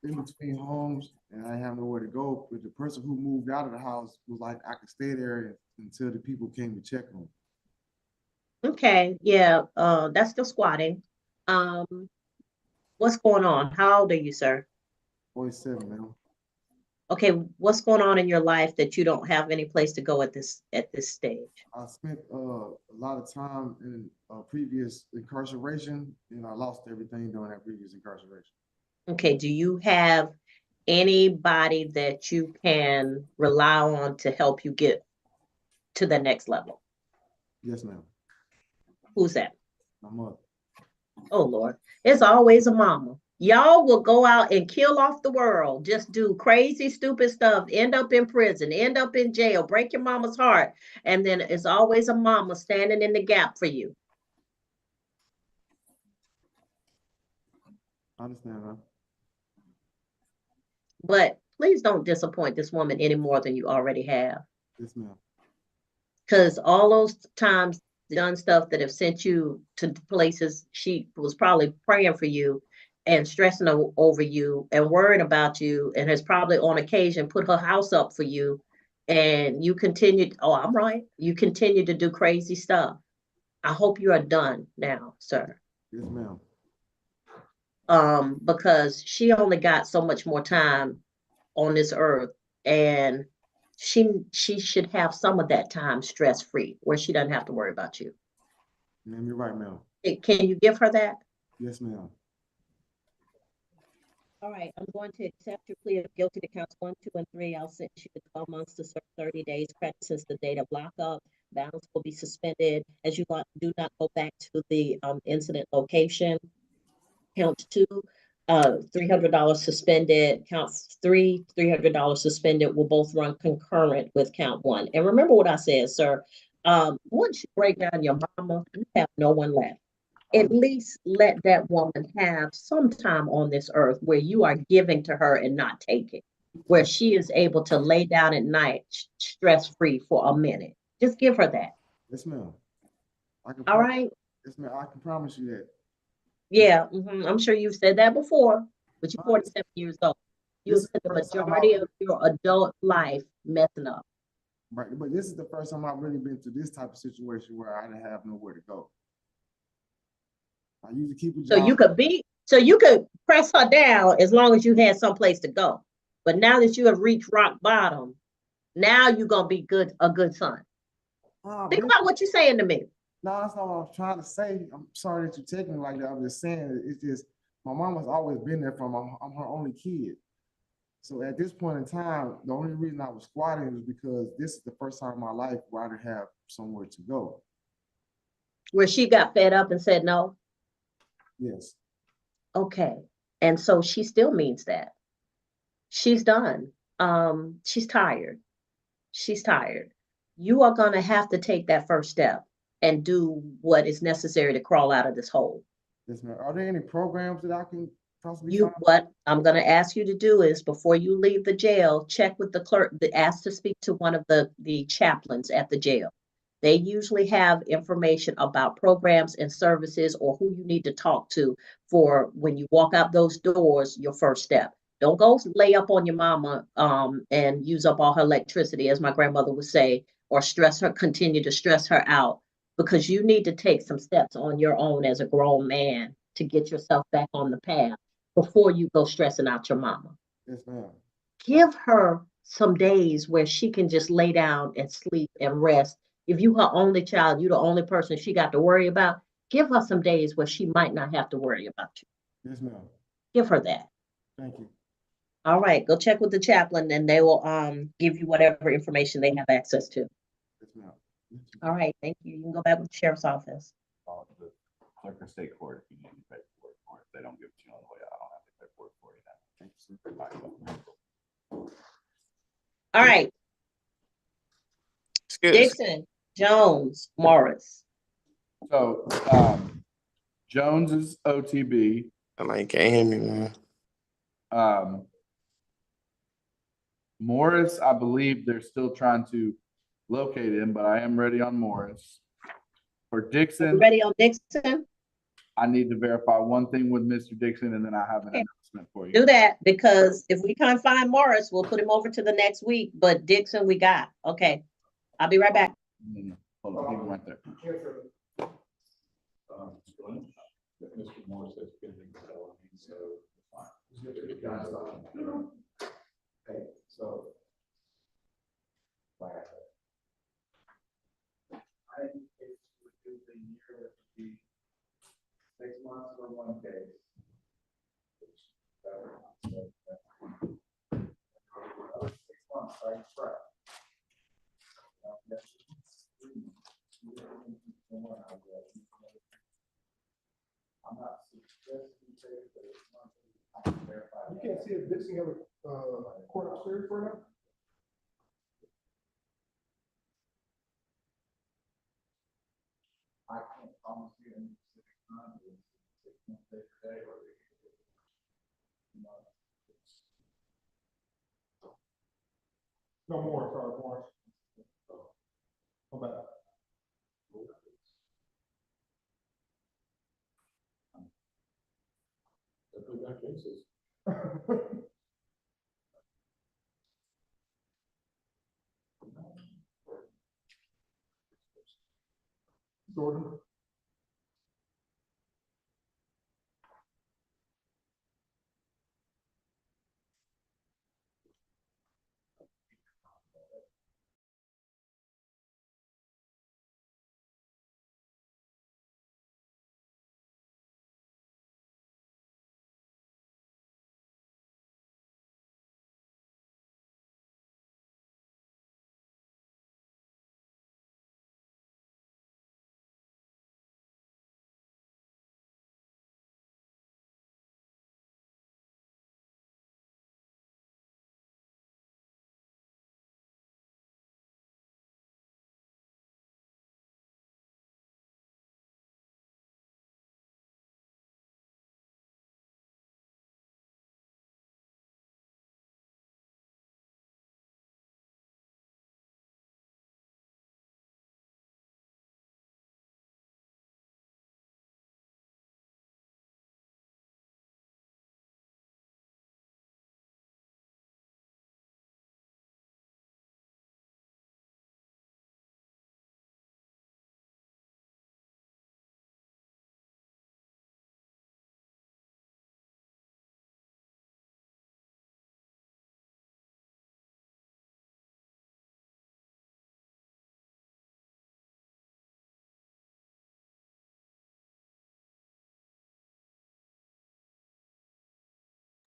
in between homes and I have nowhere to go, but the person who moved out of the house was like, I could stay there until the people came to check on me. Okay, yeah, that's still squatting. What's going on? How old are you, sir? 47, man. Okay, what's going on in your life that you don't have any place to go at this stage? I spent a lot of time in previous incarceration, and I lost everything during that previous incarceration. Okay, do you have anybody that you can rely on to help you get to the next level? Yes, ma'am. Who's that? My mother. Oh, Lord. It's always a mama. Y'all will go out and kill off the world, just do crazy, stupid stuff, end up in prison, end up in jail, break your mama's heart. And then it's always a mama standing in the gap for you. I understand, ma'am. But please don't disappoint this woman any more than you already have. Yes, ma'am. Because all those times done stuff that have sent you to places, she was probably praying for you and stressing over you and worried about you, and has probably on occasion put her house up for you, and you continued, oh, I'm right, you continue to do crazy stuff. I hope you are done now, sir. Yes, ma'am. Because she only got so much more time on this earth, and she should have some of that time stress-free, where she doesn't have to worry about you. Ma'am, you're right, ma'am. Can you give her that? Yes, ma'am. All right, I'm going to accept your plea of guilty to counts 1, 2, and 3. I'll sentence you to 12 months to serve 30 days credit since the date of lockup. Balance will be suspended as you do not go back to the incident location. Count 2, $300 suspended. Count 3, $300 suspended will both run concurrent with count 1. And remember what I said, sir. Once you break down your mama, you have no one left. At least let that woman have some time on this earth where you are giving to her and not taking, where she is able to lay down at night stress-free for a minute. Just give her that. Yes, ma'am. All right. Yes, ma'am. I can promise you that. Yeah, I'm sure you've said that before, but you're 47 years old. You spent the majority of your adult life messing up. Right, but this is the first time I've really been to this type of situation where I didn't have nowhere to go. I usually keep a job. So you could press her down as long as you had someplace to go. But now that you have reached rock bottom, now you're gonna be a good son. Think about what you're saying to me. No, that's not what I was trying to say. I'm sorry that you're taking it like that. I'm just saying it's just my mom has always been there for me. I'm her only kid. So at this point in time, the only reason I was squatting is because this is the first time in my life where I didn't have somewhere to go. Where she got fed up and said no? Yes. Okay. And so she still means that. She's done. She's tired. She's tired. You are going to have to take that first step and do what is necessary to crawl out of this hole. Yes, ma'am. Are there any programs that I can What I'm gonna ask you to do is, before you leave the jail, check with the clerk, ask to speak to one of the chaplains at the jail. They usually have information about programs and services or who you need to talk to for when you walk out those doors, your first step. Don't go lay up on your mama, and use up all her electricity, as my grandmother would say, or continue to stress her out, because you need to take some steps on your own as a grown man to get yourself back on the path before you go stressing out your mama. Yes, ma'am. Give her some days where she can just lay down and sleep and rest. If you her only child, you the only person she got to worry about, give her some days where she might not have to worry about you. Yes, ma'am. Give her that. Thank you. All right, go check with the chaplain and they will give you whatever information they have access to. Yes, ma'am. All right, thank you. You can go back with the sheriff's office. The clerk of state court, if you need any paperwork for it, if they don't give it to you on the way out, I don't have the paperwork for you now. Thank you. All right, Dixon, Jones, Morris. So, Jones is OTB. I like can't hear me, man. Morris, I believe they're still trying to locate him, but I am ready on Morris. For Dixon, Ready on Dixon? I need to verify one thing with Mr. Dixon, and then I have an announcement for you. Do that, because if we can't find Morris, we'll put him over to the next week, but Dixon we got. Okay, I'll be right back. Hold on, leave him right there. Mr. Morris has pending felony, so. Hey, so. I think if we do the year, it would be 6 months for one case. 6 months, right? Correct. I'm not suggesting that it's not. You can't see if Dixon have a court upstairs for now? I can't promise you any specific time, but it's 6 months today or No more, sorry, more. How about? We got cases. Jordan.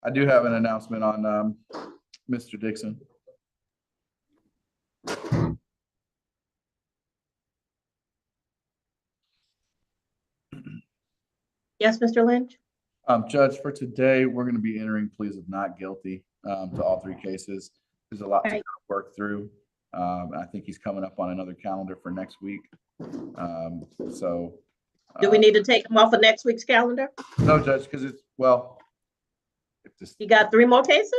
I do have an announcement on Mr. Dixon. Yes, Mr. Lynch? Judge, for today, we're going to be entering pleas of not guilty to all 3 cases. There's a lot to work through. I think he's coming up on another calendar for next week. Do we need to take him off of next week's calendar? No, Judge, because it's, well, if this, You got 3 more cases?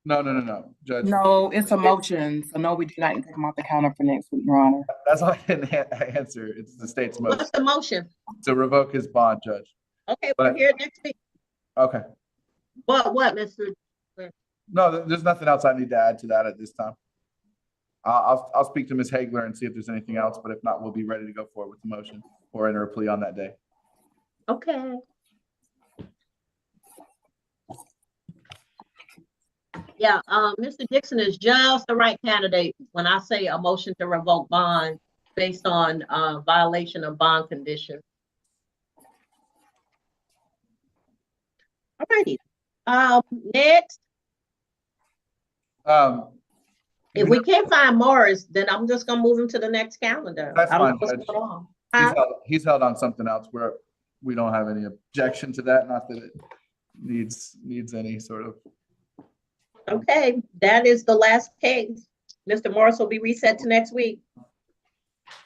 no, Judge. No, it's a motion, so no, we do not need to take them off the counter for next week, Your Honor. That's all I can answer. It's the state's motion What's the motion? to revoke his bond, Judge. Okay, But- we're here next week. Okay. What, Mr.? No, there's nothing else I need to add to that at this time. I'll speak to Ms. Hagler and see if there's anything else, but if not, we'll be ready to go forward with the motion or enter a plea on that day. Okay. Yeah, Mr. Dixon is just the right candidate when I say a motion to revoke bond based on violation of bond condition. All righty. Next, if we can't find Morris, then I'm just gonna move him to the next calendar. That's I don't know fine, what's Judge. going on. He's held on something else where we don't have any objection to that, not that it needs any sort of. Okay, that is the last case. Mr. Morris will be reset to next week.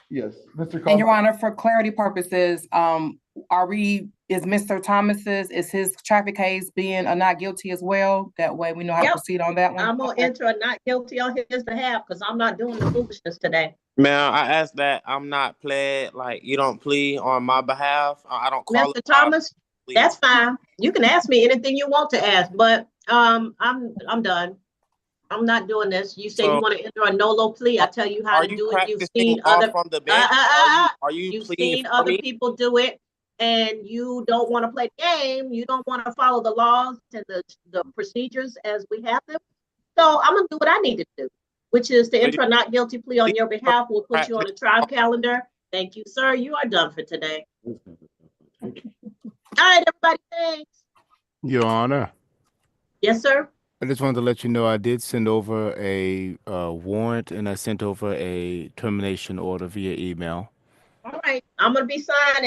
Yes, Mr. And Your Honor, for clarity purposes, is Mr. Thomas's, is his traffic case being a not guilty as well? That way we know how to Yep. proceed on that one. I'm gonna enter a not guilty on his behalf because I'm not doing the foolishness today. Ma'am, I asked that I'm not pled, like you don't plea on my behalf. I don't call Mr. Thomas, that's fine. You can ask me anything you want to ask, but I'm done. I'm not doing this. You say you want to enter a NOLO plea. I tell you how to do it. You've seen other from the bench? Are you you've pleading seen for other me? people do it, and you don't want to play the game. You don't want to follow the laws and the procedures as we have them. So I'm gonna do what I need to do, which is to enter a not guilty plea on your behalf. We'll put you on a trial calendar. Thank you, sir. You are done for today. All right, everybody. Thanks. Your Honor, Yes, sir. I just wanted to let you know I did send over a warrant and I sent over a termination order via email. All right. I'm gonna be signing.